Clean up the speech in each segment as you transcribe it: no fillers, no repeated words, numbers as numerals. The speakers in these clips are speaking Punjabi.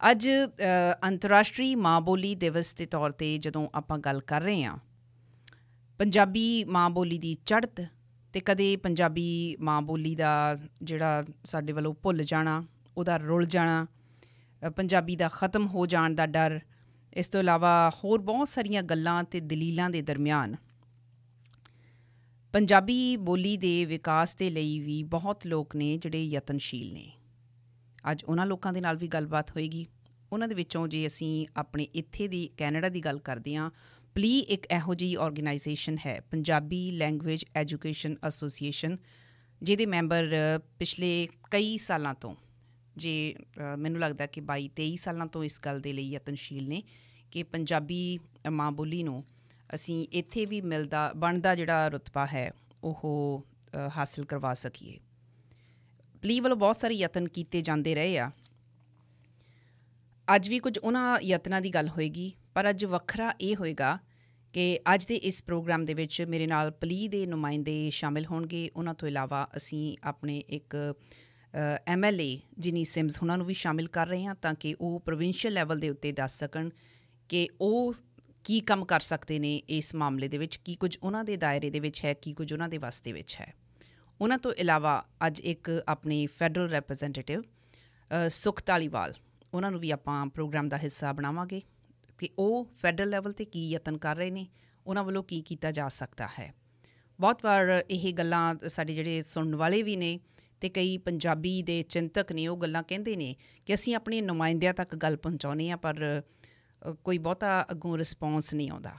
ਅੱਜ ਅੰਤਰਰਾਸ਼ਟਰੀ ਮਾਂ ਬੋਲੀ ਦਿਵਸ ਦੇ ਤੌਰ 'ਤੇ ਜਦੋਂ ਆਪਾਂ ਗੱਲ ਕਰ ਰਹੇ ਹਾਂ, ਪੰਜਾਬੀ ਮਾਂ ਬੋਲੀ ਦੀ ਚੜ੍ਹਤ ਅਤੇ ਕਦੇ ਪੰਜਾਬੀ ਮਾਂ ਬੋਲੀ ਦਾ ਜਿਹੜਾ ਸਾਡੇ ਵੱਲੋਂ ਭੁੱਲ ਜਾਣਾ, ਉਹਦਾ ਰੁਲ ਜਾਣਾ, ਪੰਜਾਬੀ ਦਾ ਖ਼ਤਮ ਹੋ ਜਾਣ ਦਾ ਡਰ, ਇਸ ਤੋਂ ਇਲਾਵਾ ਹੋਰ ਬਹੁਤ ਸਾਰੀਆਂ ਗੱਲਾਂ ਅਤੇ ਦਲੀਲਾਂ ਦੇ ਦਰਮਿਆਨ ਪੰਜਾਬੀ ਬੋਲੀ ਦੇ ਵਿਕਾਸ ਦੇ ਲਈ ਵੀ ਬਹੁਤ ਲੋਕ ਨੇ ਜਿਹੜੇ ਯਤਨਸ਼ੀਲ ਨੇ। ਅੱਜ ਉਹਨਾਂ ਲੋਕਾਂ ਦੇ ਨਾਲ ਵੀ ਗੱਲਬਾਤ ਹੋਏਗੀ। ਉਹਨਾਂ ਦੇ ਵਿੱਚੋਂ ਜੇ ਅਸੀਂ ਆਪਣੇ ਇੱਥੇ ਦੀ ਕੈਨੇਡਾ ਦੀ ਗੱਲ ਕਰਦੇ ਹਾਂ, ਪਲੀ ਇੱਕ ਇਹੋ ਜਿਹੀ ਔਰਗੇਨਾਈਜੇਸ਼ਨ ਹੈ, ਪੰਜਾਬੀ ਲੈਂਗੁਏਜ ਐਜੂਕੇਸ਼ਨ ਐਸੋਸੀਏਸ਼ਨ, ਜਿਹਦੇ ਮੈਂਬਰ ਪਿਛਲੇ ਕਈ ਸਾਲਾਂ ਤੋਂ, ਜੇ ਮੈਨੂੰ ਲੱਗਦਾ ਕਿ 22-23 ਸਾਲਾਂ ਤੋਂ ਇਸ ਗੱਲ ਦੇ ਲਈ ਯਤਨਸ਼ੀਲ ਨੇ ਕਿ ਪੰਜਾਬੀ ਮਾਂ ਬੋਲੀ ਨੂੰ ਅਸੀਂ ਇੱਥੇ ਵੀ ਬਣਦਾ ਜਿਹੜਾ ਰੁਤਬਾ ਹੈ ਉਹ ਹਾਸਿਲ ਕਰਵਾ ਸਕੀਏ। ਪਲੀ ਵੱਲੋਂ ਬਹੁਤ ਸਾਰੇ ਯਤਨ ਕੀਤੇ ਜਾਂਦੇ ਰਹੇ ਆ। ਅੱਜ ਵੀ ਕੁਝ ਉਹਨਾਂ ਯਤਨਾਂ ਦੀ ਗੱਲ ਹੋਏਗੀ, ਪਰ ਅੱਜ ਵੱਖਰਾ ਇਹ ਹੋਏਗਾ ਕਿ ਅੱਜ ਦੇ ਇਸ ਪ੍ਰੋਗਰਾਮ ਦੇ ਵਿੱਚ ਮੇਰੇ ਨਾਲ ਪਲੀ ਦੇ ਨੁਮਾਇੰਦੇ ਸ਼ਾਮਿਲ ਹੋਣਗੇ। ਉਹਨਾਂ ਤੋਂ ਇਲਾਵਾ ਅਸੀਂ ਆਪਣੇ ਇੱਕ MLA ਜਿਨੀ ਸਿਮਸ ਉਹਨਾਂ ਨੂੰ ਵੀ ਸ਼ਾਮਿਲ ਕਰ ਰਹੇ ਹਾਂ ਤਾਂ ਕਿ ਉਹ ਪ੍ਰੋਵਿੰਸ਼ੀਅਲ ਲੈਵਲ ਦੇ ਉੱਤੇ ਦੱਸ ਸਕਣ ਕਿ ਉਹ ਕੀ ਕੰਮ ਕਰ ਸਕਦੇ ਨੇ ਇਸ ਮਾਮਲੇ ਦੇ ਵਿੱਚ, ਕੀ ਕੁਝ ਉਹਨਾਂ ਦੇ ਦਾਇਰੇ ਦੇ ਵਿੱਚ ਹੈ, ਕੀ ਕੁਝ ਉਹਨਾਂ ਦੇ ਵੱਸ ਦੇ ਵਿੱਚ ਹੈ। ਉਹਨਾਂ ਤੋਂ ਇਲਾਵਾ ਅੱਜ ਇੱਕ ਆਪਣੀ ਫੈਡਰਲ ਰੈਪਰੈਜ਼ੈਂਟੇਟਿਵ ਸੁਖ ਧਾਲੀਵਾਲ, ਉਹਨਾਂ ਨੂੰ ਵੀ ਆਪਾਂ ਪ੍ਰੋਗਰਾਮ ਦਾ ਹਿੱਸਾ ਬਣਾਵਾਂਗੇ ਕਿ ਉਹ ਫੈਡਰਲ ਲੈਵਲ 'ਤੇ ਕੀ ਯਤਨ ਕਰ ਰਹੇ ਨੇ, ਉਹਨਾਂ ਵੱਲੋਂ ਕੀ ਕੀਤਾ ਜਾ ਸਕਦਾ ਹੈ। ਬਹੁਤ ਵਾਰ ਇਹ ਗੱਲਾਂ ਸਾਡੇ ਜਿਹੜੇ ਸੁਣਨ ਵਾਲੇ ਵੀ ਨੇ ਅਤੇ ਕਈ ਪੰਜਾਬੀ ਦੇ ਚਿੰਤਕ ਨੇ, ਉਹ ਗੱਲਾਂ ਕਹਿੰਦੇ ਨੇ ਕਿ ਅਸੀਂ ਆਪਣੇ ਨੁਮਾਇੰਦਿਆਂ ਤੱਕ ਗੱਲ ਪਹੁੰਚਾਉਂਦੇ ਹਾਂ, ਪਰ ਕੋਈ ਬਹੁਤਾ ਅੱਗੋਂ ਰਿਸਪੌਂਸ ਨਹੀਂ ਆਉਂਦਾ।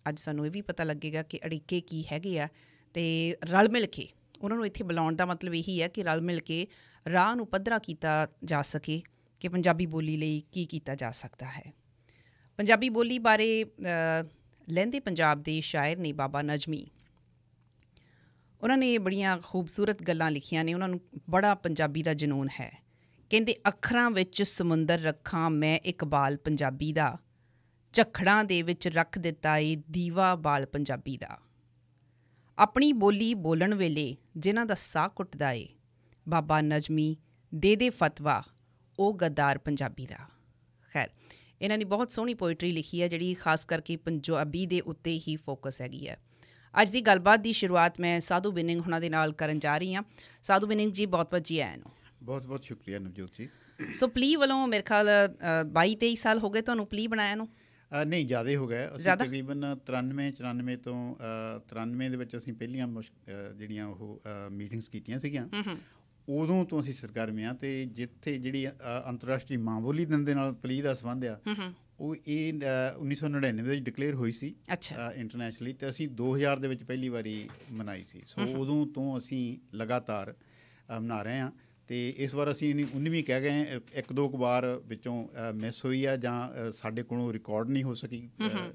ਅੱਜ ਸਾਨੂੰ ਇਹ ਵੀ ਪਤਾ ਲੱਗੇਗਾ ਕਿ ਅੜਿੱਕੇ ਕੀ ਹੈਗੇ ਆ, ਅਤੇ ਰਲ ਮਿਲ ਕੇ ਉਹਨਾਂ ਨੂੰ ਇੱਥੇ ਬੁਲਾਉਣ ਦਾ ਮਤਲਬ ਇਹੀ ਹੈ ਕਿ ਰਲ ਮਿਲ ਕੇ ਰਾਹ ਨੂੰ ਪੱਧਰਾ ਕੀਤਾ ਜਾ ਸਕੇ ਕਿ ਪੰਜਾਬੀ ਬੋਲੀ ਲਈ ਕੀ ਕੀਤਾ ਜਾ ਸਕਦਾ ਹੈ। ਪੰਜਾਬੀ ਬੋਲੀ ਬਾਰੇ ਲਹਿੰਦੇ ਪੰਜਾਬ ਦੇ ਸ਼ਾਇਰ ਨੇ ਬਾਬਾ ਨਜ਼ਮੀ, ਉਹਨਾਂ ਨੇ ਬੜੀਆਂ ਖੂਬਸੂਰਤ ਗੱਲਾਂ ਲਿਖੀਆਂ ਨੇ। ਉਹਨਾਂ ਨੂੰ ਬੜਾ ਪੰਜਾਬੀ ਦਾ ਜਨੂੰਨ ਹੈ। ਕਹਿੰਦੇ, ਅੱਖਰਾਂ ਵਿੱਚ ਸਮੁੰਦਰ ਰੱਖਾਂ ਮੈਂ ਇਕਬਾਲ ਪੰਜਾਬੀ ਦਾ, ਝੱਖੜਾਂ ਦੇ ਵਿੱਚ ਰੱਖ ਦਿੱਤਾ ਏ ਦੀਵਾ ਬਾਲ ਪੰਜਾਬੀ ਦਾ। ਆਪਣੀ ਬੋਲੀ ਬੋਲਣ ਵੇਲੇ ਜਿਨ੍ਹਾਂ ਦਾ ਸਾਹ ਘੁੱਟਦਾ ਏ, ਬਾਬਾ ਨਜ਼ਮੀ ਦੇ ਫਤਵਾ ਉਹ ਗੱਦਾਰ ਪੰਜਾਬੀ ਦਾ। ਖੈਰ, ਇਹਨਾਂ ਨੇ ਬਹੁਤ ਸੋਹਣੀ ਪੋਇਟਰੀ ਲਿਖੀ ਹੈ ਜਿਹੜੀ ਖਾਸ ਕਰਕੇ ਪੰਜਾਬੀ ਦੇ ਉੱਤੇ ਹੀ ਫੋਕਸ ਹੈਗੀ ਹੈ। ਅੱਜ ਦੀ ਗੱਲਬਾਤ ਦੀ ਸ਼ੁਰੂਆਤ ਮੈਂ ਸਾਧੂ ਬਿਨਿੰਗ ਹੁਣਾਂ ਦੇ ਨਾਲ ਕਰਨ ਜਾ ਰਹੀ ਹਾਂ। ਸਾਧੂ ਬਿਨਿੰਗ ਜੀ, ਬਹੁਤ ਬਹੁਤ ਜੀ ਆਇਆਂ ਨੂੰ। ਬਹੁਤ ਬਹੁਤ ਸ਼ੁਕਰੀਆ ਨਵਜੋਤ ਜੀ। ਸੋ ਪਲੀ ਵੱਲੋਂ ਮੇਰੇ ਖਿਆਲ 22-23 ਸਾਲ ਹੋ ਗਏ ਤੁਹਾਨੂੰ ਪਲੀ ਬਣਾਇਆ ਨੂੰ? ਨਹੀਂ, ਜ਼ਿਆਦਾ ਹੋ ਗਏ। ਅਸੀਂ ਤਕਰੀਬਨ 93-94 ਤੋਂ 93 ਦੇ ਵਿੱਚ ਅਸੀਂ ਪਹਿਲੀਆਂ ਜਿਹੜੀਆਂ ਉਹ ਮੀਟਿੰਗਸ ਕੀਤੀਆਂ ਸੀਗੀਆਂ, ਉਦੋਂ ਤੋਂ ਅਸੀਂ ਸਰਗਰਮ ਹਾਂ। ਅਤੇ ਜਿੱਥੇ ਜਿਹੜੀ ਅੰਤਰਰਾਸ਼ਟਰੀ ਮਾਂ ਬੋਲੀ ਦਿਨ ਦੇ ਨਾਲ ਪਲੀ ਦਾ ਸੰਬੰਧ ਆ, ਉਹ ਇਹ 1999 ਦੇ ਵਿੱਚ ਡਿਕਲੇਅਰ ਹੋਈ ਸੀ ਇੰਟਰਨੈਸ਼ਨਲੀ, ਅਤੇ ਅਸੀਂ 2000 ਦੇ ਵਿੱਚ ਪਹਿਲੀ ਵਾਰੀ ਮਨਾਈ ਸੀ। ਸੋ ਉਦੋਂ ਤੋਂ ਅਸੀਂ ਲਗਾਤਾਰ ਮਨਾ ਰਹੇ ਹਾਂ। ਅਤੇ ਇਸ ਵਾਰ ਅਸੀਂ 19ਵੀਂ ਕਹਿ ਗਏ। ਇੱਕ ਦੋ ਕੁ ਵਾਰ ਵਿੱਚੋਂ ਮਿਸ ਹੋਈ ਆ ਜਾਂ ਸਾਡੇ ਕੋਲੋਂ ਰਿਕਾਰਡ ਨਹੀਂ ਹੋ ਸਕੀ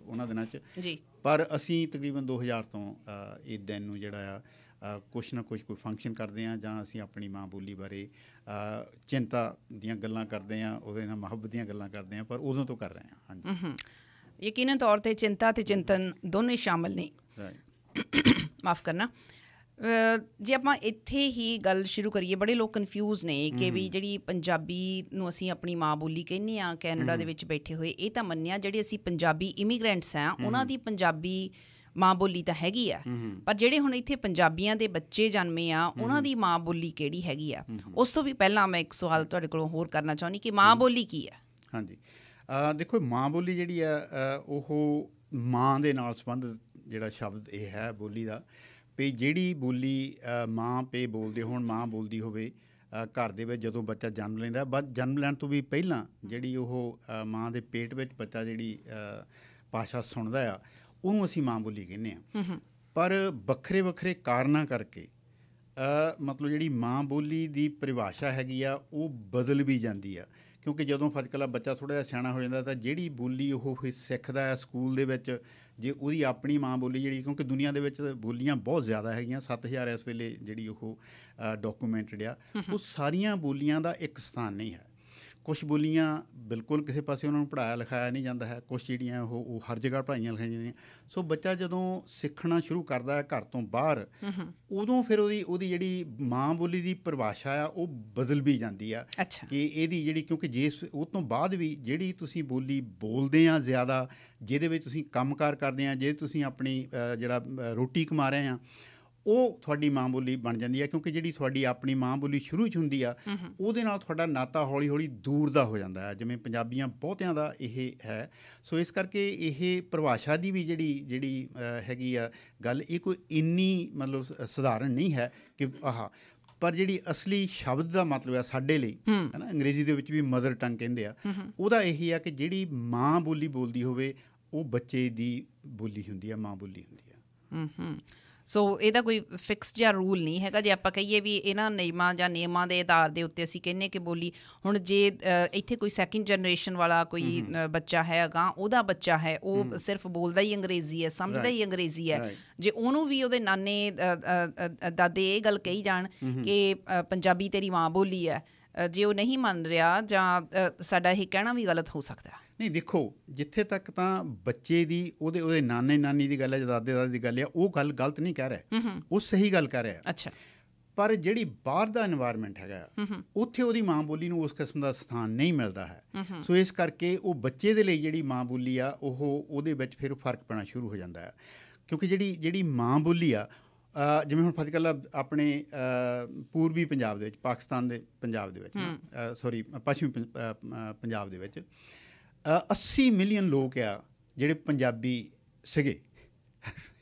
ਉਹਨਾਂ ਦਿਨਾਂ 'ਚ, ਪਰ ਅਸੀਂ ਤਕਰੀਬਨ 2000 ਤੋਂ ਇਹ ਦਿਨ ਨੂੰ ਜਿਹੜਾ ਆ ਕੁਛ ਨਾ ਕੁਛ ਕੋਈ ਫੰਕਸ਼ਨ ਕਰਦੇ ਹਾਂ, ਜਾਂ ਅਸੀਂ ਆਪਣੀ ਮਾਂ ਬੋਲੀ ਬਾਰੇ ਚਿੰਤਾ ਦੀਆਂ ਗੱਲਾਂ ਕਰਦੇ ਹਾਂ, ਉਹਦੇ ਨਾਲ ਮੁਹੱਬਤ ਦੀਆਂ ਗੱਲਾਂ ਕਰਦੇ ਹਾਂ, ਪਰ ਉਦੋਂ ਤੋਂ ਕਰ ਰਹੇ ਹਾਂ। ਹਾਂਜੀ, ਯਕੀਨਨ ਤੌਰ 'ਤੇ ਚਿੰਤਾ ਅਤੇ ਚਿੰਤਨ ਦੋਨੇ ਸ਼ਾਮਲ ਨੇ। ਮਾਫ਼ ਕਰਨਾ। ਜੇ ਆਪਾਂ ਇੱਥੇ ਹੀ ਗੱਲ ਸ਼ੁਰੂ ਕਰੀਏ, ਬੜੇ ਲੋਕ ਕਨਫਿਊਜ਼ ਨੇ ਕਿ ਵੀ ਜਿਹੜੀ ਪੰਜਾਬੀ ਨੂੰ ਅਸੀਂ ਆਪਣੀ ਮਾਂ ਬੋਲੀ ਕਹਿੰਦੇ ਹਾਂ ਕੈਨੇਡਾ ਦੇ ਵਿੱਚ ਬੈਠੇ ਹੋਏ, ਇਹ ਤਾਂ ਮੰਨਿਆ ਜਿਹੜੇ ਅਸੀਂ ਪੰਜਾਬੀ ਇਮੀਗਰੈਂਟਸ ਹਾਂ ਉਹਨਾਂ ਦੀ ਪੰਜਾਬੀ ਮਾਂ ਬੋਲੀ ਤਾਂ ਹੈਗੀ ਆ, ਪਰ ਜਿਹੜੇ ਹੁਣ ਇੱਥੇ ਪੰਜਾਬੀਆਂ ਦੇ ਬੱਚੇ ਜਨਮੇ ਆ ਉਹਨਾਂ ਦੀ ਮਾਂ ਬੋਲੀ ਕਿਹੜੀ ਹੈਗੀ ਆ? ਉਸ ਤੋਂ ਵੀ ਪਹਿਲਾਂ ਮੈਂ ਇੱਕ ਸਵਾਲ ਤੁਹਾਡੇ ਕੋਲੋਂ ਹੋਰ ਕਰਨਾ ਚਾਹੁੰਦੀ ਕਿ ਮਾਂ ਬੋਲੀ ਕੀ ਹੈ? ਹਾਂਜੀ, ਦੇਖੋ, ਮਾਂ ਬੋਲੀ ਜਿਹੜੀ ਆ ਉਹ ਮਾਂ ਦੇ ਨਾਲ ਸੰਬੰਧਿਤ ਜਿਹੜਾ ਸ਼ਬਦ ਇਹ ਹੈ ਬੋਲੀ ਦਾ, ਵੀ ਜਿਹੜੀ ਬੋਲੀ ਮਾਂ ਪੇ ਬੋਲਦੇ ਹੋਣ, ਮਾਂ ਬੋਲਦੀ ਹੋਵੇ ਘਰ ਦੇ ਵਿੱਚ ਜਦੋਂ ਬੱਚਾ ਜਨਮ ਲੈਂਦਾ, ਜਨਮ ਲੈਣ ਤੋਂ ਵੀ ਪਹਿਲਾਂ ਜਿਹੜੀ ਉਹ ਮਾਂ ਦੇ ਪੇਟ ਵਿੱਚ ਬੱਚਾ ਜਿਹੜੀ ਭਾਸ਼ਾ ਸੁਣਦਾ ਆ, ਉਹਨੂੰ ਅਸੀਂ ਮਾਂ ਬੋਲੀ ਕਹਿੰਦੇ ਹਾਂ। ਪਰ ਵੱਖਰੇ ਵੱਖਰੇ ਕਾਰਨਾਂ ਕਰਕੇ ਮਤਲਬ ਜਿਹੜੀ ਮਾਂ ਬੋਲੀ ਦੀ ਪਰਿਭਾਸ਼ਾ ਹੈਗੀ ਆ ਉਹ ਬਦਲ ਵੀ ਜਾਂਦੀ ਆ, ਕਿਉਂਕਿ ਜਦੋਂ ਫਜਕਲਾ ਬੱਚਾ ਥੋੜ੍ਹਾ ਜਿਹਾ ਸਿਆਣਾ ਹੋ ਜਾਂਦਾ ਤਾਂ ਜਿਹੜੀ ਬੋਲੀ ਉਹ ਫਿਰ ਸਿੱਖਦਾ ਹੈ ਸਕੂਲ ਦੇ ਵਿੱਚ, ਜੇ ਉਹਦੀ ਆਪਣੀ ਮਾਂ ਬੋਲੀ ਜਿਹੜੀ, ਕਿਉਂਕਿ ਦੁਨੀਆ ਦੇ ਵਿੱਚ ਬੋਲੀਆਂ ਬਹੁਤ ਜ਼ਿਆਦਾ ਹੈਗੀਆਂ, 7000 ਇਸ ਵੇਲੇ ਜਿਹੜੀ ਉਹ ਡਾਕੂਮੈਂਟਡ ਆ, ਉਹ ਸਾਰੀਆਂ ਬੋਲੀਆਂ ਦਾ ਇੱਕ ਸਥਾਨ ਨਹੀਂ ਹੈ। ਕੁਛ ਬੋਲੀਆਂ ਬਿਲਕੁਲ ਕਿਸੇ ਪਾਸੇ ਉਹਨਾਂ ਨੂੰ ਪੜ੍ਹਾਇਆ ਲਿਖਾਇਆ ਨਹੀਂ ਜਾਂਦਾ ਹੈ, ਕੁਛ ਜਿਹੜੀਆਂ ਉਹ ਹਰ ਜਗ੍ਹਾ ਪੜ੍ਹਾਈਆਂ ਲਿਖਾਈਆਂ ਜਾਂਦੀਆਂ। ਸੋ ਬੱਚਾ ਜਦੋਂ ਸਿੱਖਣਾ ਸ਼ੁਰੂ ਕਰਦਾ ਹੈ ਘਰ ਤੋਂ ਬਾਹਰ, ਉਦੋਂ ਫਿਰ ਉਹਦੀ ਜਿਹੜੀ ਮਾਂ ਬੋਲੀ ਦੀ ਪਰਿਭਾਸ਼ਾ ਆ ਉਹ ਬਦਲ ਵੀ ਜਾਂਦੀ ਆ। ਕਿ ਇਹਦੀ ਜਿਹੜੀ, ਕਿਉਂਕਿ ਜੇ ਉਹ ਤੋਂ ਬਾਅਦ ਵੀ ਜਿਹੜੀ ਤੁਸੀਂ ਬੋਲੀ ਬੋਲਦੇ ਆ ਜ਼ਿਆਦਾ, ਜਿਹਦੇ ਵਿੱਚ ਤੁਸੀਂ ਕੰਮਕਾਰ ਕਰਦੇ ਆ, ਜੇ ਤੁਸੀਂ ਆਪਣੀ ਜਿਹੜਾ ਰੋਟੀ ਕਮਾ ਰਹੇ ਆ, ਉਹ ਤੁਹਾਡੀ ਮਾਂ ਬੋਲੀ ਬਣ ਜਾਂਦੀ ਹੈ। ਕਿਉਂਕਿ ਜਿਹੜੀ ਤੁਹਾਡੀ ਆਪਣੀ ਮਾਂ ਬੋਲੀ ਸ਼ੁਰੂ 'ਚ ਹੁੰਦੀ ਆ, ਉਹਦੇ ਨਾਲ ਤੁਹਾਡਾ ਨਾਤਾ ਹੌਲੀ ਹੌਲੀ ਦੂਰ ਦਾ ਹੋ ਜਾਂਦਾ ਹੈ, ਜਿਵੇਂ ਪੰਜਾਬੀਆਂ ਬਹੁਤਿਆਂ ਦਾ ਇਹ ਹੈ। ਸੋ ਇਸ ਕਰਕੇ ਇਹ ਪਰਿਭਾਸ਼ਾ ਦੀ ਵੀ ਜਿਹੜੀ ਹੈਗੀ ਆ ਗੱਲ, ਇਹ ਕੋਈ ਇੰਨੀ ਮਤਲਬ ਸਧਾਰਨ ਨਹੀਂ ਹੈ ਕਿ ਪਰ ਜਿਹੜੀ ਅਸਲੀ ਸ਼ਬਦ ਦਾ ਮਤਲਬ ਆ ਸਾਡੇ ਲਈ, ਹੈ ਨਾ, ਅੰਗਰੇਜ਼ੀ ਦੇ ਵਿੱਚ ਵੀ ਮਦਰ ਟੰਗ ਕਹਿੰਦੇ ਆ, ਉਹਦਾ ਇਹੀ ਆ ਕਿ ਜਿਹੜੀ ਮਾਂ ਬੋਲੀ ਬੋਲਦੀ ਹੋਵੇ ਉਹ ਬੱਚੇ ਦੀ ਬੋਲੀ ਹੁੰਦੀ ਆ, ਮਾਂ ਬੋਲੀ ਹੁੰਦੀ ਆ। ਸੋ ਇਹਦਾ ਕੋਈ ਫਿਕਸ ਜਿਹਾ ਰੂਲ ਨਹੀਂ ਹੈਗਾ। ਜੇ ਆਪਾਂ ਕਹੀਏ ਵੀ ਇਹਨਾਂ ਨਿਯਮਾਂ ਦੇ ਆਧਾਰ ਦੇ ਉੱਤੇ ਅਸੀਂ ਕਹਿੰਦੇ ਕਿ ਬੋਲੀ, ਹੁਣ ਜੇ ਇੱਥੇ ਕੋਈ ਸੈਕਿੰਡ ਜਨਰੇਸ਼ਨ ਵਾਲਾ ਕੋਈ ਬੱਚਾ ਹੈ ਅਗਾਂਹ, ਉਹਦਾ ਬੱਚਾ ਹੈ, ਉਹ ਸਿਰਫ ਬੋਲਦਾ ਹੀ ਅੰਗਰੇਜ਼ੀ ਹੈ, ਸਮਝਦਾ ਹੀ ਅੰਗਰੇਜ਼ੀ ਹੈ, ਜੇ ਉਹਨੂੰ ਵੀ ਉਹਦੇ ਨਾਨੇ ਦਾਦੇ ਇਹ ਗੱਲ ਕਹੀ ਜਾਣ ਕਿ ਪੰਜਾਬੀ ਤੇਰੀ ਮਾਂ ਬੋਲੀ ਹੈ, ਜੇ ਉਹ ਨਹੀਂ ਮੰਨ ਰਿਹਾ, ਜਾਂ ਸਾਡਾ ਇਹ ਕਹਿਣਾ ਵੀ ਗਲਤ ਹੋ ਸਕਦਾ। ਨਹੀਂ, ਦੇਖੋ, ਜਿੱਥੇ ਤੱਕ ਤਾਂ ਬੱਚੇ ਦੀ ਉਹਦੇ ਨਾਨੇ ਨਾਨੀ ਦੀ ਗੱਲ ਹੈ ਜਾਂ ਦਾਦੇ ਦਾਦੀ ਦੀ ਗੱਲ ਹੈ, ਉਹ ਗੱਲ ਗਲਤ ਨਹੀਂ ਕਹਿ ਰਿਹਾ, ਉਹ ਸਹੀ ਗੱਲ ਕਹਿ ਰਿਹਾ। ਅੱਛਾ। ਪਰ ਜਿਹੜੀ ਬਾਹਰ ਦਾ এনवायरमेंट ਹੈਗਾ, ਉੱਥੇ ਉਹਦੀ ਮਾਂ ਬੋਲੀ ਨੂੰ ਉਸ ਕਿਸਮ ਦਾ ਸਥਾਨ ਨਹੀਂ ਮਿਲਦਾ ਹੈ। ਸੋ ਇਸ ਕਰਕੇ ਉਹ ਬੱਚੇ ਦੇ ਲਈ ਜਿਹੜੀ ਮਾਂ ਬੋਲੀ ਆ, ਉਹਦੇ ਵਿੱਚ ਫਿਰ ਫਰਕ ਪੈਣਾ ਸ਼ੁਰੂ ਹੋ ਜਾਂਦਾ ਹੈ। ਕਿਉਂਕਿ ਜਿਹੜੀ ਮਾਂ ਬੋਲੀ ਆ, ਜਿਵੇਂ ਹੁਣ ਫਤਿਹਕਲਾਂ ਆਪਣੇ ਪੂਰਬੀ ਪੰਜਾਬ ਦੇ ਵਿੱਚ, ਪਾਕਿਸਤਾਨ ਦੇ ਪੰਜਾਬ ਦੇ ਵਿੱਚ, ਪੱਛਮੀ ਪੰਜਾਬ ਦੇ ਵਿੱਚ 80 ਮਿਲੀਅਨ ਲੋਕ ਆ ਜਿਹੜੇ ਪੰਜਾਬੀ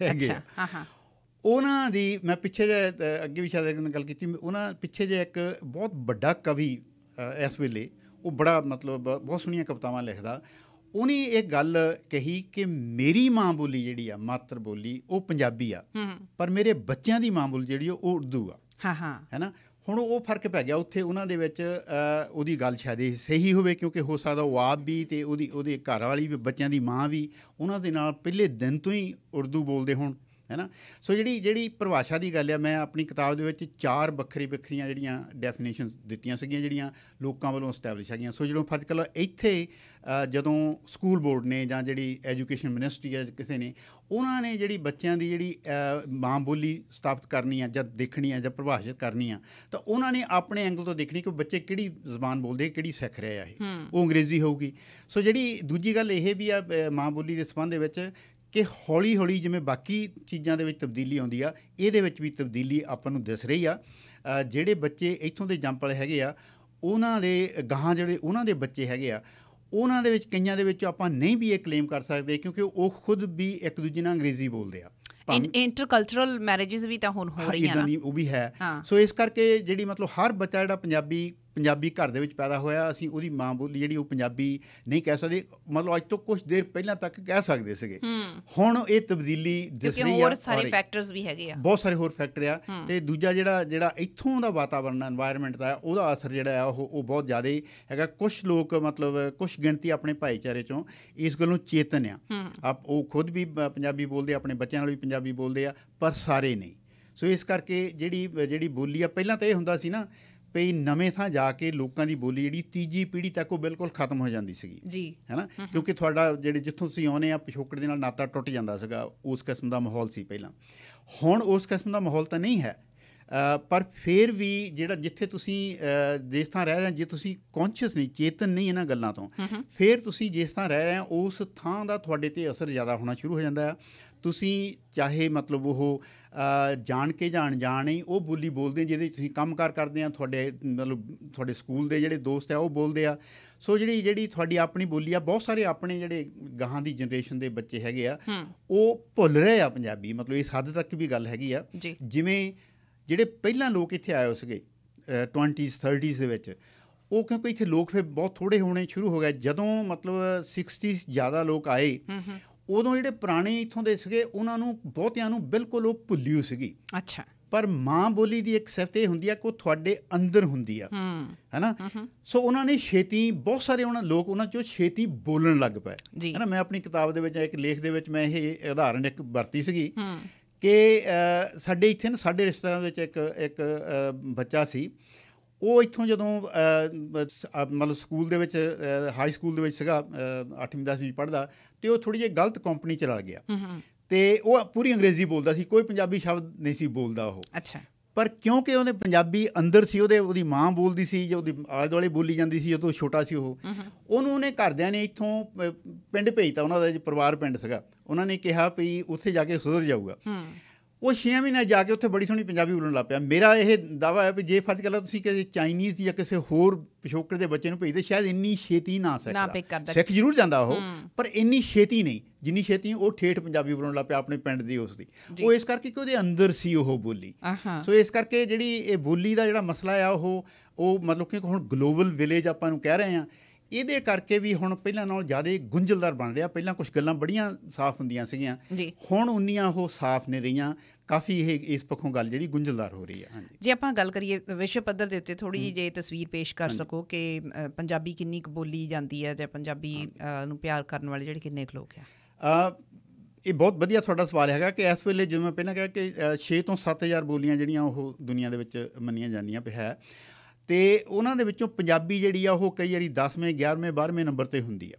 ਹੈਗੇ ਆ। ਉਹਨਾਂ ਦੀ ਮੈਂ ਪਿੱਛੇ ਜਿਹੇ ਅੱਗੇ ਵੀ ਸ਼ਾਇਦ ਗੱਲ ਕੀਤੀ, ਉਹਨਾਂ ਪਿੱਛੇ ਜਿਹੇ ਇੱਕ ਬਹੁਤ ਵੱਡਾ ਕਵੀ ਇਸ ਵੇਲੇ, ਉਹ ਬੜਾ ਮਤਲਬ ਬਹੁਤ ਸੋਹਣੀਆਂ ਕਵਿਤਾਵਾਂ ਲਿਖਦਾ, ਉਹਨੇ ਇਹ ਗੱਲ ਕਹੀ ਕਿ ਮੇਰੀ ਮਾਂ ਬੋਲੀ ਜਿਹੜੀ ਆ, ਮਾਤਰ ਬੋਲੀ, ਉਹ ਪੰਜਾਬੀ ਆ, ਪਰ ਮੇਰੇ ਬੱਚਿਆਂ ਦੀ ਮਾਂ ਬੋਲੀ ਜਿਹੜੀ ਉਹ ਉਰਦੂ ਆ। ਹੈ ਨਾ। ਹੁਣ ਉਹ ਫਰਕ ਪੈ ਗਿਆ ਉੱਥੇ ਉਹਨਾਂ ਦੇ ਵਿੱਚ। ਉਹਦੀ ਗੱਲ ਸ਼ਾਇਦ ਸਹੀ ਹੋਵੇ, ਕਿਉਂਕਿ ਹੋ ਸਕਦਾ ਉਹ ਆਪ ਵੀ ਅਤੇ ਉਹਦੇ ਘਰ ਵਾਲੀ ਵੀ, ਬੱਚਿਆਂ ਦੀ ਮਾਂ ਵੀ ਉਹਨਾਂ ਦੇ ਨਾਲ ਪਹਿਲੇ ਦਿਨ ਤੋਂ ਹੀ ਉਰਦੂ ਬੋਲਦੇ ਹੋਣ, ਹੈ ਨਾ। ਸੋ ਜਿਹੜੀ ਪਰਿਭਾਸ਼ਾ ਦੀ ਗੱਲ ਆ, ਮੈਂ ਆਪਣੀ ਕਿਤਾਬ ਦੇ ਵਿੱਚ 4 ਵੱਖਰੀਆਂ ਜਿਹੜੀਆਂ ਡੈਫੀਨੇਸ਼ਨਸ ਦਿੱਤੀਆਂ ਸੀਗੀਆਂ, ਜਿਹੜੀਆਂ ਲੋਕਾਂ ਵੱਲੋਂ ਸਟੈਬਲਿਸ਼ ਹੈਗੀਆਂ। ਸੋ ਜਦੋਂ ਫਤਿਹਕਲਾਂ ਇੱਥੇ ਜਦੋਂ ਸਕੂਲ ਬੋਰਡ ਨੇ ਜਾਂ ਜਿਹੜੀ ਐਜੂਕੇਸ਼ਨ ਮਿਨਿਸਟਰੀ ਹੈ ਕਿਸੇ ਨੇ, ਉਹਨਾਂ ਨੇ ਜਿਹੜੀ ਬੱਚਿਆਂ ਦੀ ਜਿਹੜੀ ਮਾਂ ਬੋਲੀ ਸਥਾਪਿਤ ਕਰਨੀ ਆ ਜਾਂ ਦੇਖਣੀ ਆ ਜਾਂ ਪ੍ਰਭਾਸ਼ਿਤ ਕਰਨੀ ਆ, ਤਾਂ ਉਹਨਾਂ ਨੇ ਆਪਣੇ ਐਂਗਲ ਤੋਂ ਦੇਖਣੀ ਕਿ ਬੱਚੇ ਕਿਹੜੀ ਜ਼ਬਾਨ ਬੋਲਦੇ, ਕਿਹੜੀ ਸਿੱਖ ਰਹੇ ਆ, ਉਹ ਅੰਗਰੇਜ਼ੀ ਹੋਊਗੀ। ਸੋ ਜਿਹੜੀ ਦੂਜੀ ਗੱਲ ਇਹ ਵੀ ਆ ਮਾਂ ਬੋਲੀ ਦੇ ਸੰਬੰਧ ਦੇ ਵਿੱਚ, ਕਿ ਹੌਲੀ ਹੌਲੀ ਜਿਵੇਂ ਬਾਕੀ ਚੀਜ਼ਾਂ ਦੇ ਵਿੱਚ ਤਬਦੀਲੀ ਆਉਂਦੀ ਆ, ਇਹਦੇ ਵਿੱਚ ਵੀ ਤਬਦੀਲੀ ਆਪਾਂ ਨੂੰ ਦਿਸ ਰਹੀ ਆ। ਜਿਹੜੇ ਬੱਚੇ ਇੱਥੋਂ ਦੇ ਜੰਮ ਪਲੇ ਹੈਗੇ ਆ, ਉਹਨਾਂ ਦੇ ਗਾਹਾਂ ਜਿਹੜੇ ਉਹਨਾਂ ਦੇ ਬੱਚੇ ਹੈਗੇ ਆ, ਉਹਨਾਂ ਦੇ ਵਿੱਚ ਕਈਆਂ ਦੇ ਵਿੱਚ ਆਪਾਂ ਨਹੀਂ ਵੀ ਇਹ ਕਲੇਮ ਕਰ ਸਕਦੇ, ਕਿਉਂਕਿ ਉਹ ਖੁਦ ਵੀ ਇੱਕ ਦੂਜੇ ਨਾਲ ਅੰਗਰੇਜ਼ੀ ਬੋਲਦੇ ਆ। ਇੰਟਰਕਲਚਰਲ ਮੈਰਿਜਸ ਵੀ ਤਾਂ ਹੁਣ ਹੋ ਰਹੀਆਂ ਨੇ, ਉਹ ਵੀ ਹੈ। ਸੋ ਇਸ ਕਰਕੇ ਜਿਹੜੀ ਮਤਲਬ ਹਰ ਬੱਚਾ ਜਿਹੜਾ ਪੰਜਾਬੀ ਘਰ ਦੇ ਵਿੱਚ ਪੈਦਾ ਹੋਇਆ, ਅਸੀਂ ਉਹਦੀ ਮਾਂ ਬੋਲੀ ਜਿਹੜੀ ਉਹ ਪੰਜਾਬੀ ਨਹੀਂ ਕਹਿ ਸਕਦੇ, ਮਤਲਬ ਅੱਜ ਤੋਂ ਕੁਛ ਦੇਰ ਪਹਿਲਾਂ ਤੱਕ ਕਹਿ ਸਕਦੇ ਸੀਗੇ। ਹੁਣ ਇਹ ਤਬਦੀਲੀ ਦਿਸ ਰਹੀ ਆ। ਹੋਰ ਸਾਰੇ ਫੈਕਟਰਸ ਵੀ ਹੈਗੇ ਆ, ਬਹੁਤ ਸਾਰੇ ਹੋਰ ਫੈਕਟਰ ਆ। ਅਤੇ ਦੂਜਾ ਜਿਹੜਾ ਇੱਥੋਂ ਦਾ ਵਾਤਾਵਰਨ এনवायरमेंट ਦਾ, ਉਹਦਾ ਅਸਰ ਜਿਹੜਾ ਆ ਉਹ ਬਹੁਤ ਜ਼ਿਆਦਾ ਹੈਗਾ। ਕੁਛ ਲੋਕ ਮਤਲਬ ਕੁਛ ਗਿਣਤੀ ਆਪਣੇ ਭਾਈਚਾਰੇ 'ਚੋਂ ਇਸ ਗੱਲੋਂ ਚੇਤਨ ਆ, ਉਹ ਖੁਦ ਵੀ ਪੰਜਾਬੀ ਬੋਲਦੇ, ਆਪਣੇ ਬੱਚਿਆਂ ਨਾਲ ਵੀ ਪੰਜਾਬੀ ਬੋਲਦੇ ਆ, ਪਰ ਸਾਰੇ ਨਹੀਂ। ਸੋ ਇਸ ਕਰਕੇ ਜਿਹੜੀ ਬੋਲੀ ਆ, ਪਹਿਲਾਂ ਤਾਂ ਇਹ ਹੁੰਦਾ ਸੀ ਨਾ ਵੀ ਨਵੇਂ ਥਾਂ ਜਾ ਕੇ ਲੋਕਾਂ ਦੀ ਬੋਲੀ ਜਿਹੜੀ ਤੀਜੀ ਪੀੜ੍ਹੀ ਤੱਕ ਉਹ ਬਿਲਕੁਲ ਖਤਮ ਹੋ ਜਾਂਦੀ ਸੀਗੀ ਜੀ, ਹੈ ਨਾ। ਕਿਉਂਕਿ ਤੁਹਾਡਾ ਜਿੱਥੋਂ ਤੁਸੀਂ ਆਉਂਦੇ ਆ, ਪਿਛੋਕੜ ਦੇ ਨਾਲ ਨਾਤਾ ਟੁੱਟ ਜਾਂਦਾ ਸੀਗਾ, ਉਸ ਕਿਸਮ ਦਾ ਮਾਹੌਲ ਸੀ ਪਹਿਲਾਂ। ਹੁਣ ਉਸ ਕਿਸਮ ਦਾ ਮਾਹੌਲ ਤਾਂ ਨਹੀਂ ਹੈ, ਪਰ ਫਿਰ ਵੀ ਜਿੱਥੇ ਤੁਸੀਂ ਜਿਸ ਥਾਂ ਰਹਿ ਰਹੇ, ਜੇ ਤੁਸੀਂ ਕੌਨਸ਼ੀਅਸ ਨਹੀਂ, ਚੇਤਨ ਨਹੀਂ ਇਹਨਾਂ ਗੱਲਾਂ ਤੋਂ, ਫਿਰ ਤੁਸੀਂ ਜਿਸ ਥਾਂ ਰਹਿ ਰਹੇ ਹੋ ਉਸ ਥਾਂ ਦਾ ਤੁਹਾਡੇ 'ਤੇ ਅਸਰ ਜ਼ਿਆਦਾ ਹੋਣਾ ਸ਼ੁਰੂ ਹੋ ਜਾਂਦਾ ਹੈ। ਤੁਸੀਂ ਚਾਹੇ ਮਤਲਬ ਉਹ ਜਾਣ ਕੇ ਜਾਂ ਅਣਜਾਣ ਹੀ ਉਹ ਬੋਲੀ ਬੋਲਦੇ, ਜਿਹਦੇ ਤੁਸੀਂ ਕੰਮਕਾਰ ਕਰਦੇ ਆ, ਤੁਹਾਡੇ ਸਕੂਲ ਦੇ ਜਿਹੜੇ ਦੋਸਤ ਆ ਉਹ ਬੋਲਦੇ ਆ। ਸੋ ਜਿਹੜੀ ਤੁਹਾਡੀ ਆਪਣੀ ਬੋਲੀ ਆ, ਬਹੁਤ ਸਾਰੇ ਆਪਣੇ ਜਿਹੜੇ ਗਾਹਾਂ ਦੀ ਜਨਰੇਸ਼ਨ ਦੇ ਬੱਚੇ ਹੈਗੇ ਆ, ਉਹ ਭੁੱਲ ਰਹੇ ਆ ਪੰਜਾਬੀ। ਮਤਲਬ ਇਸ ਹੱਦ ਤੱਕ ਵੀ ਗੱਲ ਹੈਗੀ ਆ। ਜਿਵੇਂ ਜਿਹੜੇ ਪਹਿਲਾਂ ਲੋਕ ਇੱਥੇ ਆਏ ਹੋ ਸੀਗੇ 20s 30s ਦੇ ਵਿੱਚ, ਉਹ ਕਿਉਂਕਿ ਇੱਥੇ ਲੋਕ ਫਿਰ ਬਹੁਤ ਥੋੜ੍ਹੇ ਹੋਣੇ ਸ਼ੁਰੂ ਹੋ ਗਏ। ਜਦੋਂ ਮਤਲਬ 60s ਜ਼ਿਆਦਾ ਲੋਕ ਆਏ, ਉਦੋਂ ਜਿਹੜੇ ਪੁਰਾਣੇ ਇੱਥੋਂ ਦੇ ਸੀਗੇ, ਉਹਨਾਂ ਨੂੰ ਬਹੁਤਿਆਂ ਨੂੰ ਬਿਲਕੁਲ ਉਹ ਭੁੱਲੀ ਹੋਈ ਸੀਗੀ। ਅੱਛਾ। ਪਰ ਮਾਂ ਬੋਲੀ ਦੀ ਇੱਕ ਸਿਫਤ ਇਹ ਹੁੰਦੀ ਆ ਕਿ ਉਹ ਤੁਹਾਡੇ ਅੰਦਰ ਹੁੰਦੀ ਆ, ਹੈ ਨਾ। ਸੋ ਉਹਨਾਂ ਨੇ ਛੇਤੀ, ਬਹੁਤ ਸਾਰੇ ਲੋਕ ਉਹਨਾਂ 'ਚੋਂ ਛੇਤੀ ਬੋਲਣ ਲੱਗ ਪਏ, ਹੈ ਨਾ। ਮੈਂ ਆਪਣੀ ਕਿਤਾਬ ਦੇ ਵਿੱਚ ਇੱਕ ਲੇਖ ਦੇ ਵਿੱਚ ਮੈਂ ਇਹ ਉਦਾਹਰਨ ਇੱਕ ਵਰਤੀ ਸੀਗੀ ਕਿ ਸਾਡੇ ਇੱਥੇ ਨਾ, ਸਾਡੇ ਰਿਸ਼ਤੇਦਾਰਾਂ ਵਿੱਚ ਇੱਕ ਬੱਚਾ ਸੀ, ਉਹ ਇੱਥੋਂ ਜਦੋਂ ਮਤਲਬ ਸਕੂਲ ਦੇ ਵਿੱਚ ਹਾਈ ਸਕੂਲ ਦੇ ਵਿੱਚ ਸੀਗਾ 8ਵੀਂ 10ਵੀਂ ਪੜ੍ਹਦਾ, ਅਤੇ ਉਹ ਥੋੜ੍ਹੀ ਜਿਹੀ ਗਲਤ ਕੰਪਨੀ 'ਚ ਰਲ ਗਿਆ, ਅਤੇ ਉਹ ਪੂਰੀ ਅੰਗਰੇਜ਼ੀ ਬੋਲਦਾ ਸੀ, ਕੋਈ ਪੰਜਾਬੀ ਸ਼ਬਦ ਨਹੀਂ ਸੀ ਬੋਲਦਾ ਉਹ। ਅੱਛਾ। ਪਰ ਕਿਉਂਕਿ ਉਹਨੇ ਪੰਜਾਬੀ ਅੰਦਰ ਸੀ, ਉਹਦੀ ਮਾਂ ਬੋਲਦੀ ਸੀ, ਜਾਂ ਉਹਦੀ ਆਲੇ ਦੁਆਲੇ ਬੋਲੀ ਜਾਂਦੀ ਸੀ, ਜਦੋਂ ਛੋਟਾ ਸੀ ਉਹਨੂੰ ਉਹਨੇ ਘਰਦਿਆਂ ਨੇ ਇੱਥੋਂ ਪਿੰਡ ਭੇਜਤਾ, ਉਹਨਾਂ ਦਾ ਪਰਿਵਾਰ ਪਿੰਡ ਸੀਗਾ, ਉਹਨਾਂ ਨੇ ਕਿਹਾ ਵੀ ਉੱਥੇ ਜਾ ਕੇ ਸੁਧਰ ਜਾਊਗਾ। ਉਹ 6 ਮਹੀਨੇ ਜਾ ਕੇ ਉੱਥੇ ਬੜੀ ਸੋਹਣੀ ਪੰਜਾਬੀ ਬੋਲਣ ਲੱਗ ਪਿਆ। ਮੇਰਾ ਇਹ ਦਾਅਵਾ ਹੈ ਵੀ ਜੇ ਫਰਜ਼ ਕਰ ਲਓ ਤੁਸੀਂ ਕਿਸੇ ਚਾਈਨੀਜ਼ ਜਾਂ ਕਿਸੇ ਹੋਰ ਪਿਛੋਕੜ ਦੇ ਬੱਚੇ ਨੂੰ ਭੇਜਦੇ, ਸ਼ਾਇਦ ਇੰਨੀ ਛੇਤੀ ਨਾ ਸਿੱਖਦਾ। ਸਿੱਖ ਜ਼ਰੂਰ ਜਾਂਦਾ ਉਹ, ਪਰ ਇੰਨੀ ਛੇਤੀ ਨਹੀਂ ਜਿੰਨੀ ਛੇਤੀ ਉਹ ਠੇਠ ਪੰਜਾਬੀ ਬੋਲਣ ਲੱਗ ਪਿਆ ਆਪਣੇ ਪਿੰਡ ਦੀ ਉਸ ਦੀ। ਉਹ ਇਸ ਕਰਕੇ ਕਿ ਉਹਦੇ ਅੰਦਰ ਸੀ ਉਹ ਬੋਲੀ। ਸੋ ਇਸ ਕਰਕੇ ਜਿਹੜੀ ਇਹ ਬੋਲੀ ਦਾ ਜਿਹੜਾ ਮਸਲਾ ਆ ਉਹ ਮਤਲਬ ਕਿ ਹੁਣ ਗਲੋਬਲ ਵਿਲੇਜ ਆਪਾਂ ਨੂੰ ਕਹਿ ਰਹੇ ਹਾਂ, ਇਹਦੇ ਕਰਕੇ ਵੀ ਹੁਣ ਪਹਿਲਾਂ ਨਾਲੋਂ ਜ਼ਿਆਦਾ ਗੁੰਝਲਦਾਰ ਬਣ ਰਿਹਾ। ਪਹਿਲਾਂ ਕੁਛ ਗੱਲਾਂ ਬੜੀਆਂ ਸਾਫ਼ ਹੁੰਦੀਆਂ ਸੀਗੀਆਂ, ਹੁਣ ਉਨੀਆਂ ਉਹ ਸਾਫ਼ ਨਹੀਂ ਰਹੀਆਂ। ਕਾਫੀ ਇਸ ਪੱਖੋਂ ਗੱਲ ਜਿਹੜੀ ਗੁੰਝਲਦਾਰ ਹੋ ਰਹੀ ਹੈ। ਹਾਂਜੀ, ਜੇ ਆਪਾਂ ਗੱਲ ਕਰੀਏ ਵਿਸ਼ਵ ਪੱਧਰ ਦੇ ਉੱਤੇ, ਥੋੜ੍ਹੀ ਜਿਹੀ ਤਸਵੀਰ ਪੇਸ਼ ਕਰ ਸਕੋ ਕਿ ਪੰਜਾਬੀ ਕਿੰਨੀ ਕੁ ਬੋਲੀ ਜਾਂਦੀ ਹੈ, ਜਾਂ ਪੰਜਾਬੀ ਨੂੰ ਪਿਆਰ ਕਰਨ ਵਾਲੇ ਜਿਹੜੇ ਕਿੰਨੇ ਕੁ ਲੋਕ ਆ? ਇਹ ਬਹੁਤ ਵਧੀਆ ਤੁਹਾਡਾ ਸਵਾਲ ਹੈਗਾ ਕਿ ਇਸ ਵੇਲੇ ਜਿਵੇਂ ਮੈਂ ਪਹਿਲਾਂ ਕਿਹਾ ਕਿ 6 ਤੋਂ 7,000 ਬੋਲੀਆਂ ਜਿਹੜੀਆਂ ਉਹ ਦੁਨੀਆ ਦੇ ਵਿੱਚ ਮੰਨੀਆਂ ਜਾਂਦੀਆਂ ਹੈ, ਅਤੇ ਉਹਨਾਂ ਦੇ ਵਿੱਚੋਂ ਪੰਜਾਬੀ ਜਿਹੜੀ ਆ ਉਹ ਕਈ ਵਾਰੀ 10ਵੇਂ 11ਵੇਂ 12ਵੇਂ ਨੰਬਰ 'ਤੇ ਹੁੰਦੀ ਆ।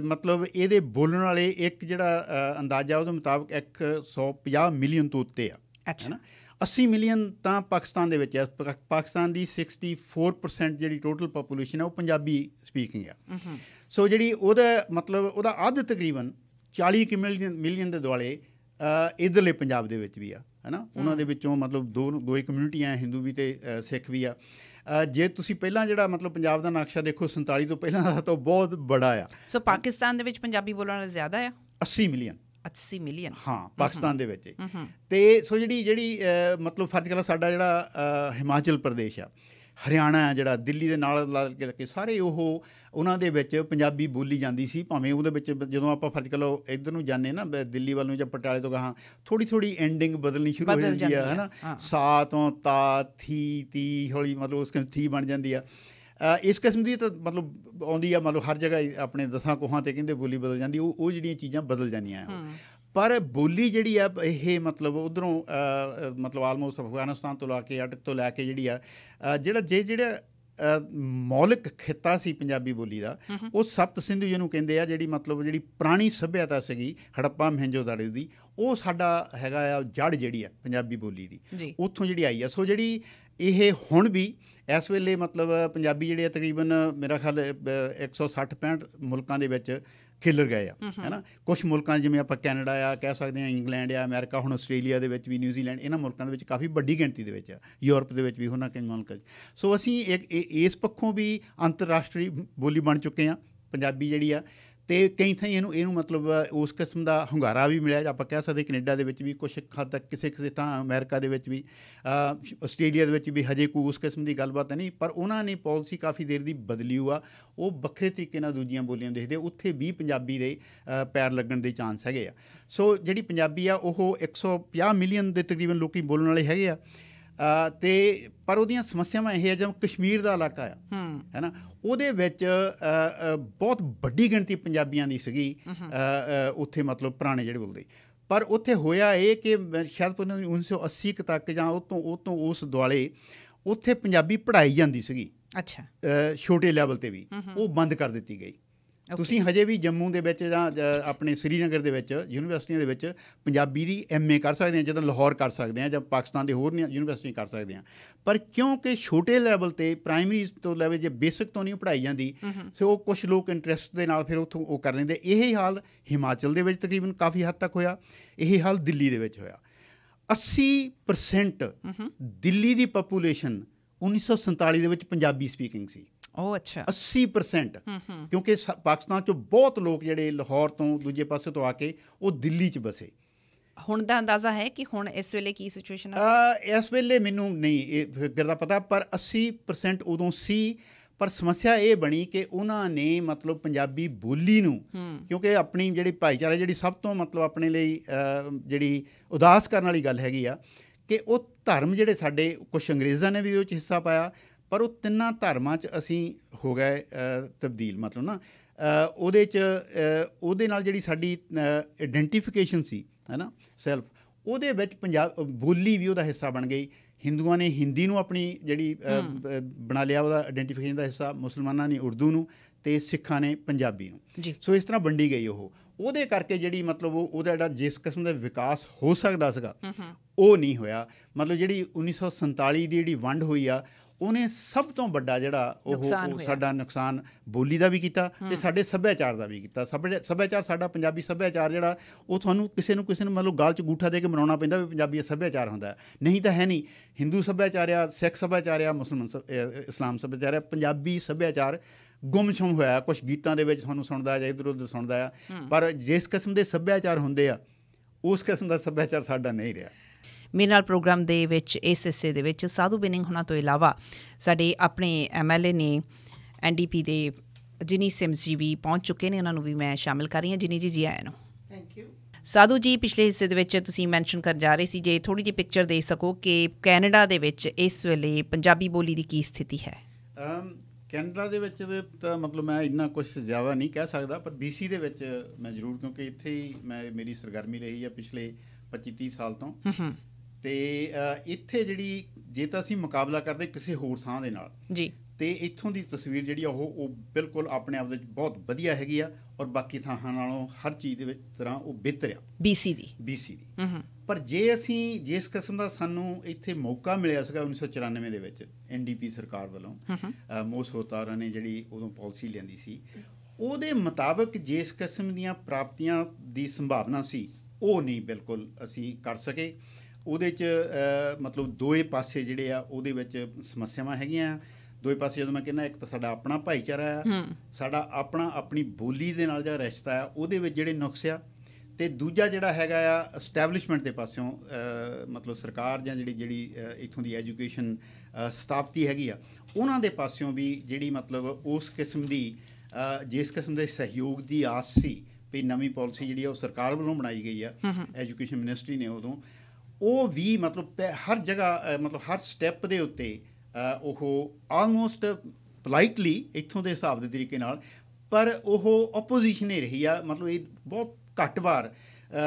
ਮਤਲਬ ਇਹਦੇ ਬੋਲਣ ਵਾਲੇ ਇੱਕ ਜਿਹੜਾ ਅੰਦਾਜ਼ਾ ਉਹਦੇ ਮੁਤਾਬਕ 150 ਮਿਲੀਅਨ ਤੋਂ ਉੱਤੇ ਆ। ਹੈ ਨਾ, 80 ਮਿਲੀਅਨ ਤਾਂ ਪਾਕਿਸਤਾਨ ਦੇ ਵਿੱਚ ਹੈ। ਪਾਕਿਸਤਾਨ ਦੀ 64% ਜਿਹੜੀ ਟੋਟਲ ਪਾਪੂਲੇਸ਼ਨ ਹੈ ਉਹ ਪੰਜਾਬੀ ਸਪੀਕਿੰਗ ਆ। ਸੋ ਜਿਹੜੀ ਉਹਦਾ ਅੱਧ ਤਕਰੀਬਨ 40 ਮਿਲੀਅਨ ਦੇ ਦੁਆਲੇ ਇੱਧਰਲੇ ਪੰਜਾਬ ਦੇ ਵਿੱਚ ਵੀ ਆ। ਹੈ ਨਾ, ਉਹਨਾਂ ਦੇ ਵਿੱਚੋਂ ਮਤਲਬ ਦੋ ਹੀ ਕਮਿਊਨਿਟੀਆਂ, ਹਿੰਦੂ ਵੀ ਅਤੇ ਸਿੱਖ ਵੀ ਆ। ਜੇ ਤੁਸੀਂ ਪਹਿਲਾਂ ਜਿਹੜਾ ਮਤਲਬ ਪੰਜਾਬ ਦਾ ਨਕਸ਼ਾ ਦੇਖੋ 47 ਤੋਂ ਪਹਿਲਾਂ ਦਾ, ਤਾਂ ਬਹੁਤ ਬੜਾ ਆ। ਸੋ ਪਾਕਿਸਤਾਨ ਦੇ ਵਿੱਚ ਪੰਜਾਬੀ ਬੋਲਣ ਵਾਲੇ ਜ਼ਿਆਦਾ ਆ? 80 ਮਿਲੀਅਨ। 80 ਮਿਲੀਅਨ, ਹਾਂ, ਪਾਕਿਸਤਾਨ ਦੇ ਵਿੱਚ। ਅਤੇ ਸੋ ਜਿਹੜੀ ਮਤਲਬ ਫਰਜ਼ ਕਰ ਸਾਡਾ ਜਿਹੜਾ ਹਿਮਾਚਲ ਪ੍ਰਦੇਸ਼ ਆ, ਹਰਿਆਣਾ ਆ, ਜਿਹੜਾ ਦਿੱਲੀ ਦੇ ਨਾਲ ਲਾ ਕੇ ਸਾਰੇ ਉਹਨਾਂ ਦੇ ਵਿੱਚ ਪੰਜਾਬੀ ਬੋਲੀ ਜਾਂਦੀ ਸੀ। ਭਾਵੇਂ ਉਹਦੇ ਵਿੱਚ ਜਦੋਂ ਆਪਾਂ ਫਰਜ਼ ਕਰ ਲਓ ਇੱਧਰ ਨੂੰ ਜਾਂਦੇ ਨਾ, ਦਿੱਲੀ ਵੱਲ ਨੂੰ ਜਾਂ ਪਟਿਆਲੇ ਤੋਂ ਗਾਹਾਂ, ਥੋੜ੍ਹੀ ਐਂਡਿੰਗ ਬਦਲਣੀ ਸ਼ੁਰੂ ਹੋ ਜਾਂਦੀ ਆ। ਹੈ ਨਾ, ਸਾ ਤੋਂ ਤਾ, ਥੀ, ਤੀ, ਹੌਲੀ ਮਤਲਬ ਉਸ ਥੀ ਬਣ ਜਾਂਦੀ ਆ। ਇਸ ਕਿਸਮ ਦੀ ਤਾਂ ਮਤਲਬ ਆਉਂਦੀ ਆ, ਮਤਲਬ ਹਰ ਜਗ੍ਹਾ ਆਪਣੇ 10 ਕੋਹਾਂ 'ਤੇ ਕਹਿੰਦੇ ਬੋਲੀ ਬਦਲ ਜਾਂਦੀ। ਉਹ ਜਿਹੜੀਆਂ ਚੀਜ਼ਾਂ ਬਦਲ ਜਾਂਦੀਆਂ ਪਰ ਬੋਲੀ ਜਿਹੜੀ ਆ ਇਹ ਮਤਲਬ ਉੱਧਰੋਂ ਮਤਲਬ ਆਲਮੋਸਟ ਅਫਗਾਨਿਸਤਾਨ ਤੋਂ ਲਾ ਕੇ ਅਟਕ ਤੋਂ ਲੈ ਕੇ ਜਿਹੜੀ ਆ ਜਿਹੜਾ ਮੌਲਿਕ ਖਿੱਤਾ ਸੀ ਪੰਜਾਬੀ ਬੋਲੀ ਦਾ, ਉਹ ਸਪਤ ਸਿੰਧੂ ਜਿਹਨੂੰ ਕਹਿੰਦੇ ਆ, ਜਿਹੜੀ ਪੁਰਾਣੀ ਸੱਭਿਅਤਾ ਸੀਗੀ ਹੜੱਪਾ ਮੋਹਨਜੋਦੜੋ ਦੀ, ਉਹ ਸਾਡਾ ਹੈਗਾ ਆ ਜੜ੍ਹ ਜਿਹੜੀ ਆ ਪੰਜਾਬੀ ਬੋਲੀ ਦੀ, ਉੱਥੋਂ ਜਿਹੜੀ ਆਈ ਆ। ਸੋ ਜਿਹੜੀ ਇਹ ਹੁਣ ਵੀ ਇਸ ਵੇਲੇ ਮਤਲਬ ਪੰਜਾਬੀ ਜਿਹੜੇ ਆ ਤਕਰੀਬਨ ਮੇਰਾ ਖਿਆਲ 160-65 ਮੁਲਕਾਂ ਦੇ ਵਿੱਚ ਖਿਲਰ ਗਏ ਆ। ਹੈ ਨਾ, ਕੁਛ ਮੁਲਕਾਂ ਜਿਵੇਂ ਆਪਾਂ ਕੈਨੇਡਾ ਆ ਕਹਿ ਸਕਦੇ ਹਾਂ, ਇੰਗਲੈਂਡ ਆ, ਅਮਰੀਕਾ, ਹੁਣ ਆਸਟ੍ਰੇਲੀਆ ਦੇ ਵਿੱਚ ਵੀ, ਨਿਊਜ਼ੀਲੈਂਡ, ਇਹਨਾਂ ਮੁਲਕਾਂ ਦੇ ਵਿੱਚ ਕਾਫੀ ਵੱਡੀ ਗਿਣਤੀ ਦੇ ਵਿੱਚ ਆ, ਯੂਰਪ ਦੇ ਵਿੱਚ ਵੀ ਉਹਨਾਂ ਕਈ ਮੁਲਕਾਂ 'ਚ। ਸੋ ਅਸੀਂ ਇਸ ਪੱਖੋਂ ਵੀ ਅੰਤਰਰਾਸ਼ਟਰੀ ਬੋਲੀ ਬਣ ਚੁੱਕੇ ਹਾਂ ਪੰਜਾਬੀ ਜਿਹੜੀ ਆ। ਅਤੇ ਕਈ ਥਾਈਂ ਇਹਨੂੰ ਮਤਲਬ ਉਸ ਕਿਸਮ ਦਾ ਹੁੰਗਾਰਾ ਵੀ ਮਿਲਿਆ। ਆਪਾਂ ਕਹਿ ਸਕਦੇ ਕੈਨੇਡਾ ਦੇ ਵਿੱਚ ਵੀ ਕੁਛ ਹੱਦ ਤੱਕ, ਕਿਸੇ ਥਾਂ ਅਮਰੀਕਾ ਦੇ ਵਿੱਚ ਵੀ, ਆਸਟ੍ਰੇਲੀਆ ਦੇ ਵਿੱਚ ਵੀ ਹਜੇ ਕੋਈ ਉਸ ਕਿਸਮ ਦੀ ਗੱਲਬਾਤ ਨਹੀਂ। ਪਰ ਉਹਨਾਂ ਨੇ ਪਾਲਿਸੀ ਕਾਫੀ ਦੇਰ ਦੀ ਬਦਲੀ ਆ, ਉਹ ਵੱਖਰੇ ਤਰੀਕੇ ਨਾਲ ਦੂਜੀਆਂ ਬੋਲੀਆਂ ਦੇਖਦੇ, ਉੱਥੇ ਵੀ ਪੰਜਾਬੀ ਦੇ ਪੈਰ ਲੱਗਣ ਦੇ ਚਾਂਸ ਹੈਗੇ ਆ। ਸੋ ਜਿਹੜੀ ਪੰਜਾਬੀ ਆ ਉਹ 150 ਮਿਲੀਅਨ ਦੇ ਤਕਰੀਬਨ ਲੋਕੀ ਬੋਲਣ ਵਾਲੇ ਹੈਗੇ ਆ। ਅਤੇ ਪਰ ਉਹਦੀਆਂ ਸਮੱਸਿਆਵਾਂ ਇਹ ਹੈ, ਜਿਵੇਂ ਕਸ਼ਮੀਰ ਦਾ ਇਲਾਕਾ ਆ, ਹੈ ਨਾ, ਉਹਦੇ ਵਿੱਚ ਬਹੁਤ ਵੱਡੀ ਗਿਣਤੀ ਪੰਜਾਬੀਆਂ ਦੀ ਸੀਗੀ ਉੱਥੇ, ਮਤਲਬ ਪੁਰਾਣੇ ਜਿਹੜੇ ਬੋਲਦੇ। ਪਰ ਉੱਥੇ ਹੋਇਆ ਇਹ ਕਿ ਸ਼ਾਇਦ 1980 ਤੱਕ ਜਾਂ ਉਹ ਤੋਂ ਉਸ ਦੁਆਲੇ ਉੱਥੇ ਪੰਜਾਬੀ ਪੜ੍ਹਾਈ ਜਾਂਦੀ ਸੀਗੀ। ਅੱਛਾ, ਛੋਟੇ ਲੈਵਲ 'ਤੇ ਵੀ ਉਹ ਬੰਦ ਕਰ ਦਿੱਤੀ ਗਈ। ਤੁਸੀਂ ਹਜੇ ਵੀ ਜੰਮੂ ਦੇ ਵਿੱਚ ਜਾਂ ਆਪਣੇ ਸ੍ਰੀਨਗਰ ਦੇ ਵਿੱਚ ਯੂਨੀਵਰਸਿਟੀਆਂ ਦੇ ਵਿੱਚ ਪੰਜਾਬੀ ਦੀ MA ਕਰ ਸਕਦੇ ਹਾਂ, ਜਦੋਂ ਲਾਹੌਰ ਕਰ ਸਕਦੇ ਹਾਂ, ਜਾਂ ਪਾਕਿਸਤਾਨ ਦੇ ਹੋਰ ਯੂਨੀਵਰਸਿਟੀ ਕਰ ਸਕਦੇ ਹਾਂ। ਪਰ ਕਿਉਂਕਿ ਛੋਟੇ ਲੈਵਲ 'ਤੇ ਪ੍ਰਾਇਮਰੀ ਤੋਂ ਲੈਵਲ ਜੇ ਬੇਸਿਕ ਤੋਂ ਨਹੀਂ ਪੜ੍ਹਾਈ ਜਾਂਦੀ, ਸੋ ਉਹ ਕੁਛ ਲੋਕ ਇੰਟਰਸਟ ਦੇ ਨਾਲ ਫਿਰ ਉੱਥੋਂ ਉਹ ਕਰ ਲੈਂਦੇ। ਇਹ ਹਾਲ ਹਿਮਾਚਲ ਦੇ ਵਿੱਚ ਤਕਰੀਬਨ ਕਾਫੀ ਹੱਦ ਤੱਕ ਹੋਇਆ, ਇਹ ਹਾਲ ਦਿੱਲੀ ਦੇ ਵਿੱਚ ਹੋਇਆ। 80% ਦਿੱਲੀ ਦੀ ਪਾਪੂਲੇਸ਼ਨ 1947 ਦੇ ਵਿੱਚ ਪੰਜਾਬੀ ਸਪੀਕਿੰਗ ਸੀ। ਉਹ ਅੱਛਾ, 80%। ਕਿਉਂਕਿ ਪਾਕਿਸਤਾਨ 'ਚੋਂ ਬਹੁਤ ਲੋਕ ਜਿਹੜੇ ਲਾਹੌਰ ਤੋਂ ਦੂਜੇ ਪਾਸੇ ਤੋਂ ਆ ਕੇ ਉਹ ਦਿੱਲੀ 'ਚ ਬਸੇ। ਹੁਣ ਦਾ ਅੰਦਾਜ਼ਾ ਹੈ ਕਿ ਹੁਣ ਇਸ ਵੇਲੇ ਕੀ ਸਿਚੁਏਸ਼ਨ ਹੈ? ਇਸ ਵੇਲੇ ਮੈਨੂੰ ਨਹੀਂ ਇਹ ਫਿਗਰ ਦਾ ਪਤਾ, ਪਰ 80% ਉਦੋਂ ਸੀ। ਪਰ ਸਮੱਸਿਆ ਇਹ ਬਣੀ ਕਿ ਉਹਨਾਂ ਨੇ ਮਤਲਬ ਪੰਜਾਬੀ ਬੋਲੀ ਨੂੰ, ਕਿਉਂਕਿ ਆਪਣੀ ਜਿਹੜੀ ਭਾਈਚਾਰਾ ਜਿਹੜੀ ਸਭ ਤੋਂ ਮਤਲਬ ਆਪਣੇ ਲਈ ਜਿਹੜੀ ਉਦਾਸ ਕਰਨ ਵਾਲੀ ਗੱਲ ਹੈਗੀ ਆ ਕਿ ਉਹ ਧਰਮ ਜਿਹੜੇ ਸਾਡੇ, ਕੁਛ ਅੰਗਰੇਜ਼ਾਂ ਨੇ ਵੀ ਉਹ 'ਚ ਹਿੱਸਾ ਪਾਇਆ, ਪਰ ਉਹ ਤਿੰਨਾਂ ਧਰਮਾਂ 'ਚ ਅਸੀਂ ਹੋ ਗਏ ਤਬਦੀਲ। ਮਤਲਬ ਨਾ ਉਹਦੇ 'ਚ ਉਹਦੇ ਨਾਲ ਜਿਹੜੀ ਸਾਡੀ ਆਈਡੈਂਟੀਫਿਕੇਸ਼ਨ ਸੀ, ਹੈ ਨਾ, ਸੈਲਫ, ਉਹਦੇ ਵਿੱਚ ਬੋਲੀ ਵੀ ਉਹਦਾ ਹਿੱਸਾ ਬਣ ਗਈ। ਹਿੰਦੂਆਂ ਨੇ ਹਿੰਦੀ ਨੂੰ ਆਪਣੀ ਜਿਹੜੀ ਬਣਾ ਲਿਆ ਉਹਦਾ ਆਈਡੈਂਟੀਫਿਕੇਸ਼ਨ ਦਾ ਹਿੱਸਾ, ਮੁਸਲਮਾਨਾਂ ਨੇ ਉਰਦੂ ਨੂੰ ਅਤੇ ਸਿੱਖਾਂ ਨੇ ਪੰਜਾਬੀ ਨੂੰ। ਸੋ ਇਸ ਤਰ੍ਹਾਂ ਵੰਡੀ ਗਈ ਉਹਦੇ ਕਰਕੇ ਜਿਹੜੀ ਮਤਲਬ ਉਹਦਾ ਜਿਹੜਾ ਜਿਸ ਕਿਸਮ ਦਾ ਵਿਕਾਸ ਹੋ ਸਕਦਾ ਸੀਗਾ ਉਹ ਨਹੀਂ ਹੋਇਆ। ਮਤਲਬ ਜਿਹੜੀ 1947 ਦੀ ਜਿਹੜੀ ਵੰਡ ਹੋਈ ਆ ਉਹਨੇ ਸਭ ਤੋਂ ਵੱਡਾ ਜਿਹੜਾ ਉਹ ਸਾਡਾ ਨੁਕਸਾਨ ਬੋਲੀ ਦਾ ਵੀ ਕੀਤਾ ਅਤੇ ਸਾਡੇ ਸੱਭਿਆਚਾਰ ਦਾ ਵੀ ਕੀਤਾ। ਸੱਭਿਆਚਾਰ ਸਾਡਾ ਪੰਜਾਬੀ ਸੱਭਿਆਚਾਰ ਜਿਹੜਾ ਉਹ ਤੁਹਾਨੂੰ ਕਿਸੇ ਨੂੰ ਮਤਲਬ ਗਲ 'ਚ ਗੂਠਾ ਦੇ ਕੇ ਮਨਾਉਣਾ ਪੈਂਦਾ ਵੀ ਪੰਜਾਬੀ ਸੱਭਿਆਚਾਰ ਹੁੰਦਾ, ਨਹੀਂ ਤਾਂ ਹੈ ਨਹੀਂ। ਹਿੰਦੂ ਸੱਭਿਆਚਾਰ ਆ, ਸਿੱਖ ਸੱਭਿਆਚਾਰ ਆ, ਇਸਲਾਮ ਸੱਭਿਆਚਾਰ ਆ, ਪੰਜਾਬੀ ਸੱਭਿਆਚਾਰ ਗੁੰਮਸੁੰਮ ਹੋਇਆ। ਕੁਛ ਗੀਤਾਂ ਦੇ ਵਿੱਚ ਤੁਹਾਨੂੰ ਸੁਣਦਾ ਜਾਂ ਇੱਧਰ ਉੱਧਰ ਸੁਣਦਾ ਆ, ਪਰ ਜਿਸ ਕਿਸਮ ਦੇ ਸੱਭਿਆਚਾਰ ਹੁੰਦੇ ਆ ਉਸ ਕਿਸਮ ਦਾ ਸੱਭਿਆਚਾਰ ਸਾਡਾ ਨਹੀਂ ਰਿਹਾ। ਮੇਰੇ ਨਾਲ ਪ੍ਰੋਗਰਾਮ ਦੇ ਵਿੱਚ ਇਸ ਹਿੱਸੇ ਦੇ ਵਿੱਚ ਸਾਧੂ ਬਿਨਿੰਗ ਹੋਣਾ ਤੋਂ ਇਲਾਵਾ ਸਾਡੇ ਆਪਣੇ MLA ਨੇ NDP ਦੇ ਜਿਨੀ ਸਿਮਸ ਜੀ ਵੀ ਪਹੁੰਚ ਚੁੱਕੇ ਨੇ, ਉਹਨਾਂ ਨੂੰ ਵੀ ਮੈਂ ਸ਼ਾਮਿਲ ਕਰ ਰਹੀ ਹਾਂ। ਜਿਨੀ ਜੀ ਆਇਆਂ ਨੂੰ। Thank you. ਸਾਧੂ ਜੀ, ਪਿਛਲੇ ਹਿੱਸੇ ਦੇ ਵਿੱਚ ਤੁਸੀਂ ਮੈਂਸ਼ਨ ਕਰਨ ਜਾ ਰਹੇ ਸੀ, ਜੇ ਥੋੜ੍ਹੀ ਜਿਹੀ ਪਿਕਚਰ ਦੇ ਸਕੋ ਕਿ ਕੈਨੇਡਾ ਦੇ ਵਿੱਚ ਇਸ ਵੇਲੇ ਪੰਜਾਬੀ ਬੋਲੀ ਦੀ ਕੀ ਸਥਿਤੀ ਹੈ? ਕੈਨੇਡਾ ਦੇ ਵਿੱਚ ਤਾਂ ਮਤਲਬ ਮੈਂ ਇੰਨਾ ਕੁਛ ਜ਼ਿਆਦਾ ਨਹੀਂ ਕਹਿ ਸਕਦਾ, ਪਰ BC ਦੇ ਵਿੱਚ ਮੈਂ ਜ਼ਰੂਰ, ਕਿਉਂਕਿ ਇੱਥੇ ਹੀ ਮੇਰੀ ਸਰਗਰਮੀ ਰਹੀ ਹੈ ਪਿਛਲੇ 25-30 ਸਾਲ ਤੋਂ। ਅਤੇ ਇੱਥੇ ਜਿਹੜੀ ਜੇ ਤਾਂ ਅਸੀਂ ਮੁਕਾਬਲਾ ਕਰਦੇ ਕਿਸੇ ਹੋਰ ਥਾਂ ਦੇ ਨਾਲ ਜੀ, ਅਤੇ ਇੱਥੋਂ ਦੀ ਤਸਵੀਰ ਜਿਹੜੀ ਆ ਉਹ ਬਿਲਕੁਲ ਆਪਣੇ ਆਪ ਵਿੱਚ ਬਹੁਤ ਵਧੀਆ ਹੈਗੀ ਆ, ਔਰ ਬਾਕੀ ਥਾਵਾਂ ਨਾਲੋਂ ਹਰ ਚੀਜ਼ ਦੇ ਵਿੱਚ ਤਰ੍ਹਾਂ ਉਹ ਬਿਹਤਰ ਆ BC ਦੀ। ਪਰ ਜੇ ਅਸੀਂ ਜਿਸ ਕਿਸਮ ਦਾ ਸਾਨੂੰ ਇੱਥੇ ਮੌਕਾ ਮਿਲਿਆ ਸੀਗਾ 1994 ਦੇ ਵਿੱਚ NDP ਸਰਕਾਰ ਵੱਲੋਂ, ਮੋਸ ਹੋਤਾ ਹੋਰਾਂ ਨੇ ਜਿਹੜੀ ਉਦੋਂ ਪਾਲਿਸੀ ਲਿਆਂਦੀ ਸੀ, ਉਹਦੇ ਮੁਤਾਬਕ ਜਿਸ ਕਿਸਮ ਦੀਆਂ ਪ੍ਰਾਪਤੀਆਂ ਦੀ ਸੰਭਾਵਨਾ ਸੀ ਉਹ ਨਹੀਂ ਬਿਲਕੁਲ ਅਸੀਂ ਕਰ ਸਕੇ। ਉਹਦੇ 'ਚ ਮਤਲਬ ਦੋਏ ਪਾਸੇ ਜਿਹੜੇ ਆ ਉਹਦੇ ਵਿੱਚ ਸਮੱਸਿਆਵਾਂ ਹੈਗੀਆਂ। ਦੋਏ ਪਾਸੇ ਜਦੋਂ ਮੈਂ ਕਹਿੰਦਾ, ਇੱਕ ਤਾਂ ਸਾਡਾ ਆਪਣਾ ਭਾਈਚਾਰਾ ਆ, ਸਾਡਾ ਆਪਣੀ ਬੋਲੀ ਦੇ ਨਾਲ ਜਿਹੜਾ ਰਿਸ਼ਤਾ ਆ ਉਹਦੇ ਵਿੱਚ ਜਿਹੜੇ ਨੁਕਸ ਆ, ਅਤੇ ਦੂਜਾ ਜਿਹੜਾ ਹੈਗਾ ਆ ਐਸਟੈਬਲਿਸ਼ਮੈਂਟ ਦੇ ਪਾਸਿਓਂ ਮਤਲਬ ਸਰਕਾਰ ਜਾਂ ਜਿਹੜੀ ਇੱਥੋਂ ਦੀ ਐਜੂਕੇਸ਼ਨ ਸਥਾਪਤੀ ਹੈਗੀ ਆ ਉਹਨਾਂ ਦੇ ਪਾਸਿਓਂ ਵੀ ਜਿਹੜੀ ਮਤਲਬ ਉਸ ਕਿਸਮ ਦੀ ਜਿਸ ਕਿਸਮ ਦੇ ਸਹਿਯੋਗ ਦੀ ਆਸ ਸੀ ਵੀ ਨਵੀਂ ਪਾਲਿਸੀ ਜਿਹੜੀ ਆ ਉਹ ਸਰਕਾਰ ਵੱਲੋਂ ਬਣਾਈ ਗਈ ਆ, ਐਜੂਕੇਸ਼ਨ ਮਿਨਿਸਟਰੀ ਨੇ ਉਦੋਂ, ਉਹ ਵੀ ਮਤਲਬ ਹਰ ਜਗ੍ਹਾ ਮਤਲਬ ਹਰ ਸਟੈਪ ਦੇ ਉੱਤੇ ਉਹ ਆਲਮੋਸਟ ਪੋਲਾਈਟਲੀ ਇੱਥੋਂ ਦੇ ਹਿਸਾਬ ਦੇ ਤਰੀਕੇ ਨਾਲ, ਪਰ ਉਹ ਓਪੋਜੀਸ਼ਨ ਹੀ ਰਹੀ ਆ। ਮਤਲਬ ਇਹ ਬਹੁਤ ਘੱਟ ਵਾਰ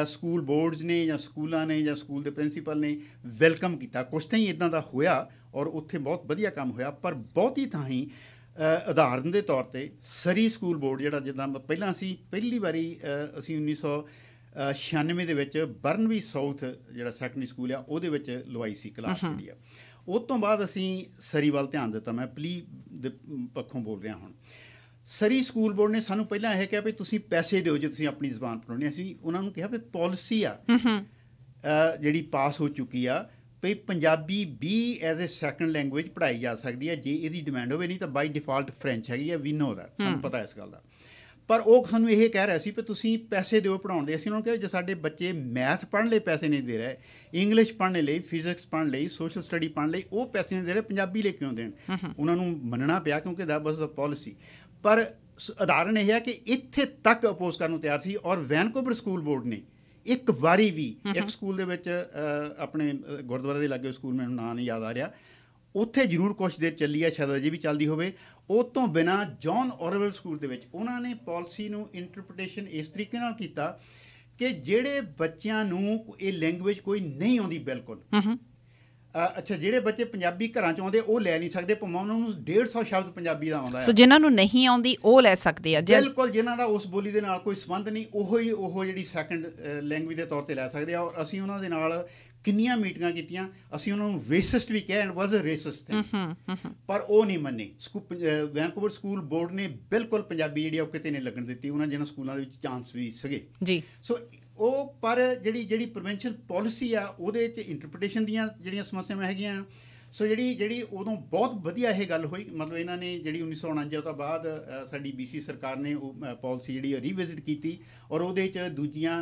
ਸਕੂਲ ਬੋਰਡਸ ਨੇ ਜਾਂ ਸਕੂਲਾਂ ਨੇ ਜਾਂ ਸਕੂਲ ਦੇ ਪ੍ਰਿੰਸੀਪਲ ਨੇ ਵੈਲਕਮ ਕੀਤਾ। ਕੁਛ ਤਾਂ ਹੀ ਇੱਦਾਂ ਦਾ ਹੋਇਆ ਔਰ ਉੱਥੇ ਬਹੁਤ ਵਧੀਆ ਕੰਮ ਹੋਇਆ, ਪਰ ਬਹੁਤੀ ਥਾਂ ਹੀ ਉਦਾਹਰਨ ਦੇ ਤੌਰ 'ਤੇ ਸਰੀ ਸਕੂਲ ਬੋਰਡ ਜਿਹੜਾ, ਜਿੱਦਾਂ ਪਹਿਲਾਂ ਅਸੀਂ ਪਹਿਲੀ ਵਾਰੀ ਅਸੀਂ 1996 ਦੇ ਵਿੱਚ ਬਰਨਵੀ ਸਾਊਥ ਜਿਹੜਾ ਸੈਕੰਡਰੀ ਸਕੂਲ ਆ ਉਹਦੇ ਵਿੱਚ ਲਵਾਈ ਸੀ ਕਲਾਸ ਜਿਹੜੀ ਆ। ਉਸ ਤੋਂ ਬਾਅਦ ਅਸੀਂ ਸਰੀ ਵੱਲ ਧਿਆਨ ਦਿੱਤਾ। ਮੈਂ ਪਲੀ ਦੇ ਪੱਖੋਂ ਬੋਲ ਰਿਹਾ ਹੁਣ। ਸਰੀ ਸਕੂਲ ਬੋਰਡ ਨੇ ਸਾਨੂੰ ਪਹਿਲਾਂ ਇਹ ਕਿਹਾ ਵੀ ਤੁਸੀਂ ਪੈਸੇ ਦਿਓ ਜੇ ਤੁਸੀਂ ਆਪਣੀ ਜ਼ਬਾਨ ਪੜ੍ਹਾਉਣੀ। ਅਸੀਂ ਉਹਨਾਂ ਨੂੰ ਕਿਹਾ ਵੀ ਪਾਲਿਸੀ ਆ ਜਿਹੜੀ ਪਾਸ ਹੋ ਚੁੱਕੀ ਆ ਵੀ ਪੰਜਾਬੀ ਵੀ ਐਜ਼ ਏ ਸੈਕੰਡ ਲੈਂਗੁਏਜ ਪੜ੍ਹਾਈ ਜਾ ਸਕਦੀ ਹੈ ਜੇ ਇਹਦੀ ਡਿਮਾਂਡ ਹੋਵੇ, ਨਹੀਂ ਤਾਂ ਬਾਈ ਡਿਫਾਲਟ ਫਰੈਂਚ ਹੈਗੀ ਆ। ਵੀ ਨੋ ਦਾ, ਸਾਨੂੰ ਪਤਾ ਇਸ ਗੱਲ ਦਾ। ਪਰ ਉਹ ਸਾਨੂੰ ਇਹ ਕਹਿ ਰਿਹਾ ਸੀ ਵੀ ਤੁਸੀਂ ਪੈਸੇ ਦਿਓ ਪੜ੍ਹਾਉਣ ਦੇ। ਅਸੀਂ ਉਹਨਾਂ ਨੂੰ ਕਿਹਾ ਜੇ ਸਾਡੇ ਬੱਚੇ ਮੈਥ ਪੜ੍ਹਨ ਲਈ ਪੈਸੇ ਨਹੀਂ ਦੇ ਰਹੇ, ਇੰਗਲਿਸ਼ ਪੜ੍ਹਨ ਲਈ, ਫਿਜ਼ਿਕਸ ਪੜ੍ਹਨ ਲਈ, ਸੋਸ਼ਲ ਸਟੱਡੀ ਪੜ੍ਹਨ ਲਈ ਉਹ ਪੈਸੇ ਨਹੀਂ ਦੇ ਰਹੇ, ਪੰਜਾਬੀ ਲਈ ਕਿਉਂ ਦੇਣ? ਉਹਨਾਂ ਨੂੰ ਮੰਨਣਾ ਪਿਆ ਕਿਉਂਕਿ ਦੈਟ ਵਾਜ਼ ਦ ਪਾਲਿਸੀ। ਪਰ ਉਦਾਹਰਨ ਇਹ ਹੈ ਕਿ ਇੱਥੇ ਤੱਕ ਅਪੋਜ਼ ਕਰਨ ਨੂੰ ਤਿਆਰ ਸੀ। ਔਰ ਵੈਨਕੂਵਰ ਸਕੂਲ ਬੋਰਡ ਨੇ ਇੱਕ ਵਾਰੀ ਵੀ ਇੱਕ ਸਕੂਲ ਦੇ ਵਿੱਚ ਆਪਣੇ ਗੁਰਦੁਆਰੇ ਦੇ ਲਾਗੇ ਸਕੂਲ, ਮੈਨੂੰ ਨਾਂ ਨਹੀਂ ਯਾਦ ਆ ਰਿਹਾ, ਉੱਥੇ ਜ਼ਰੂਰ ਕੁਛ ਦੇਰ ਚੱਲੀ ਹੈ, ਸ਼ਾਇਦ ਅਜੇ ਵੀ ਚੱਲਦੀ ਹੋਵੇ। ਉਹ ਤੋਂ ਬਿਨਾਂ ਜੌਨ ਔਰਵੈਲ ਸਕੂਲ ਦੇ ਵਿੱਚ ਉਹਨਾਂ ਨੇ ਪਾਲਿਸੀ ਨੂੰ ਇੰਟਰਪ੍ਰੀਟੇਸ਼ਨ ਇਸ ਤਰੀਕੇ ਨਾਲ ਕੀਤਾ ਕਿ ਜਿਹੜੇ ਬੱਚਿਆਂ ਨੂੰ ਇਹ ਲੈਂਗੁਏਜ ਕੋਈ ਨਹੀਂ ਆਉਂਦੀ ਬਿਲਕੁਲ, ਅੱਛਾ ਜਿਹੜੇ ਬੱਚੇ ਪੰਜਾਬੀ ਘਰਾਂ 'ਚ ਆਉਂਦੇ ਉਹ ਲੈ ਨਹੀਂ ਸਕਦੇ, ਭਾਵੇਂ ਉਹਨਾਂ ਨੂੰ 150 ਸ਼ਬਦ ਪੰਜਾਬੀ ਦਾ ਆਉਂਦਾ ਹੈ। ਸੋ ਜਿਨ੍ਹਾਂ ਨੂੰ ਨਹੀਂ ਆਉਂਦੀ ਉਹ ਲੈ ਸਕਦੇ ਆ ਬਿਲਕੁਲ, ਜਿਨ੍ਹਾਂ ਦਾ ਉਸ ਬੋਲੀ ਦੇ ਨਾਲ ਕੋਈ ਸੰਬੰਧ ਨਹੀਂ ਉਹ ਜਿਹੜੀ ਸੈਕੰਡ ਲੈਂਗੁਏਜ ਦੇ ਤੌਰ 'ਤੇ ਲੈ ਸਕਦੇ ਆ। ਔਰ ਅਸੀਂ ਉਹਨਾਂ ਦੇ ਨਾਲ ਕਿੰਨੀਆਂ ਮੀਟਿੰਗਾਂ ਕੀਤੀਆਂ, ਅਸੀਂ ਉਹਨਾਂ ਨੂੰ ਰੇਸਿਸਟ ਵੀ ਕਿਹਾ, and was a racist thing, ਪਰ ਉਹ ਨਹੀਂ ਮੰਨੇ। ਵੈਨਕੂਵਰ ਸਕੂਲ ਬੋਰਡ ਨੇ ਬਿਲਕੁਲ ਪੰਜਾਬੀ ਜਿਹੜੀ ਉਹ ਕਿਤੇ ਨਹੀਂ ਲੱਗਣ ਦਿੱਤੀ, ਉਹਨਾਂ ਜਿਹਨਾਂ ਸਕੂਲਾਂ ਦੇ ਵਿੱਚ ਚਾਂਸ ਵੀ ਸੀਗੇ ਜੀ। ਸੋ ਉਹ ਪਰ ਜਿਹੜੀ ਪ੍ਰੋਵਿੰਸ਼ੀਅਲ ਪਾਲਿਸੀ ਆ ਉਹਦੇ 'ਚ ਇੰਟਰਪ੍ਰੀਟੇਸ਼ਨ ਦੀਆਂ ਜਿਹੜੀਆਂ ਸਮੱਸਿਆਵਾਂ ਹੈਗੀਆਂ। ਸੋ ਜਿਹੜੀ ਉਦੋਂ ਬਹੁਤ ਵਧੀਆ ਇਹ ਗੱਲ ਹੋਈ, ਮਤਲਬ ਇਹਨਾਂ ਨੇ ਜਿਹੜੀ 1949 ਤੋਂ ਬਾਅਦ ਸਾਡੀ BC ਸਰਕਾਰ ਨੇ ਉਹ ਪਾਲਿਸੀ ਜਿਹੜੀ ਰੀਵਿਜ਼ਿਟ ਕੀਤੀ ਔਰ ਉਹਦੇ 'ਚ ਦੂਜੀਆਂ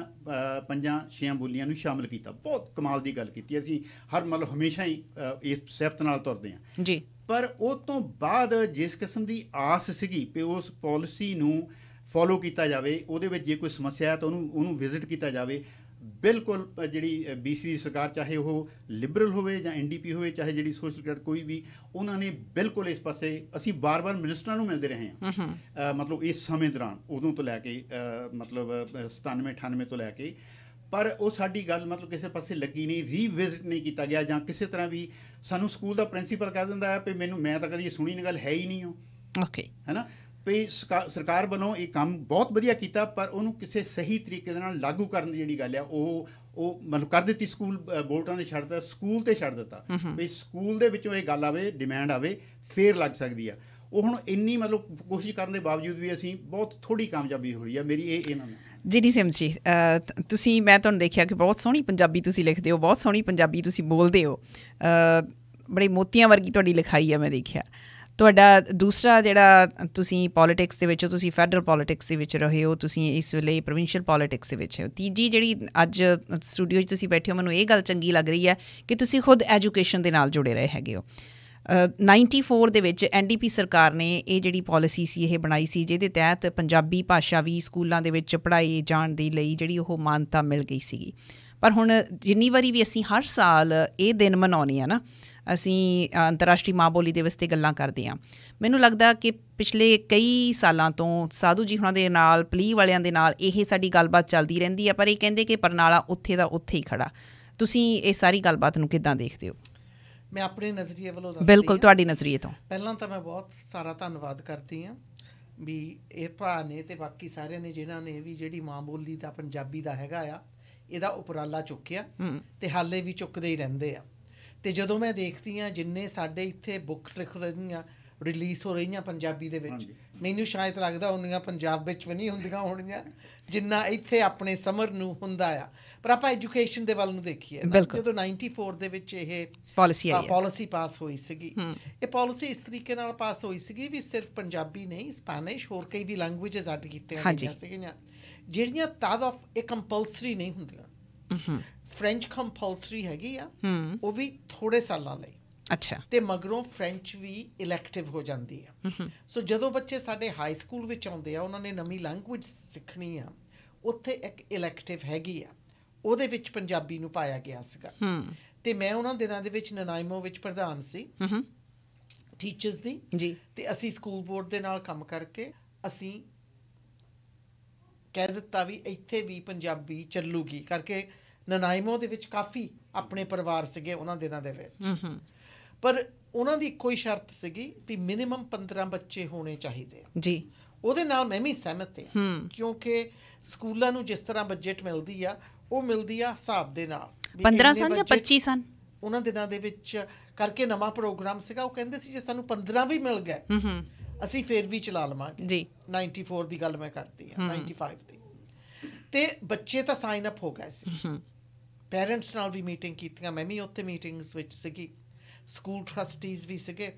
5-6 ਬੋਲੀਆਂ ਨੂੰ ਸ਼ਾਮਿਲ ਕੀਤਾ। ਬਹੁਤ ਕਮਾਲ ਦੀ ਗੱਲ ਕੀਤੀ। ਅਸੀਂ ਮਤਲਬ ਹਮੇਸ਼ਾ ਹੀ ਇਸ ਸਿਫਤ ਨਾਲ ਤੁਰਦੇ ਹਾਂ ਜੀ। ਪਰ ਉਹ ਤੋਂ ਬਾਅਦ ਜਿਸ ਕਿਸਮ ਦੀ ਆਸ ਸੀਗੀ ਵੀ ਉਸ ਪਾਲਿਸੀ ਨੂੰ ਫੋਲੋ ਕੀਤਾ ਜਾਵੇ, ਉਹਦੇ ਵਿੱਚ ਜੇ ਕੋਈ ਸਮੱਸਿਆ ਹੈ ਤਾਂ ਉਹਨੂੰ ਵਿਜ਼ਿਟ ਕੀਤਾ ਜਾਵੇ, ਬਿਲਕੁਲ ਜਿਹੜੀ BC ਦੀ ਸਰਕਾਰ, ਚਾਹੇ ਉਹ ਲਿਬਰਲ ਹੋਵੇ ਜਾਂ NDP ਹੋਵੇ, ਚਾਹੇ ਜਿਹੜੀ ਸੋਸ਼ਲ ਕੈਟ ਕੋਈ ਵੀ, ਉਹਨਾਂ ਨੇ ਬਿਲਕੁਲ ਇਸ ਪਾਸੇ। ਅਸੀਂ ਵਾਰ-ਵਾਰ ਮਿਨਿਸਟਰਾਂ ਨੂੰ ਮਿਲਦੇ ਰਹੇ ਹਾਂ ਮਤਲਬ ਇਸ ਸਮੇਂ ਦੌਰਾਨ, ਉਦੋਂ ਤੋਂ ਲੈ ਕੇ ਮਤਲਬ 97-98 ਤੋਂ ਲੈ ਕੇ, ਪਰ ਉਹ ਸਾਡੀ ਗੱਲ ਮਤਲਬ ਕਿਸੇ ਪਾਸੇ ਲੱਗੀ ਨਹੀਂ, ਰੀਵਿਜ਼ਿਟ ਨਹੀਂ ਕੀਤਾ ਗਿਆ, ਜਾਂ ਕਿਸੇ ਤਰ੍ਹਾਂ ਵੀ ਸਾਨੂੰ ਸਕੂਲ ਦਾ ਪ੍ਰਿੰਸੀਪਲ ਕਹਿ ਦਿੰਦਾ ਹੈ ਵੀ ਮੈਂ ਤਾਂ ਕਦੀ ਸੁਣੀ ਨਹੀਂ ਗੱਲ ਹੈ ਹੀ ਨਹੀਂ ਉਹ। ਓਕੇ, ਹੈ ਨਾ, ਵੀ ਸਰਕਾਰ ਵੱਲੋਂ ਇਹ ਕੰਮ ਬਹੁਤ ਵਧੀਆ ਕੀਤਾ, ਪਰ ਉਹਨੂੰ ਕਿਸੇ ਸਹੀ ਤਰੀਕੇ ਦੇ ਨਾਲ ਲਾਗੂ ਕਰਨ ਦੀ ਜਿਹੜੀ ਗੱਲ ਆ ਉਹ ਮਤਲਬ ਕਰ ਦਿੱਤੀ, ਸਕੂਲ ਬੋਰਡਾਂ ਦੇ ਛੱਡ ਦਿੱਤਾ, ਸਕੂਲ 'ਤੇ ਛੱਡ ਦਿੱਤਾ ਵੀ ਸਕੂਲ ਦੇ ਵਿੱਚੋਂ ਇਹ ਗੱਲ ਆਵੇ, ਡਿਮਾਂਡ ਆਵੇ, ਫੇਰ ਲੱਗ ਸਕਦੀ ਆ। ਉਹ ਹੁਣ ਇੰਨੀ ਮਤਲਬ ਕੋਸ਼ਿਸ਼ ਕਰਨ ਦੇ ਬਾਵਜੂਦ ਵੀ ਅਸੀਂ ਬਹੁਤ ਥੋੜ੍ਹੀ ਕਾਮਯਾਬੀ ਹੋਈ ਆ ਮੇਰੀ ਇਹਨਾਂ ਨੂੰ। ਜੀ ਸਿਮਸ ਜੀ, ਤੁਸੀਂ, ਮੈਂ ਤੁਹਾਨੂੰ ਦੇਖਿਆ ਕਿ ਬਹੁਤ ਸੋਹਣੀ ਪੰਜਾਬੀ ਤੁਸੀਂ ਲਿਖਦੇ ਹੋ, ਬਹੁਤ ਸੋਹਣੀ ਪੰਜਾਬੀ ਤੁਸੀਂ ਬੋਲਦੇ ਹੋ, ਬੜੀ ਮੋਤੀਆਂ ਵਰਗੀ ਤੁਹਾਡੀ ਲਿਖਾਈ ਆ, ਮੈਂ ਦੇਖਿਆ। ਤੁਹਾਡਾ ਦੂਸਰਾ ਜਿਹੜਾ ਤੁਸੀਂ ਪੋਲੀਟਿਕਸ ਦੇ ਵਿੱਚ ਹੋ, ਤੁਸੀਂ ਫੈਡਰਲ ਪੋਲੀਟਿਕਸ ਦੇ ਵਿੱਚ ਰਹੇ ਹੋ, ਤੁਸੀਂ ਇਸ ਵੇਲੇ ਪ੍ਰੋਵਿੰਸ਼ੀਅਲ ਪੋਲੀਟਿਕਸ ਦੇ ਵਿੱਚ ਹੋ। ਤੀਜੀ ਜਿਹੜੀ ਅੱਜ ਸਟੂਡੀਓ 'ਚ ਤੁਸੀਂ ਬੈਠੇ ਹੋ, ਮੈਨੂੰ ਇਹ ਗੱਲ ਚੰਗੀ ਲੱਗ ਰਹੀ ਹੈ ਕਿ ਤੁਸੀਂ ਖੁਦ ਐਜੂਕੇਸ਼ਨ ਦੇ ਨਾਲ ਜੁੜੇ ਰਹੇ ਹੈਗੇ ਹੋ। 94 ਦੇ ਵਿੱਚ NDP ਸਰਕਾਰ ਨੇ ਇਹ ਜਿਹੜੀ ਪੋਲਿਸੀ ਸੀ ਇਹ ਬਣਾਈ ਸੀ, ਜਿਹਦੇ ਤਹਿਤ ਪੰਜਾਬੀ ਭਾਸ਼ਾ ਵੀ ਸਕੂਲਾਂ ਦੇ ਵਿੱਚ ਪੜ੍ਹਾਈ ਜਾਣ ਦੇ ਲਈ ਜਿਹੜੀ ਉਹ ਮਾਨਤਾ ਮਿਲ ਗਈ ਸੀਗੀ। ਪਰ ਹੁਣ ਜਿੰਨੀ ਵਾਰੀ ਵੀ ਅਸੀਂ ਹਰ ਸਾਲ ਇਹ ਦਿਨ ਮਨਾਉਂਦੇ ਹਾਂ ਨਾ, ਅਸੀਂ ਅੰਤਰਰਾਸ਼ਟਰੀ ਮਾਂ ਬੋਲੀ ਦਿਵਸ 'ਤੇ ਗੱਲਾਂ ਕਰਦੇ ਹਾਂ, ਮੈਨੂੰ ਲੱਗਦਾ ਕਿ ਪਿਛਲੇ ਕਈ ਸਾਲਾਂ ਤੋਂ ਸਾਧੂ ਜੀ ਹੁਣਾਂ ਦੇ ਨਾਲ, ਪਲੀ ਵਾਲਿਆਂ ਦੇ ਨਾਲ ਇਹ ਸਾਡੀ ਗੱਲਬਾਤ ਚੱਲਦੀ ਰਹਿੰਦੀ ਹੈ, ਪਰ ਇਹ ਕਹਿੰਦੇ ਕਿ ਪਰਨਾਲਾ ਉੱਥੇ ਦਾ ਉੱਥੇ ਹੀ ਖੜਾ। ਤੁਸੀਂ ਇਹ ਸਾਰੀ ਗੱਲਬਾਤ ਨੂੰ ਕਿੱਦਾਂ ਦੇਖਦੇ ਹੋ? ਮੈਂ ਆਪਣੇ ਨਜ਼ਰੀਏ ਵੱਲੋਂ ਬਿਲਕੁਲ ਤੁਹਾਡੇ ਨਜ਼ਰੀਏ ਤੋਂ ਪਹਿਲਾਂ ਤਾਂ ਮੈਂ ਬਹੁਤ ਸਾਰਾ ਧੰਨਵਾਦ ਕਰਦੀ ਹਾਂ ਵੀ ਇਹ ਭਰਾ ਨੇ ਅਤੇ ਬਾਕੀ ਸਾਰਿਆਂ ਨੇ ਜਿਨ੍ਹਾਂ ਨੇ ਵੀ ਜਿਹੜੀ ਮਾਂ ਬੋਲੀ ਦਾ ਪੰਜਾਬੀ ਦਾ ਹੈਗਾ ਆ ਇਹਦਾ ਉਪਰਾਲਾ ਚੁੱਕਿਆ ਅਤੇ ਹਾਲੇ ਵੀ ਚੁੱਕਦੇ ਹੀ ਰਹਿੰਦੇ ਆ। ਅਤੇ ਜਦੋਂ ਮੈਂ ਦੇਖਦੀ ਹਾਂ ਜਿੰਨੇ ਸਾਡੇ ਇੱਥੇ ਬੁੱਕਸ ਲਿਖ ਰਹੀਆਂ, ਰਿਲੀਜ਼ ਹੋ ਰਹੀਆਂ ਪੰਜਾਬੀ ਦੇ ਵਿੱਚ, ਮੈਨੂੰ ਸ਼ਾਇਦ ਲੱਗਦਾ ਉਨੀਆਂ ਪੰਜਾਬ ਵਿੱਚ ਵੀ ਨਹੀਂ ਹੁੰਦੀਆਂ ਹੋਣੀਆਂ ਜਿੰਨਾ ਇੱਥੇ ਆਪਣੇ ਸਮਰ ਨੂੰ ਹੁੰਦਾ ਆ। ਪਰ ਆਪਾਂ ਐਜੂਕੇਸ਼ਨ ਦੇ ਵੱਲ ਨੂੰ ਦੇਖੀਏ, ਜਦੋਂ 94 ਦੇ ਵਿੱਚ ਇਹ ਪਾਲਿਸੀ ਪਾਸ ਹੋਈ ਸੀਗੀ, ਇਹ ਪਾਲਿਸੀ ਇਸ ਤਰੀਕੇ ਨਾਲ ਪਾਸ ਹੋਈ ਸੀਗੀ ਵੀ ਸਿਰਫ ਪੰਜਾਬੀ ਨਹੀਂ, ਸਪੈਨਿਸ਼, ਹੋਰ ਕਈ ਵੀ ਲੈਂਗੁਏਜਸ ਐਡ ਕੀਤੀਆਂ ਗਈਆਂ ਸੀਗੀਆਂ ਜਿਹੜੀਆਂ ਇਹ ਕੰਪਲਸਰੀ ਨਹੀਂ ਹੁੰਦੀਆਂ। ਫਰੈਂਚ ਕੰਪਲਸਰੀ ਹੈਗੀ ਆ, ਉਹ ਵੀ ਥੋੜ੍ਹੇ ਸਾਲਾਂ ਲਈ। ਅੱਛਾ। ਅਤੇ ਮਗਰੋਂ ਫਰੈਂਚ ਵੀ ਇਲੈਕਟਿਵ ਹੋ ਜਾਂਦੀ ਆ। ਸੋ ਜਦੋਂ ਬੱਚੇ ਸਾਡੇ ਹਾਈ ਸਕੂਲ ਵਿੱਚ ਆਉਂਦੇ ਆ, ਉਹਨਾਂ ਨੇ ਨਵੀਂ ਲੈਂਗੁਏਜ ਸਿੱਖਣੀ ਆ, ਉੱਥੇ ਇੱਕ ਇਲੈਕਟਿਵ ਹੈਗੀ ਆ, ਉਹਦੇ ਵਿੱਚ ਪੰਜਾਬੀ ਨੂੰ ਪਾਇਆ ਗਿਆ ਸੀਗਾ। ਅਤੇ ਮੈਂ ਉਹਨਾਂ ਦਿਨਾਂ ਦੇ ਵਿੱਚ ਨਨਾਇਮੋ ਵਿੱਚ ਪ੍ਰਧਾਨ ਸੀ ਟੀਚਰਸ ਦੀ ਜੀ, ਅਤੇ ਅਸੀਂ ਸਕੂਲ ਬੋਰਡ ਦੇ ਨਾਲ ਕੰਮ ਕਰਕੇ ਅਸੀਂ ਕਹਿ ਦਿੱਤਾ ਵੀ ਇੱਥੇ ਵੀ ਪੰਜਾਬੀ ਚੱਲੂਗੀ, ਕਰਕੇ ਨਨਾਇਮੋ ਦੇ ਵਿੱਚ ਕਾਫੀ ਆਪਣੇ ਪਰਿਵਾਰ ਸੀਗੇ ਉਹਨਾਂ ਦਿਨਾਂ ਦੇ ਵਿੱਚ। ਪਰ ਉਹਨਾਂ ਦੀ ਇੱਕੋ ਹੀ ਸ਼ਰਤ ਸੀਗੀ ਵੀ ਮਿਨੀਮਮ 15 ਬੱਚੇ ਹੋਣੇ ਚਾਹੀਦੇ ਜੀ। ਉਹਦੇ ਨਾਲ ਮੈਂ ਵੀ ਸਹਿਮਤ ਹਾਂ, ਕਿਉਂਕਿ ਸਕੂਲਾਂ ਨੂੰ ਜਿਸ ਤਰ੍ਹਾਂ ਬਜਟ ਮਿਲਦੀ ਆ, ਉਹ ਮਿਲਦੀ ਆ ਹਿਸਾਬ ਦੇ ਨਾਲ। 15 ਸਨ ਜਾਂ 25 ਸਨ ਉਹਨਾਂ ਦਿਨਾਂ ਦੇ ਵਿੱਚ, ਕਰਕੇ ਨਵਾਂ ਪ੍ਰੋਗਰਾਮ ਸੀਗਾ। ਉਹ ਕਹਿੰਦੇ ਸੀ ਜੇ ਸਾਨੂੰ 15 ਵੀ ਮਿਲ ਗਏ ਅਸੀਂ ਫਿਰ ਵੀ ਚਲਾ ਲਵਾਂਗੇ ਜੀ। 94 ਦੀ ਗੱਲ ਮੈਂ ਕਰਦੀ ਹਾਂ, 95 ਦੀ। ਅਤੇ ਬੱਚੇ ਤਾਂ ਸਾਈਨ ਅਪ ਹੋ ਗਏ ਸੀ, ਪੇਰੈਂਟਸ ਨਾਲ ਵੀ ਮੀਟਿੰਗ ਕੀਤੀਆਂ, ਮੈਂ ਵੀ ਉੱਥੇ ਮੀਟਿੰਗਸ ਵਿੱਚ ਸੀਗੀ, ਸਕੂਲ ਟਰਸਟੀਜ਼ ਵੀ ਸੀਗੇ,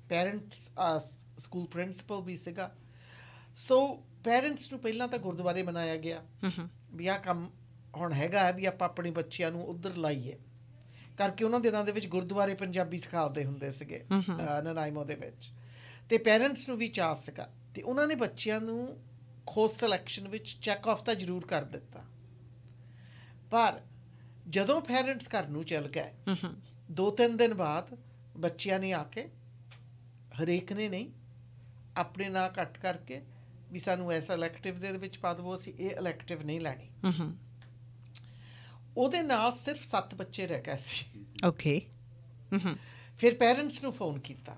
ਪੇਰੈਂਟਸ ਸਕੂਲ ਪ੍ਰਿੰਸੀਪਲ ਵੀ ਸੀਗਾ। ਸੋ ਪੇਰੈਂਟਸ ਨੂੰ ਪਹਿਲਾਂ ਤਾਂ ਗੁਰਦੁਆਰੇ ਬਣਾਇਆ ਗਿਆ ਵੀ ਆਹ ਕੰਮ ਹੁਣ ਹੈਗਾ ਵੀ ਆਪਾਂ ਆਪਣੇ ਬੱਚਿਆਂ ਨੂੰ ਉੱਧਰ ਲਾਈਏ, ਕਰਕੇ ਉਹਨਾਂ ਦਿਨਾਂ ਦੇ ਵਿੱਚ ਗੁਰਦੁਆਰੇ ਪੰਜਾਬੀ ਸਿਖਾਉਂਦੇ ਹੁੰਦੇ ਸੀਗੇ ਨਨਾਇਮੋ ਦੇ ਵਿੱਚ। ਅਤੇ ਪੇਰੈਂਟਸ ਨੂੰ ਵੀ ਚਾਅ ਸੀਗਾ, ਅਤੇ ਉਹਨਾਂ ਨੇ ਬੱਚਿਆਂ ਨੂੰ ਖੋਜ ਸਿਲੈਕਸ਼ਨ ਵਿੱਚ ਚੈੱਕ ਆਫ ਤਾਂ ਜ਼ਰੂਰ ਕਰ ਦਿੱਤਾ। ਪਰ ਜਦੋਂ ਪੇਰੈਂਟਸ ਘਰ ਨੂੰ ਚੱਲ ਗਏ, 2-3 ਦਿਨ ਬਾਅਦ ਬੱਚਿਆਂ ਨੇ ਆ ਕੇ, ਹਰੇਕ ਨੇ ਨਹੀਂ, ਆਪਣੇ ਨਾਂ ਕੱਟ ਕਰਕੇ ਵੀ ਸਾਨੂੰ ਐਸਾ ਇਲੈਕਟਿਵ ਦੇ ਵਿੱਚ ਪਾ ਦੇਵੋ, ਅਸੀਂ ਇਹ ਇਲੈਕਟਿਵ ਨਹੀਂ ਲੈਣੀ। ਉਹਦੇ ਨਾਲ ਸਿਰਫ 7 ਬੱਚੇ ਰਹਿ ਗਏ ਸੀ। ਓਕੇ। ਫਿਰ ਪੇਰੈਂਟਸ ਨੂੰ ਫੋਨ ਕੀਤਾ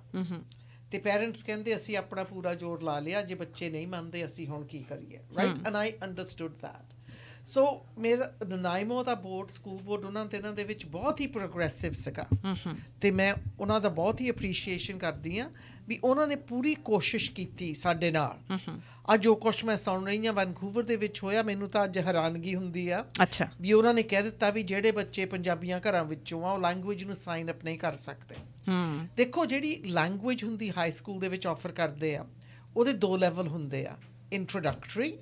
ਅਤੇ ਪੇਰੈਂਟਸ ਕਹਿੰਦੇ ਅਸੀਂ ਆਪਣਾ ਪੂਰਾ ਜ਼ੋਰ ਲਾ ਲਿਆ, ਜੇ ਬੱਚੇ ਨਹੀਂ ਮੰਨਦੇ ਅਸੀਂ ਹੁਣ ਕੀ ਕਰੀਏ, right. And I understood that. So ਮੇਰਾ ਨਨਾਇਮੋ ਦਾ ਬੋਰਡ, ਸਕੂਲ ਬੋਰਡ ਉਹਨਾਂ ਦਿਨਾਂ ਦੇ ਵਿੱਚ ਬਹੁਤ ਹੀ ਪ੍ਰੋਗਰੈਸਿਵ ਸੀਗਾ, ਅਤੇ ਮੈਂ ਉਹਨਾਂ ਦਾ ਬਹੁਤ ਹੀ ਅਪਰੀਸ਼ੀਏਸ਼ਨ ਕਰਦੀ ਹਾਂ ਵੀ ਉਹਨਾਂ ਨੇ ਪੂਰੀ ਕੋਸ਼ਿਸ਼ ਕੀਤੀ ਸਾਡੇ ਨਾਲ। ਅੱਜ ਜੋ ਕੁਛ ਮੈਂ ਸੁਣ ਰਹੀ ਹਾਂ ਵੈਨਕੂਵਰ ਦੇ ਵਿੱਚ ਹੋਇਆ, ਮੈਨੂੰ ਤਾਂ ਅੱਜ ਹੈਰਾਨਗੀ ਹੁੰਦੀ ਆ ਵੀ ਉਹਨਾਂ ਨੇ ਕਹਿ ਦਿੱਤਾ ਵੀ ਜਿਹੜੇ ਬੱਚੇ ਪੰਜਾਬੀਆਂ ਘਰਾਂ ਵਿੱਚੋਂ ਆ ਉਹ ਲੈਂਗੁਏਜ ਨੂੰ ਸਾਈਨ ਅਪ ਨਹੀਂ ਕਰ ਸਕਦੇ। ਦੇਖੋ, ਜਿਹੜੀ ਲੈਂਗੁਏਜ ਹੁੰਦੀ ਹਾਈ ਸਕੂਲ ਦੇ ਵਿੱਚ ਆਫਰ ਕਰਦੇ ਆ, ਉਹਦੇ 2 ਲੈਵਲ ਹੁੰਦੇ ਆ, ਇੰਟਰੋਡਕਟਰੀ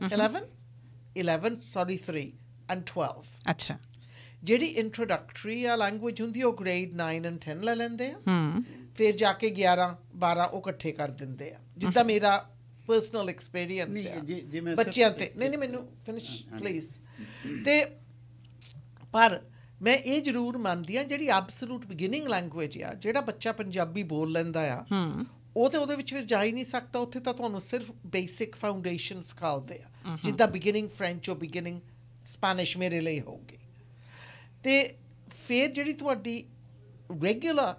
3 and 12। ਅੱਛਾ। ਜਿਹੜੀ ਇੰਟਰੋਡਕਟਰੀ ਆ ਲੈਂਗੁਏਜ ਹੁੰਦੀ ਉਹ ਗ੍ਰੇਡ 9 and 10 ਲੈ ਲੈਂਦੇ ਆ, ਫਿਰ ਜਾ ਕੇ 11-12 ਉਹ ਇਕੱਠੇ ਕਰ ਦਿੰਦੇ ਆ, ਜਿੱਦਾਂ ਮੇਰਾ ਪਰਸਨਲ ਐਕਸਪੀਰੀਅੰਸ ਆ ਬੱਚਿਆਂ 'ਤੇ। ਨਹੀਂ ਮੈਨੂੰ ਫਿਨਿਸ਼ ਪਲੀਜ਼। ਅਤੇ ਪਰ ਮੈਂ ਇਹ ਜ਼ਰੂਰ ਮੰਨਦੀ ਹਾਂ ਜਿਹੜੀ ਐਬਸਲੂਟ ਬਿਗਿਨਿੰਗ ਲੈਂਗੁਏਜ ਆ, ਜਿਹੜਾ ਬੱਚਾ ਪੰਜਾਬੀ ਬੋਲ ਲੈਂਦਾ ਆ, ਉਹ ਤਾਂ ਉਹਦੇ ਵਿੱਚ ਫਿਰ ਜਾ ਹੀ ਨਹੀਂ ਸਕਦਾ। ਉੱਥੇ ਤਾਂ ਤੁਹਾਨੂੰ ਸਿਰਫ ਬੇਸਿਕ ਫਾਊਂਡੇਸ਼ਨ ਸਿਖਾਉਂਦੇ ਆ, ਜਿੱਦਾਂ ਬਿਗਿਨਿੰਗ ਫਰੈਂਚ ਹੋ, ਬਿਗਿਨਿੰਗ ਸਪੈਨਿਸ਼ ਮੇਰੇ ਲਈ ਹੋਊਗੀ। ਅਤੇ ਫਿਰ ਜਿਹੜੀ ਤੁਹਾਡੀ ਰੈਗੂਲਰ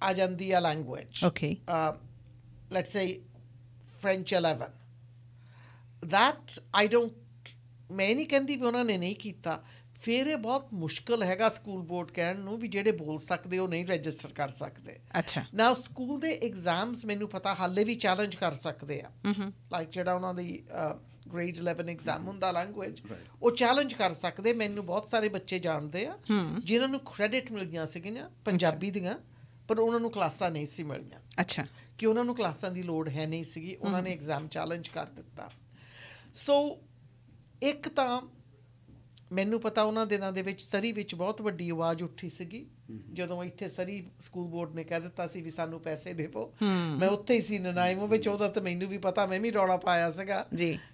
ਆ ਜਾਂਦੀ ਆ language, okay, let's say French 11, that I don't, ਮੈਂ ਨਹੀਂ ਕਹਿੰਦੀ ਵੀ ਉਹਨਾਂ ਨੇ ਨਹੀਂ ਕੀਤਾ, ਫਿਰ ਇਹ ਬਹੁਤ ਮੁਸ਼ਕਿਲ ਹੈਗਾ ਸਕੂਲ ਬੋਰਡ ਕਹਿਣ ਨੂੰ ਵੀ ਜਿਹੜੇ ਬੋਲ ਸਕਦੇ ਉਹ ਨਹੀਂ ਰਜਿਸਟਰ ਕਰ ਸਕਦੇ। ਅੱਛਾ, ਨਾ ਸਕੂਲ ਦੇ ਐਗਜ਼ਾਮਸ ਮੈਨੂੰ ਪਤਾ ਹਾਲੇ ਵੀ ਚੈਲੰਜ ਕਰ ਸਕਦੇ ਆ, ਲਾਈਕ ਜਿਹੜਾ ਉਹਨਾਂ ਦੀ ਗ੍ਰੇਡ 11 ਐਗਜ਼ਾਮ ਹੁੰਦਾ ਲੈਂਗੁਏਜ, ਉਹ ਚੈਲੰਜ ਕਰ ਸਕਦੇ। ਮੈਨੂੰ ਬਹੁਤ ਸਾਰੇ ਬੱਚੇ ਜਾਣਦੇ ਆ ਜਿਨ੍ਹਾਂ ਨੂੰ ਕ੍ਰੈਡਿਟ ਮਿਲਦੀਆਂ ਸੀਗੀਆਂ ਪੰਜਾਬੀ ਦੀਆਂ, ਪਰ ਉਹਨਾਂ ਨੂੰ ਕਲਾਸਾਂ ਨਹੀਂ ਸੀ ਮਿਲੀਆਂ। ਅੱਛਾ, ਕਿ ਉਹਨਾਂ ਨੂੰ ਕਲਾਸਾਂ ਦੀ ਲੋੜ ਹੈ ਨਹੀਂ ਸੀਗੀ, ਉਹਨਾਂ ਨੇ ਐਗਜ਼ਾਮ ਚੈਲੰਜ ਕਰ ਦਿੱਤਾ। ਸੋ ਇੱਕ ਤਾਂ ਮੈਨੂੰ ਪਤਾ ਉਹਨਾਂ ਦਿਨਾਂ ਦੇ ਵਿੱਚ ਸਰੀ ਵਿੱਚ ਬਹੁਤ ਵੱਡੀ ਆਵਾਜ਼ ਉੱਠੀ ਸੀਗੀ ਜਦੋਂ ਇੱਥੇ ਸਰੀ ਸਕੂਲ ਬੋਰਡ ਨੇ ਕਹਿ ਦਿੱਤਾ ਸੀ ਵੀ ਸਾਨੂੰ ਪੈਸੇ ਦੇਵੋ। ਮੈਂ ਉੱਥੇ ਹੀ ਸੀ ਨਨਾਇਮੋ ਵਿੱਚ, ਉਹਦਾ ਤਾਂ ਮੈਨੂੰ ਵੀ ਪਤਾ, ਮੈਂ ਵੀ ਰੌਲਾ ਪਾਇਆ ਸੀਗਾ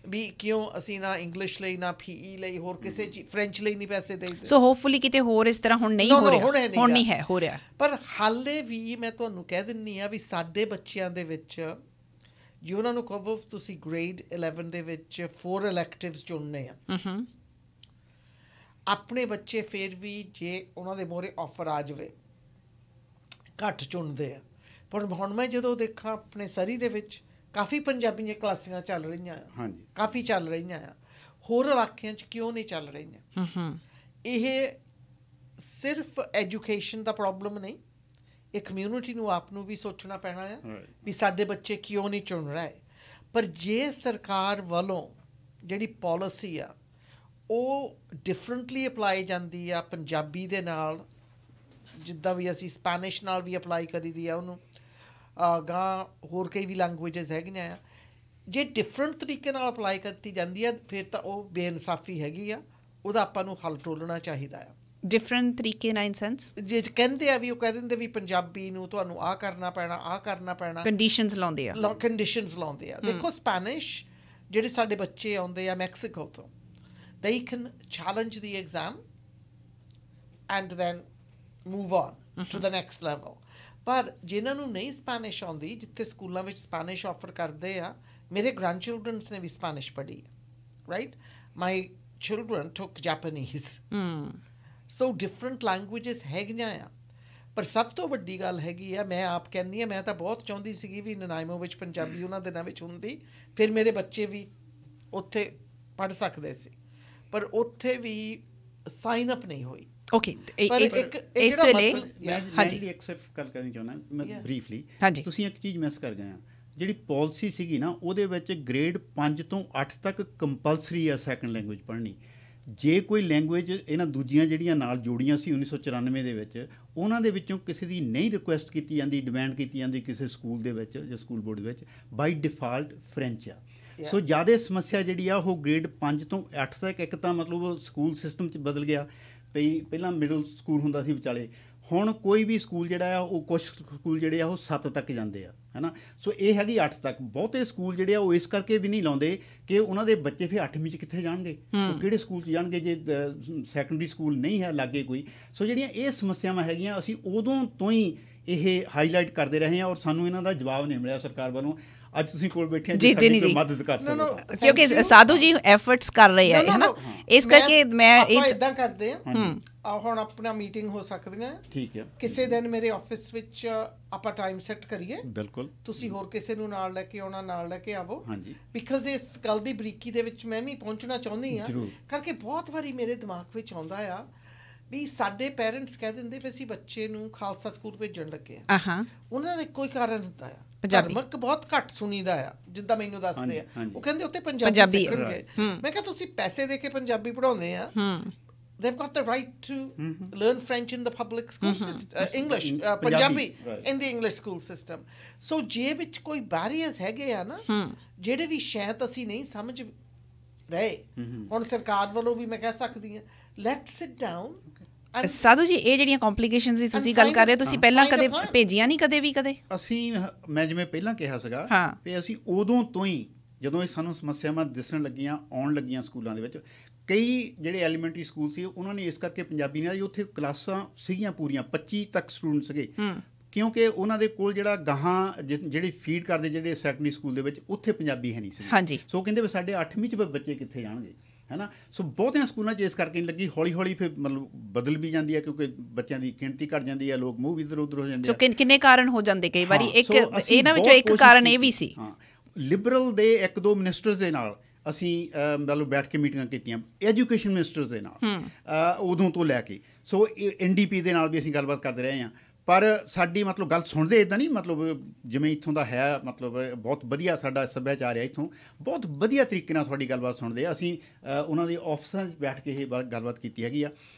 ਵੀ ਕਿਉਂ ਅਸੀਂ ਨਾ ਇੰਗਲਿਸ਼ ਲਈ, ਨਾ PE ਲਈ, ਹੋਰ ਕਿਸੇ ਚੀਜ਼, ਫ੍ਰੈਂਚ ਲਈ ਨਹੀਂ ਪੈਸੇ ਦੇ। ਸੋ ਹੋਪਫੁਲੀ ਕਿਤੇ ਹੋਰ ਇਸ ਤਰ੍ਹਾਂ ਹੁਣ ਨਹੀਂ ਹੋ ਰਿਹਾ, ਹੁਣ ਨਹੀਂ ਹੈ ਹੋ ਰਿਹਾ। ਪਰ ਹਾਲੇ ਵੀ ਮੈਂ ਤੁਹਾਨੂੰ ਕਹਿ ਦਿੰਦੀ ਹਾਂ ਵੀ ਸਾਡੇ ਬੱਚਿਆਂ ਦੇ ਵਿੱਚ ਜੇ ਉਹਨਾਂ ਨੂੰ ਕਹੋ ਤੁਸੀਂ ਗ੍ਰੇਡ 11 ਦੇ ਵਿੱਚ 4 ਇਲੈਕਟਿਵਸ ਚੁਣਨੇ ਆ, ਆਪਣੇ ਬੱਚੇ ਫਿਰ ਵੀ ਜੇ ਉਹਨਾਂ ਦੇ ਮੂਹਰੇ ਆਫਰ ਆ ਜਾਵੇ ਘੱਟ ਚੁਣਦੇ ਆ। ਪਰ ਹੁਣ ਮੈਂ ਜਦੋਂ ਦੇਖਾਂ ਆਪਣੇ ਸਰੀ ਦੇ ਵਿੱਚ ਕਾਫੀ ਪੰਜਾਬੀ ਦੀਆਂ ਕਲਾਸਾਂ ਚੱਲ ਰਹੀਆਂ ਆ, ਕਾਫੀ ਚੱਲ ਰਹੀਆਂ ਆ, ਹੋਰ ਇਲਾਕਿਆਂ 'ਚ ਕਿਉਂ ਨਹੀਂ ਚੱਲ ਰਹੀਆਂ? ਇਹ ਸਿਰਫ ਐਜੂਕੇਸ਼ਨ ਦਾ ਪ੍ਰੋਬਲਮ ਨਹੀਂ, ਇਹ ਕਮਿਊਨਿਟੀ ਨੂੰ ਆਪ ਨੂੰ ਵੀ ਸੋਚਣਾ ਪੈਣਾ ਆ ਵੀ ਸਾਡੇ ਬੱਚੇ ਕਿਉਂ ਨਹੀਂ ਚੁਣ ਰਹੇ। ਪਰ ਜੇ ਸਰਕਾਰ ਵੱਲੋਂ ਜਿਹੜੀ ਪੋਲਿਸੀ ਆ ਉਹ ਡਿਫਰੈਂਟਲੀ ਅਪਲਾਈ ਜਾਂਦੀ ਆ ਪੰਜਾਬੀ ਦੇ ਨਾਲ, ਜਿੱਦਾਂ ਵੀ ਅਸੀਂ ਸਪੈਨਿਸ਼ ਨਾਲ ਵੀ ਅਪਲਾਈ ਕਰੀ ਦੀ ਆ ਉਹਨੂੰ, ਗਾਂ ਹੋਰ ਕਈ ਵੀ ਲੈਂਗੁਏਜਸ ਹੈਗੀਆਂ ਆ, ਜੇ ਡਿਫਰੈਂਟ ਤਰੀਕੇ ਨਾਲ ਅਪਲਾਈ ਕੀਤੀ ਜਾਂਦੀ ਆ ਫਿਰ ਤਾਂ ਉਹ ਬੇਇਨਸਾਫੀ ਹੈਗੀ ਆ, ਉਹਦਾ ਆਪਾਂ ਨੂੰ ਹੱਲ ਟੋਲਣਾ ਚਾਹੀਦਾ ਆ। ਡਿਫਰੈਂਟ ਤਰੀਕੇ ਨਾਲ ਇਨ ਸੈਂਸ ਜੇ ਕਹਿੰਦੇ ਆ ਵੀ ਉਹ ਕਹਿ ਦਿੰਦੇ ਵੀ ਪੰਜਾਬੀ ਨੂੰ ਤੁਹਾਨੂੰ ਆਹ ਕਰਨਾ ਪੈਣਾ, ਆਹ ਕਰਨਾ ਪੈਣਾ, ਕੰਡੀਸ਼ਨਸ ਲਾਉਂਦੇ ਆ, ਕੰਡੀਸ਼ਨਸ ਲਾਉਂਦੇ ਆ। ਦੇਖੋ ਸਪੈਨਿਸ਼ ਜਿਹੜੇ ਸਾਡੇ ਬੱਚੇ ਆਉਂਦੇ ਆ ਮੈਕਸੀਕੋ ਤੋਂ, they can challenge the exam and then move on to the next level. ਪਰ ਜਿਨ੍ਹਾਂ ਨੂੰ ਨਹੀਂ ਸਪੈਨਿਸ਼ ਆਉਂਦੀ, ਜਿੱਥੇ ਸਕੂਲਾਂ ਵਿੱਚ ਸਪੈਨਿਸ਼ ਆਫਰ ਕਰਦੇ ਆ, ਮੇਰੇ ਗ੍ਰੈਂਡ ਚਿਲਡਰਨਸ ਨੇ ਵੀ ਸਪੈਨਿਸ਼ ਪੜ੍ਹੀ, ਰਾਈਟ, ਮਾਈ ਚਿਲਡਰਨ ਟੁਕ ਜਾਪਾਨੀਜ਼। ਸੋ ਡਿਫਰੈਂਟ ਲੈਂਗੁਏਜਸ ਹੈਗੀਆਂ ਆ। ਪਰ ਸਭ ਤੋਂ ਵੱਡੀ ਗੱਲ ਹੈਗੀ ਆ, ਮੈਂ ਆਪ ਕਹਿੰਦੀ ਹਾਂ, ਮੈਂ ਤਾਂ ਬਹੁਤ ਚਾਹੁੰਦੀ ਸੀਗੀ ਵੀ ਨਨਾਇਮੋ ਵਿੱਚ ਪੰਜਾਬੀ ਉਹਨਾਂ ਦਿਨਾਂ ਵਿੱਚ ਹੁੰਦੀ, ਫਿਰ ਮੇਰੇ ਬੱਚੇ ਵੀ ਉੱਥੇ ਪੜ੍ਹ ਸਕਦੇ ਸੀ, ਪਰ ਉੱਥੇ ਵੀ ਸਾਈਨ ਅਪ ਨਹੀਂ ਹੋਈ। ਓਕੇ, ਇਸ ਵੇਲੇ ਹਾਂਜੀ ਐਕਸੈਪਟ ਕਰਨੀ ਚਾਹੁੰਦਾ ਮੈਂ ਬਰੀਫਲੀ। ਤੁਸੀਂ ਇੱਕ ਚੀਜ਼ ਮਿਸ ਕਰ ਗਏ ਆ, ਜਿਹੜੀ ਪਾਲਿਸੀ ਸੀਗੀ ਨਾ ਉਹਦੇ ਵਿੱਚ ਗ੍ਰੇਡ 5 ਤੋਂ 8 ਤੱਕ ਕੰਪਲਸਰੀ ਆ ਸੈਕੰਡ ਲੈਂਗੁਏਜ ਪੜ੍ਹਨੀ। ਜੇ ਕੋਈ ਲੈਂਗੁਏਜ ਇਹਨਾਂ ਦੂਜੀਆਂ ਜਿਹੜੀਆਂ ਨਾਲ ਜੋੜੀਆਂ ਸੀ 1994 ਦੇ ਵਿੱਚ, ਉਹਨਾਂ ਦੇ ਵਿੱਚੋਂ ਕਿਸੇ ਦੀ ਨਹੀਂ ਰਿਕੁਐਸਟ ਕੀਤੀ ਜਾਂਦੀ, ਡਿਮਾਂਡ ਕੀਤੀ ਜਾਂਦੀ ਕਿਸੇ ਸਕੂਲ ਦੇ ਵਿੱਚ ਜਾਂ ਸਕੂਲ ਬੋਰਡ ਦੇ ਵਿੱਚ, ਬਾਈ ਡਿਫਾਲਟ ਫ੍ਰੈਂਚ ਆ। ਸੋ ਜ਼ਿਆਦਾ ਸਮੱਸਿਆ ਜਿਹੜੀ ਆ ਉਹ ਗ੍ਰੇਡ 5 ਤੋਂ 8 ਤੱਕ, ਇੱਕ ਤਾਂ ਮਤਲਬ ਸਕੂਲ ਸਿਸਟਮ 'ਚ ਬਦਲ ਗਿਆ, ਪਹਿਲਾਂ ਮਿਡਲ ਸਕੂਲ ਹੁੰਦਾ ਸੀ ਵਿਚਾਲੇ, ਹੁਣ ਕੋਈ ਵੀ ਸਕੂਲ ਜਿਹੜਾ ਆ ਉਹ ਕੁਛ ਸਕੂਲ ਜਿਹੜੇ ਆ ਉਹ 7 ਤੱਕ ਜਾਂਦੇ ਆ, ਹੈ ਨਾ। ਸੋ ਇਹ ਹੈਗੀ 8 ਤੱਕ। ਬਹੁਤੇ ਸਕੂਲ ਜਿਹੜੇ ਆ ਉਹ ਇਸ ਕਰਕੇ ਵੀ ਨਹੀਂ ਲਾਉਂਦੇ ਕਿ ਉਹਨਾਂ ਦੇ ਬੱਚੇ ਫਿਰ 8ਵੀਂ 'ਚ ਕਿੱਥੇ ਜਾਣਗੇ, ਉਹ ਕਿਹੜੇ ਸਕੂਲ 'ਚ ਜਾਣਗੇ ਜੇ ਸੈਕੰਡਰੀ ਸਕੂਲ ਨਹੀਂ ਹੈ ਲਾਗੇ ਕੋਈ। ਸੋ ਜਿਹੜੀਆਂ ਇਹ ਸਮੱਸਿਆਵਾਂ ਹੈਗੀਆਂ, ਅਸੀਂ ਉਦੋਂ ਤੋਂ ਹੀ ਇਹ ਹਾਈਲਾਈਟ ਕਰਦੇ ਰਹੇ ਹਾਂ ਔਰ ਸਾਨੂੰ ਇਹਨਾਂ ਦਾ ਜਵਾਬ ਨਹੀਂ ਮਿਲਿਆ ਸਰਕਾਰ ਵੱਲੋਂ। ਅੱਜ ਤੁਸੀਂ ਕੋਲ ਬੈਠੇ ਆ, ਜੀ ਮਦਦ ਕਰ ਸਕਦੇ, ਕਿਉਂਕਿ ਸਾਧੂ ਜੀ ਐਫਰਟਸ ਕਰ ਰਹੇ ਆ, ਹੈ ਨਾ, ਇਸ ਕਰਕੇ ਮੈਂ ਇੱਦਾਂ ਕਰਦੇ ਆ। ਹੁਣ ਆਪਣਾ ਮੀਟਿੰਗ ਹੋ ਸਕਦੀਆਂ, ਠੀਕ ਹੈ, ਕਿਸੇ ਦਿਨ ਮੇਰੇ ਆਫਿਸ ਵਿੱਚ ਆਪਾਂ ਟਾਈਮ ਸੈੱਟ ਕਰੀਏ, ਬਿਲਕੁਲ, ਤੁਸੀਂ ਹੋਰ ਕਿਸੇ ਨੂੰ ਨਾਲ ਲੈ ਕੇ ਆਉਣਾ, ਨਾਲ ਲੈ ਕੇ ਆਵੋ, ਹਾਂਜੀ, ਬਿਕਾਜ਼ ਇਸ ਗੱਲ ਦੀ ਬਰੀਕੀ ਦੇ ਵਿੱਚ ਮੈਂ ਵੀ ਪਹੁੰਚਣਾ ਚਾਹੁੰਦੀ ਹਾਂ, ਕਰਕੇ ਬਹੁਤ ਵਾਰੀ ਮੇਰੇ ਦਿਮਾਗ ਵਿੱਚ ਆਉਂਦਾ ਆ ਵੀ ਸਾਡੇ ਪੇਰੈਂਟਸ ਕਹਿ ਦਿੰਦੇ ਵੀ ਅਸੀਂ ਬੱਚੇ ਨੂੰ ਖਾਲਸਾ ਸਕੂਲ ਭੇਜਣ ਲੱਗੇ ਆ, ਉਹਨਾਂ ਦਾ ਇੱਕੋ ਹੀ ਕਾਰਨ ਹੁੰਦਾ ਆ, ਧਾਰਮਿਕ ਬਹੁਤ ਘੱਟ ਸੁਣੀਦਾ ਆ, ਜਿੱਦਾਂ ਮੈਨੂੰ ਦੱਸਦੇ ਆ, ਉਹ ਕਹਿੰਦੇ ਉੱਥੇ ਪੰਜਾਬੀ ਸਿੱਖਣਗੇ। ਮੈਂ ਕਿਹਾ ਤੁਸੀਂ ਪੈਸੇ ਦੇ ਕੇ ਪੰਜਾਬੀ ਪੜ੍ਹਾਉਂਦੇ ਆ, they've got the right to learn French in the public school system, English, Punjabi in the English school system. So ਜੇ ਵਿੱਚ ਕੋਈ barriers ਹੈਗੇ ਆ ਨਾ, ਜਿਹੜੇ ਵੀ ਸ਼ਾਇਦ ਅਸੀਂ ਨਹੀਂ ਸਮਝ ਰਹੇ, ਹੁਣ ਸਰਕਾਰ ਵੱਲੋਂ ਵੀ ਮੈਂ ਕਹਿ ਸਕਦੀ ਹਾਂ, let's sit down। ਸਾਧੂ ਜੀ, ਇਹ ਜਿਹੜੀਆਂ ਕੰਪਲਿਕੇਸ਼ਨਸ ਦੀ ਤੁਸੀਂ ਗੱਲ ਕਰ ਰਹੇ ਹੋ, ਤੁਸੀਂ ਪਹਿਲਾਂ ਕਦੇ ਭੇਜੀਆਂ ਨਹੀਂ? ਕਦੇ ਵੀ ਕਦੇ ਅਸੀਂ, ਮੈਂ ਜਿਵੇਂ ਪਹਿਲਾਂ ਕਿਹਾ ਸੀਗਾ ਵੀ ਅਸੀਂ ਉਦੋਂ ਤੋਂ ਹੀ, ਜਦੋਂ ਇਹ ਸਾਨੂੰ ਸਮੱਸਿਆਵਾਂ ਦਿਸਣ ਲੱਗੀਆਂ, ਆਉਣ ਲੱਗੀਆਂ ਸਕੂਲਾਂ ਦੇ ਵਿੱਚ, ਕਈ ਜਿਹੜੇ ਐਲੀਮੈਂਟਰੀ ਸਕੂਲ ਸੀ ਉਹਨਾਂ ਨੇ ਇਸ ਕਰਕੇ ਪੰਜਾਬੀ ਨਹੀਂ ਆਈ, ਉੱਥੇ ਕਲਾਸਾਂ ਸੀਗੀਆਂ ਪੂਰੀਆਂ 25 ਤੱਕ ਸਟੂਡੈਂਟ ਸੀਗੇ, ਕਿਉਂਕਿ ਉਹਨਾਂ ਦੇ ਕੋਲ ਜਿਹੜਾ ਗਾਹਾਂ ਜਿਹੜੇ ਫੀਡ ਕਰਦੇ ਜਿਹੜੇ ਸੈਕੰਡਰੀ ਸਕੂਲ ਦੇ ਵਿੱਚ, ਉੱਥੇ ਪੰਜਾਬੀ ਹੈ ਨਹੀਂ ਸੀ। ਸੋ ਕਹਿੰਦੇ ਵੀ ਸਾਡੇ 8ਵੀਂ 'ਚ ਬੱਚੇ ਕਿੱਥੇ ਜਾਣਗੇ, ਹੈ ਨਾ। ਸੋ ਬਹੁਤਿਆਂ ਸਕੂਲਾਂ 'ਚ ਇਸ ਕਰਕੇ ਨਹੀਂ ਲੱਗੀ, ਹੌਲੀ ਹੌਲੀ ਫਿਰ ਮਤਲਬ ਬਦਲ ਵੀ ਜਾਂਦੀ ਹੈ ਕਿਉਂਕਿ ਬੱਚਿਆਂ ਦੀ ਗਿਣਤੀ ਘੱਟ ਜਾਂਦੀ ਹੈ, ਲੋਕ ਮੂਵ ਇੱਧਰ ਉੱਧਰ ਹੋ ਜਾਂਦੇ ਆ। ਕਿੰਨੇ ਕਾਰਨ ਹੋ ਜਾਂਦੇ ਕਈ ਵਾਰੀ, ਇੱਕ ਇਹਨਾਂ ਵਿੱਚੋਂ ਇੱਕ ਕਾਰਨ ਇਹ ਵੀ ਸੀ। ਹਾਂ, ਲਿਬਰਲ ਦੇ 1-2 ਮਿਨਿਸਟਰਸ ਦੇ ਨਾਲ ਅਸੀਂ ਮਤਲਬ ਬੈਠ ਕੇ ਮੀਟਿੰਗਾਂ ਕੀਤੀਆਂ, ਐਜੂਕੇਸ਼ਨ ਮਿਨਿਸਟਰਸ ਦੇ ਨਾਲ ਉਦੋਂ ਤੋਂ ਲੈ ਕੇ। ਸੋ NDP ਦੇ ਨਾਲ ਵੀ ਅਸੀਂ ਗੱਲਬਾਤ ਕਰਦੇ ਰਹੇ ਹਾਂ, ਪਰ ਸਾਡੀ ਮਤਲਬ ਗੱਲ ਸੁਣਦੇ ਇੱਦਾਂ ਨਹੀਂ, ਮਤਲਬ ਜਿਵੇਂ ਇੱਥੋਂ ਦਾ ਹੈ, ਮਤਲਬ ਬਹੁਤ ਵਧੀਆ ਸਾਡਾ ਸੱਭਿਆਚਾਰ ਹੈ, ਇੱਥੋਂ ਬਹੁਤ ਵਧੀਆ ਤਰੀਕੇ ਨਾਲ ਤੁਹਾਡੀ ਗੱਲਬਾਤ ਸੁਣਦੇ ਆ। ਅਸੀਂ ਉਹਨਾਂ ਦੇ ਆਫਿਸਾਂ 'ਚ ਬੈਠ ਕੇ ਇਹ ਗੱਲਬਾਤ ਕੀਤੀ ਹੈਗੀ ਆ,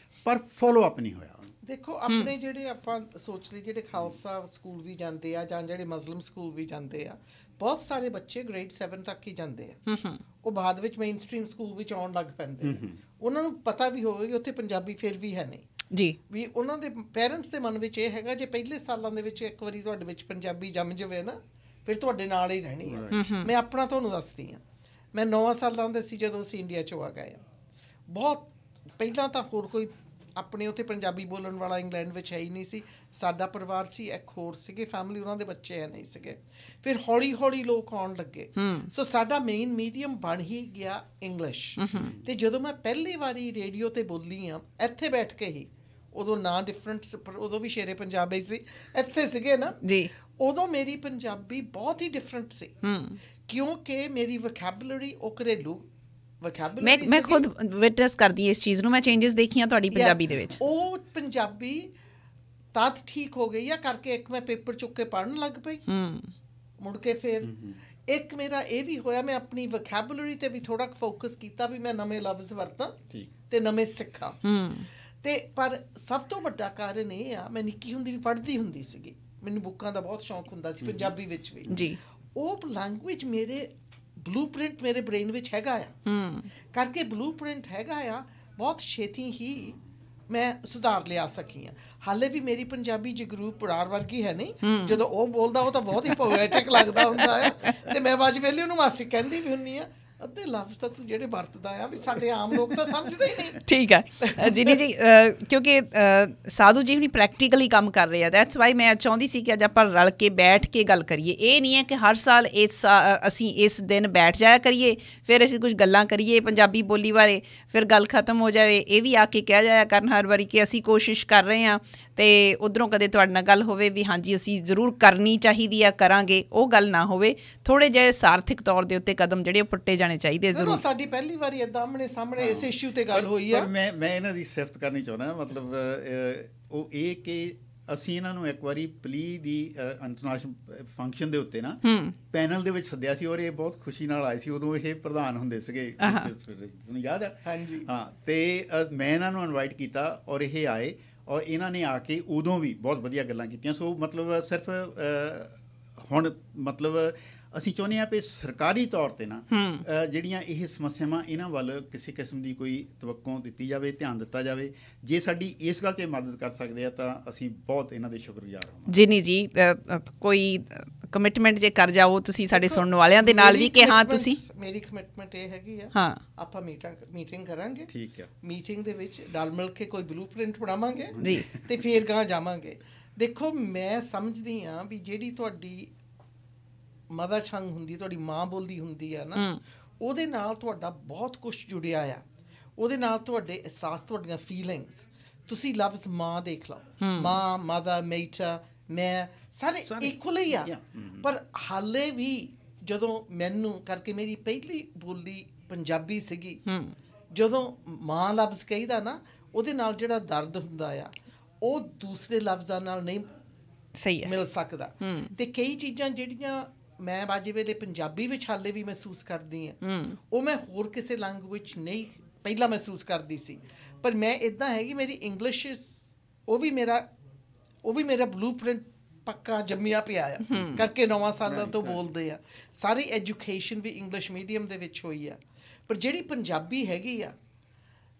ਪਰ ਫੋਲੋ ਅਪ ਨਹੀਂ ਹੋਇਆ। ਦੇਖੋ ਆਪਣੇ ਜਿਹੜੇ ਆਪਾਂ ਸੋਚ ਲਈ ਜਿਹੜੇ ਖਾਲਸਾ ਸਕੂਲ ਵੀ ਜਾਂਦੇ ਆ ਜਾਂ ਜਿਹੜੇ ਮੁਸਲਿਮ ਸਕੂਲ ਵੀ ਜਾਂਦੇ ਆ, ਬਹੁਤ ਸਾਰੇ ਬੱਚੇ ਗ੍ਰੇਡ 7 ਤੱਕ ਹੀ ਜਾਂਦੇ ਆ, ਉਹ ਬਾਅਦ ਵਿੱਚ ਮੇਨ ਸਟਰੀਮ ਸਕੂਲ ਵਿੱਚ ਆਉਣ ਲੱਗ ਪੈਂਦੇ ਆ। ਉਹਨਾਂ ਨੂੰ ਪਤਾ ਵੀ ਹੋਵੇ ਕਿ ਉੱਥੇ ਪੰਜਾਬੀ ਫਿਰ ਵੀ ਹੈ ਨਹੀਂ ਜੀ, ਵੀ ਉਹਨਾਂ ਦੇ ਪੇਰੈਂਟਸ ਦੇ ਮਨ ਵਿੱਚ ਇਹ ਹੈਗਾ ਜੇ ਪਹਿਲੇ ਸਾਲਾਂ ਦੇ ਵਿੱਚ ਇੱਕ ਵਾਰੀ ਤੁਹਾਡੇ ਵਿੱਚ ਪੰਜਾਬੀ ਜੰਮ ਜਾਵੇ ਨਾ, ਫਿਰ ਤੁਹਾਡੇ ਨਾਲ ਹੀ ਰਹਿਣੀ ਆ। ਮੈਂ ਆਪਣਾ ਤੁਹਾਨੂੰ ਦੱਸਦੀ ਹਾਂ, ਮੈਂ 9 ਸਾਲਾਂ ਦੇ ਸੀ ਜਦੋਂ ਅਸੀਂ ਇੰਡੀਆ 'ਚੋਂ ਆ ਗਏ। ਬਹੁਤ ਪਹਿਲਾਂ ਤਾਂ ਹੋਰ ਕੋਈ ਆਪਣੇ ਉੱਥੇ ਪੰਜਾਬੀ ਬੋਲਣ ਵਾਲਾ ਇੰਗਲੈਂਡ ਵਿੱਚ ਹੈ ਹੀ ਨਹੀਂ ਸੀ। ਸਾਡਾ ਪਰਿਵਾਰ ਸੀ, ਇੱਕ ਹੋਰ ਸੀਗੇ ਫੈਮਿਲੀ, ਉਹਨਾਂ ਦੇ ਬੱਚੇ ਨਹੀਂ ਸੀਗੇ। ਫਿਰ ਹੌਲੀ ਹੌਲੀ ਲੋਕ ਆਉਣ ਲੱਗੇ, ਸੋ ਸਾਡਾ ਮੇਨ ਮੀਡੀਅਮ ਬਣ ਹੀ ਗਿਆ ਇੰਗਲਿਸ਼। ਅਤੇ ਜਦੋਂ ਮੈਂ ਪਹਿਲੀ ਵਾਰੀ ਰੇਡੀਓ 'ਤੇ ਬੋਲੀ ਹਾਂ ਇੱਥੇ ਬੈਠ ਕੇ ਹੀ, ਉਦੋਂ ਨਾ ਡਿਫਰੈਂਟ, ਉਦੋਂ ਵੀ ਸ਼ੇਰੇ ਪੰਜਾਬੀ ਸੀ, ਇੱਥੇ ਸੀਗੇ ਨਾ ਜੀ, ਉਦੋਂ ਮੇਰੀ ਪੰਜਾਬੀ ਬਹੁਤ ਹੀ ਡਿਫਰੈਂਟ ਸੀ ਕਿਉਂਕਿ ਮੇਰੀ ਵੋਕੈਬੂਲਰੀ ਉਹ ਘਰੇਲੂ ਮੈਂ ਖੁਦ ਵਿਟਨੈਸ ਕਰਦੀ ਇਸ ਚੀਜ਼ ਨੂੰ, ਮੈਂ ਚੇਂਜਸ ਦੇਖੀਆਂ ਤੁਹਾਡੀ ਪੰਜਾਬੀ ਦੇ ਵਿੱਚ। ਉਹ ਪੰਜਾਬੀ ਤਦ ਠੀਕ ਹੋ ਗਈ ਆ ਕਰਕੇ ਇੱਕ ਮੈਂ ਪੇਪਰ ਚੁੱਕ ਕੇ ਪੜ੍ਹਨ ਲੱਗ ਪਈ ਮੁੜ ਕੇ। ਫਿਰ ਇੱਕ ਮੇਰਾ ਇਹ ਵੀ ਹੋਇਆ, ਮੈਂ ਆਪਣੀ ਵੋਕੈਬੂਲਰੀ 'ਤੇ ਵੀ ਥੋੜ੍ਹਾ ਫੋਕਸ ਕੀਤਾ ਵੀ ਮੈਂ ਨਵੇਂ ਲਫ਼ਜ਼ ਵਰਤਾਂ ਅਤੇ ਨਵੇਂ ਸਿੱਖਾਂ। ਅਤੇ ਪਰ ਸਭ ਤੋਂ ਵੱਡਾ ਕਾਰਨ ਇਹ ਆ, ਮੈਂ ਨਿੱਕੀ ਹੁੰਦੀ ਵੀ ਪੜ੍ਹਦੀ ਹੁੰਦੀ ਸੀਗੀ, ਮੈਨੂੰ ਬੁੱਕਾਂ ਦਾ ਬਹੁਤ ਸ਼ੌਂਕ ਹੁੰਦਾ ਸੀ ਪੰਜਾਬੀ ਵਿੱਚ ਵੀ ਜੀ। ਉਹ ਲੈਂਗੁਏਜ ਮੇਰੇ ਬਲੂ ਪ੍ਰਿੰਟ ਮੇਰੇ ਬ੍ਰੇਨ ਵਿੱਚ ਹੈਗਾ ਆ ਕਰਕੇ ਬਲੂ ਪ੍ਰਿੰਟ ਹੈਗਾ ਆ, ਬਹੁਤ ਛੇਤੀ ਹੀ ਮੈਂ ਸੁਧਾਰ ਲਿਆ ਸਕੀ ਹਾਂ। ਹਾਲੇ ਵੀ ਮੇਰੀ ਪੰਜਾਬੀ ਜਗਰੂਪ ਬਰਾੜ ਵਰਗੀ ਹੈ ਨਹੀਂ, ਜਦੋਂ ਉਹ ਬੋਲਦਾ ਉਹ ਤਾਂ ਬਹੁਤ ਹੀ ਪੋਇਟਿਕ ਲੱਗਦਾ ਹੁੰਦਾ ਆ, ਅਤੇ ਮੈਂ ਬਾਅਦ ਵੇਲੇ ਉਹਨੂੰ ਮਾਸੀ ਕਹਿੰਦੀ ਵੀ ਹੁੰਦੀ ਆ, ਅੱਧੇ ਲਫ਼ਜ਼ ਤਾਂ ਤੂੰ ਜਿਹੜੇ ਵਰਤਦਾ ਆ ਵੀ ਸਾਡੇ ਆਮ ਲੋਕ ਤਾਂ ਸਮਝਦੇ ਹੀ ਨਹੀਂ। ਠੀਕ ਹੈ ਜਿਨੀ ਜੀ, ਕਿਉਂਕਿ ਸਾਧੂ ਜੀ ਹੁਣੀ ਪ੍ਰੈਕਟੀਕਲੀ ਕੰਮ ਕਰ ਰਹੇ ਆ, ਦੈਟਸ ਵਾਈ ਮੈਂ ਚਾਹੁੰਦੀ ਸੀ ਕਿ ਅੱਜ ਆਪਾਂ ਰਲ ਕੇ ਬੈਠ ਕੇ ਗੱਲ ਕਰੀਏ। ਇਹ ਨਹੀਂ ਹੈ ਕਿ ਹਰ ਸਾਲ ਅਸੀਂ ਇਸ ਦਿਨ ਬੈਠ ਜਾਇਆ ਕਰੀਏ, ਫਿਰ ਅਸੀਂ ਕੁਝ ਗੱਲਾਂ ਕਰੀਏ ਪੰਜਾਬੀ ਬੋਲੀ ਬਾਰੇ, ਫਿਰ ਗੱਲ ਖਤਮ ਹੋ ਜਾਵੇ। ਇਹ ਵੀ ਆ ਕੇ ਕਹਿ ਜਾਇਆ ਕਰਨ ਹਰ ਵਾਰੀ ਕਿ ਅਸੀਂ ਕੋਸ਼ਿਸ਼ ਕਰ ਰਹੇ ਹਾਂ, ਅਤੇ ਉੱਧਰੋਂ ਕਦੇ ਤੁਹਾਡੇ ਨਾਲ ਗੱਲ ਹੋਵੇ ਵੀ ਹਾਂਜੀ ਅਸੀਂ ਜ਼ਰੂਰ ਕਰਨੀ ਚਾਹੀਦੀ ਆ, ਕਰਾਂਗੇ, ਉਹ ਗੱਲ ਨਾ ਹੋਵੇ। ਥੋੜ੍ਹੇ ਜਿਹੇ ਸਾਰਥਿਕ ਤੌਰ ਦੇ ਉੱਤੇ ਕਦਮ ਜਿਹੜੇ ਉਹ ਪੁੱਟੇ ਜਾਣੇ ਚਾਹੀਦੇ ਜ਼ਰੂਰ। ਸਾਡੀ ਪਹਿਲੀ ਵਾਰੀ ਇੱਦਾਂ ਆਮਣੇ ਸਾਹਮਣੇ ਇਸ ਇਸ਼ੂ 'ਤੇ ਗੱਲ ਹੋਈ ਆ। ਮੈਂ ਇਹਨਾਂ ਦੀ ਸਿਫਤ ਕਰਨੀ ਚਾਹੁੰਦਾ, ਮਤਲਬ ਉਹ ਇਹ ਕਿ ਅਸੀਂ ਇਹਨਾਂ ਨੂੰ ਇੱਕ ਵਾਰੀ ਪਲੀ ਦੀ ਇੰਟਰਨੈਸ਼ਨਲ ਫੰਕਸ਼ਨ ਦੇ ਉੱਤੇ ਨਾ ਪੈਨਲ ਦੇ ਵਿੱਚ ਸੱਦਿਆ ਸੀ, ਔਰ ਇਹ ਬਹੁਤ ਖੁਸ਼ੀ ਨਾਲ ਆਏ ਸੀ। ਉਦੋਂ ਇਹ ਪ੍ਰਧਾਨ ਹੁੰਦੇ ਸੀਗੇ, ਤੁਹਾਨੂੰ ਯਾਦ ਹੈ? ਹਾਂਜੀ ਹਾਂ। ਅਤੇ ਮੈਂ ਇਹਨਾਂ ਨੂੰ ਇਨਵਾਈਟ ਕੀਤਾ ਔਰ ਇਹ ਆਏ, ਔਰ ਇਹਨਾਂ ਨੇ ਆ ਕੇ ਉਦੋਂ ਵੀ ਬਹੁਤ ਵਧੀਆ ਗੱਲਾਂ ਕੀਤੀਆਂ। ਸੋ ਮਤਲਬ ਸਿਰਫ ਹੁਣ ਮਤਲਬ ਅਸੀਂ ਚਾਹੁੰਦੇ ਹਾਂ ਵੀ ਸਰਕਾਰੀ ਤੌਰ 'ਤੇ ਨਾ ਜਿਹੜੀਆਂ ਇਹ ਸਮੱਸਿਆਵਾਂ, ਇਹਨਾਂ ਵੱਲ ਕਿਸੇ ਕਿਸਮ ਦੀ ਕੋਈ ਤਵੱਕੋਂ ਦਿੱਤੀ ਜਾਵੇ, ਧਿਆਨ ਦਿੱਤਾ ਜਾਵੇ। ਜੇ ਸਾਡੀ ਇਸ ਗੱਲ 'ਤੇ ਮਦਦ ਕਰ ਸਕਦੇ ਆ ਤਾਂ ਅਸੀਂ ਬਹੁਤ ਇਹਨਾਂ ਦੇ ਸ਼ੁਕਰਗੁਜ਼ਾਰ ਹਾਂ। ਜੀ ਨਹੀਂ ਜੀ, ਕੋਈ ਕਮਿਟਮੈਂਟ ਜੇ ਕਰ ਜਾਓ ਤੁਸੀਂ ਸਾਡੇ ਸੁਣਨ ਵਾਲਿਆਂ ਦੇ ਨਾਲ ਵੀ ਕਿ ਹਾਂ ਤੁਸੀਂ। ਮੇਰੀ ਕਮਿਟਮੈਂਟ ਇਹ ਹੈਗੀ ਆ, ਹਾਂ ਆਪਾਂ ਮੀਟਿੰਗ ਕਰਾਂਗੇ, ਠੀਕ ਹੈ, ਮੀਟਿੰਗ ਦੇ ਵਿੱਚ ਰਲ ਮਿਲ ਕੇ ਕੋਈ ਬਲੂ ਪ੍ਰਿੰਟ ਬਣਾਵਾਂਗੇ ਜੀ, ਅਤੇ ਫਿਰ ਗਾਂ ਜਾਵਾਂਗੇ। ਦੇਖੋ ਮੈਂ ਸਮਝਦੀ ਹਾਂ ਵੀ ਜਿਹੜੀ ਤੁਹਾਡੀ ਮਦਰ ਟੰਗ ਹੁੰਦੀ, ਤੁਹਾਡੀ ਮਾਂ ਬੋਲੀ ਹੁੰਦੀ ਆ ਨਾ, ਉਹਦੇ ਨਾਲ ਤੁਹਾਡਾ ਬਹੁਤ ਕੁਛ ਜੁੜਿਆ ਆ, ਉਹਦੇ ਨਾਲ ਤੁਹਾਡੇ ਅਹਿਸਾਸ, ਤੁਹਾਡੀਆਂ ਫੀਲਿੰਗਸ। ਤੁਸੀਂ ਲਫ਼ਜ਼ ਮਾਂ ਦੇਖ ਲਓ, ਮਾਂ, ਮਦਰ, ਮੇਟਰ, ਮੈਂ, ਸਾਰੇ ਇਕੁਅਲ ਹੀ ਆ। ਪਰ ਹਾਲੇ ਵੀ ਜਦੋਂ ਮੈਨੂੰ ਕਰਕੇ ਮੇਰੀ ਪਹਿਲੀ ਬੋਲੀ ਪੰਜਾਬੀ ਸੀਗੀ, ਜਦੋਂ ਮਾਂ ਲਫ਼ਜ਼ ਕਹੀਦਾ ਨਾ, ਉਹਦੇ ਨਾਲ ਜਿਹੜਾ ਦਰਦ ਹੁੰਦਾ ਆ ਉਹ ਦੂਸਰੇ ਲਫ਼ਜ਼ਾਂ ਨਾਲ ਨਹੀਂ ਸਹੀ ਮਿਲ ਸਕਦਾ। ਅਤੇ ਕਈ ਚੀਜ਼ਾਂ ਜਿਹੜੀਆਂ ਮੈਂ ਬਾਜੇ ਵੇਲੇ ਪੰਜਾਬੀ ਵਿੱਚ ਹਾਲੇ ਵੀ ਮਹਿਸੂਸ ਕਰਦੀ ਹਾਂ, ਉਹ ਮੈਂ ਹੋਰ ਕਿਸੇ ਲੈਂਗੁਏਜ ਨਹੀਂ ਪਹਿਲਾਂ ਮਹਿਸੂਸ ਕਰਦੀ ਸੀ। ਪਰ ਮੈਂ ਇੱਦਾਂ ਹੈ ਕਿ ਮੇਰੀ ਇੰਗਲਿਸ਼ ਉਹ ਵੀ ਮੇਰਾ ਬਲੂ ਪ੍ਰਿੰਟ ਪੱਕਾ ਜੰਮਿਆ ਪਿਆ ਆ ਕਰਕੇ 9 ਸਾਲਾਂ ਤੋਂ ਬੋਲਦੇ ਆ। ਸਾਰੀ ਐਜੂਕੇਸ਼ਨ ਵੀ ਇੰਗਲਿਸ਼ ਮੀਡੀਅਮ ਦੇ ਵਿੱਚ ਹੋਈ ਆ। ਪਰ ਜਿਹੜੀ ਪੰਜਾਬੀ ਹੈਗੀ ਆ,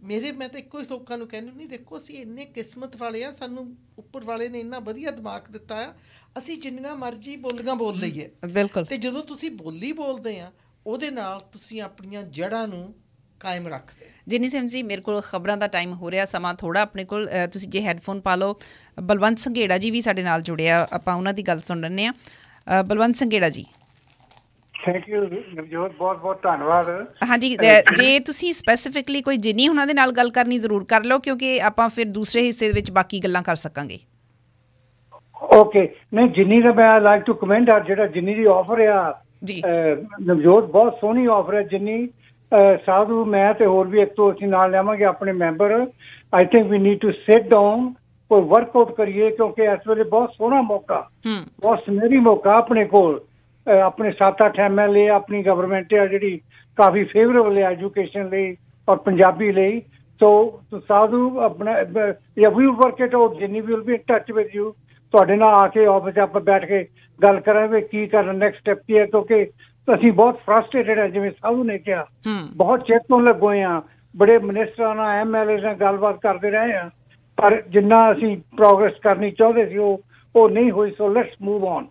ਮੈਂ ਤਾਂ ਇੱਕੋ ਹੀ ਲੋਕਾਂ ਨੂੰ ਕਹਿੰਦੀ ਨਹੀਂ, ਦੇਖੋ ਅਸੀਂ ਇੰਨੇ ਕਿਸਮਤ ਵਾਲੇ ਆ, ਸਾਨੂੰ ਉੱਪਰ ਵਾਲੇ ਨੇ ਇੰਨਾ ਵਧੀਆ ਦਿਮਾਗ ਦਿੱਤਾ ਆ, ਅਸੀਂ ਜਿੰਨੀਆਂ ਮਰਜ਼ੀ ਬੋਲੀਆਂ ਬੋਲ ਲਈਏ। ਬਿਲਕੁਲ। ਅਤੇ ਜਦੋਂ ਤੁਸੀਂ ਬੋਲੀ ਬੋਲਦੇ ਆ, ਉਹਦੇ ਨਾਲ ਤੁਸੀਂ ਆਪਣੀਆਂ ਜੜ੍ਹਾਂ ਨੂੰ ਕਾਇਮ ਰੱਖਦੇ। ਜਿਨੀ ਸਿੰਘ ਜੀ, ਮੇਰੇ ਕੋਲ ਖਬਰਾਂ ਦਾ ਟਾਈਮ ਹੋ ਰਿਹਾ, ਸਮਾਂ ਥੋੜ੍ਹਾ ਆਪਣੇ ਕੋਲ, ਤੁਸੀਂ ਜੇ ਹੈੱਡਫੋਨ ਪਾ ਲਓ। ਬਲਵੰਤ ਸੰਘੇੜਾ ਜੀ ਵੀ ਸਾਡੇ ਨਾਲ ਜੁੜਿਆ, ਆਪਾਂ ਉਹਨਾਂ ਦੀ ਗੱਲ ਸੁਣ ਲੈਂਦੇ ਹਾਂ। ਬਲਵੰਤ ਸੰਘੇੜਾ ਜੀ। ਥੈਂਕ ਯੂ ਨਵਜੋਤ, ਬਹੁਤ ਬਹੁਤ ਧੰਨਵਾਦ। ਹਾਂਜੀ, ਜੇ ਤੁਸੀਂ ਸਪੈਸੀਫਿਕਲੀ ਕੋਈ ਜਿੰਨੀ ਉਹਨਾਂ ਦੇ ਨਾਲ ਗੱਲ ਕਰਨੀ ਜ਼ਰੂਰ ਕਰ ਲਓ, ਕਿਉਂਕਿ ਆਪਾਂ ਫਿਰ ਦੂਸਰੇ ਹਿੱਸੇ ਵਿੱਚ ਬਾਕੀ ਗੱਲਾਂ ਕਰ ਸਕਾਂਗੇ। ਓਕੇ, ਨਹੀਂ ਜਿੰਨੀ ਦਾ ਮੈਂ ਲਾਈਕ ਟੂ ਕਮੈਂਟ ਆ, ਜਿਹੜਾ ਜਿੰਨੀ ਦੀ ਆਫਰ ਆ ਜੀ ਨਵਜੋਤ, ਬਹੁਤ ਸੋਹਣੀ ਆਫਰ ਹੈ। ਜਿੰਨੀ ਸਾਧੂ, ਮੈਂ ਤੇ ਹੋਰ ਵੀ ਇੱਕ ਤੋਂ ਅਸੀਂ ਨਾਲ ਲਿਆਵਾਂਗੇ ਆਪਣੇ member. I think we need to sit down, ਕੋਈ ਵਰਕਆਊਟ ਕਰੀਏ, ਕਿਉਂਕਿ ਇਸ ਵੇਲੇ ਬਹੁਤ ਸੋਹਣਾ ਮੌਕਾ, ਬਹੁਤ ਸੁਨਹਿਰੀ ਮੌਕਾ ਆਪਣੇ ਕੋਲ। ਆਪਣੇ 7-8 MLA, ਆਪਣੀ ਗਵਰਨਮੈਂਟ ਆ ਜਿਹੜੀ ਕਾਫੀ ਫੇਵਰੇਬਲ ਹੈ ਐਜੂਕੇਸ਼ਨ ਲਈ ਔਰ ਪੰਜਾਬੀ ਲਈ। ਸੋ ਸਾਧੂ ਆਪਣਾ ਵੀ ਵਰਕ ਇਟ ਆਊਟ, ਜਿੰਨੀ ਵੀ will be in touch with you. ਤੁਹਾਡੇ ਨਾਲ ਆ ਕੇ ਆਫਿਸ ਆਪਾਂ ਬੈਠ ਕੇ ਗੱਲ ਕਰਾਂਗੇ ਕੀ ਕਰਨਾ, ਨੈਕਸਟ ਸਟੈਪ ਕੀ ਹੈ, ਕਿਉਂਕਿ ਅਸੀਂ ਬਹੁਤ ਫਰਸਟ੍ਰੇਟਡ ਹੈ, ਜਿਵੇਂ ਸਾਧੂ ਨੇ ਕਿਹਾ, ਬਹੁਤ ਚਿਰ ਤੋਂ ਲੱਗੇ ਹਾਂ, ਬੜੇ ਮਿਨਿਸਟਰਾਂ ਨਾਲ MLA ਨਾਲ ਗੱਲਬਾਤ ਕਰਦੇ ਰਹੇ ਹਾਂ, ਪਰ ਜਿੰਨਾ ਅਸੀਂ ਪ੍ਰੋਗਰੈਸ ਕਰਨੀ ਚਾਹੁੰਦੇ ਸੀ ਉਹ ਨਹੀਂ ਹੋਈ। So let's move on.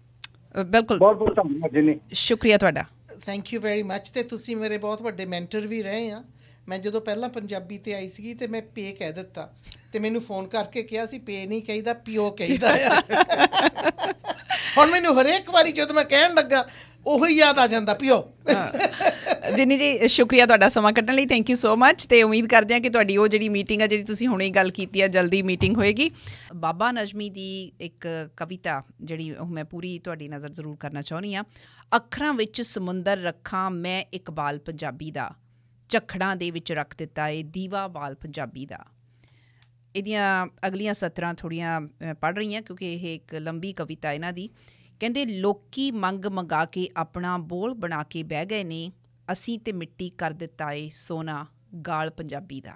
ਬਿਲਕੁਲ, ਬਹੁਤ ਬਹੁਤ ਧੰਨਵਾਦ ਜੀ, ਸ਼ੁਕਰੀਆ ਤੁਹਾਡਾ। Thank you very much. ਅਤੇ ਤੁਸੀਂ ਮੇਰੇ ਬਹੁਤ ਵੱਡੇ ਮੈਂਟਰ ਵੀ ਰਹੇ ਆ। ਮੈਂ ਜਦੋਂ ਪਹਿਲਾਂ ਪੰਜਾਬੀ 'ਤੇ ਆਈ ਸੀਗੀ ਅਤੇ ਮੈਂ ਪੇ ਕਹਿ ਦਿੱਤਾ, ਅਤੇ ਮੈਨੂੰ ਫੋਨ ਕਰਕੇ ਕਿਹਾ ਸੀ ਪੇ ਨਹੀਂ ਕਹੀਦਾ, ਪਿਓ ਕਹੀਦਾ ਆ। ਹੁਣ ਮੈਨੂੰ ਹਰੇਕ ਵਾਰੀ ਜਦੋਂ ਮੈਂ ਕਹਿਣ ਲੱਗਾ ਉਹੀ ਯਾਦ ਆ ਜਾਂਦਾ, ਪਿਓ। ਜਿੰਨੀ ਜੀ, ਸ਼ੁਕਰੀਆ ਤੁਹਾਡਾ ਸਮਾਂ ਕੱਢਣ ਲਈ, ਥੈਂਕ ਯੂ ਸੋ ਮਚ। ਅਤੇ ਉਮੀਦ ਕਰਦੇ ਹਾਂ ਕਿ ਤੁਹਾਡੀ ਉਹ ਜਿਹੜੀ ਮੀਟਿੰਗ ਹੈ, ਜਿਹਦੀ ਤੁਸੀਂ ਹੁਣੇ ਗੱਲ ਕੀਤੀ ਹੈ, ਜਲਦੀ ਮੀਟਿੰਗ ਹੋਏਗੀ। ਬਾਬਾ ਨਜ਼ਮੀ ਦੀ ਇੱਕ ਕਵਿਤਾ ਜਿਹੜੀ ਉਹ ਮੈਂ ਪੂਰੀ ਤੁਹਾਡੀ ਨਜ਼ਰ ਜ਼ਰੂਰ ਕਰਨਾ ਚਾਹੁੰਦੀ ਹਾਂ। ਅੱਖਰਾਂ ਵਿੱਚ ਸਮੁੰਦਰ ਰੱਖਾਂ ਮੈਂ ਇਕਬਾਲ ਪੰਜਾਬੀ ਦਾ, ਝੱਖੜਾਂ ਦੇ ਵਿੱਚ ਰੱਖ ਦਿੱਤਾ ਏ ਦੀਵਾ ਬਾਲ ਪੰਜਾਬੀ ਦਾ। ਇਹਦੀਆਂ ਅਗਲੀਆਂ ਸਤਰਾਂ ਥੋੜ੍ਹੀਆਂ ਪੜ੍ਹ ਰਹੀ ਹਾਂ, ਕਿਉਂਕਿ ਇਹ ਇੱਕ ਲੰਬੀ ਕਵਿਤਾ ਇਹਨਾਂ ਦੀ। ਕਹਿੰਦੇ, ਲੋਕੀ ਮੰਗਾ ਕੇ ਆਪਣਾ ਬੋਲ ਬਣਾ ਕੇ ਬਹਿ ਗਏ ਨੇ, ਅਸੀਂ ਤੇ ਮਿੱਟੀ ਕਰ ਦਿੱਤਾ ਏ ਸੋਨਾ ਗਾਲ ਪੰਜਾਬੀ ਦਾ।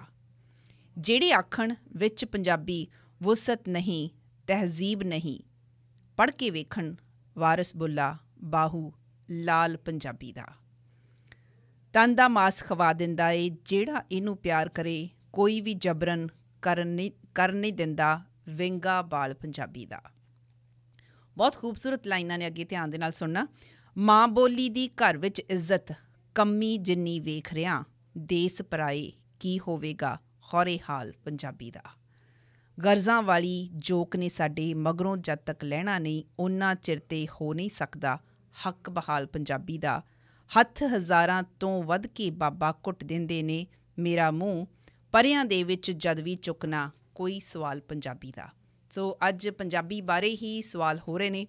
ਜਿਹੜੇ ਆਖਣ ਵਿੱਚ ਪੰਜਾਬੀ ਵੁਸਤ ਨਹੀਂ, ਤਹਿਜ਼ੀਬ ਨਹੀਂ, ਪੜ੍ਹ ਕੇ ਵੇਖਣ ਵਾਰਿਸ ਬੁੱਲਾ ਬਾਹੂ ਲਾਲ ਪੰਜਾਬੀ ਦਾ। ਤਨ ਦਾ ਮਾਸ ਖਵਾ ਦਿੰਦਾ ਏ ਜਿਹੜਾ ਇਹਨੂੰ ਪਿਆਰ ਕਰੇ, ਕੋਈ ਵੀ ਜਬਰਨ ਕਰ ਨਹੀਂ ਦਿੰਦਾ ਵਿੰਗਾ ਬਾਲ ਪੰਜਾਬੀ ਦਾ। ਬਹੁਤ ਖੂਬਸੂਰਤ ਲਾਈਨਾਂ ਨੇ, ਅੱਗੇ ਧਿਆਨ ਦੇ ਨਾਲ ਸੁਣਨਾ। ਮਾਂ ਬੋਲੀ ਦੀ ਘਰ ਵਿੱਚ ਇੱਜ਼ਤ ਕਮੀ ਜਿੰਨੀ ਵੇਖ ਰਿਆਂ, ਦੇਸ ਪਰਾਏ ਕੀ ਹੋਵੇਗਾ ਖੌਰੇ ਹਾਲ ਪੰਜਾਬੀ ਦਾ। ਗਰਜ਼ਾਂ ਵਾਲੀ ਜੋਕ ਨੇ ਸਾਡੇ ਮਗਰੋਂ ਜਦ ਤੱਕ ਲੈਣਾ ਨਹੀਂ, ਓਨਾ ਚਿਰ 'ਤੇ ਹੋ ਨਹੀਂ ਸਕਦਾ ਹੱਕ ਬਹਾਲ ਪੰਜਾਬੀ ਦਾ। ਹੱਥ ਹਜ਼ਾਰਾਂ ਤੋਂ ਵੱਧ ਕੇ ਬਾਬਾ ਘੁੱਟ ਦਿੰਦੇ ਨੇ ਮੇਰਾ ਮੂੰਹ, ਪਰਿਆਂ ਦੇ ਵਿੱਚ ਜਦ ਵੀ ਚੁੱਕਣਾ ਕੋਈ ਸਵਾਲ ਪੰਜਾਬੀ ਦਾ। ਸੋ ਅੱਜ ਪੰਜਾਬੀ ਬਾਰੇ ਹੀ ਸਵਾਲ ਹੋ ਰਹੇ ਨੇ।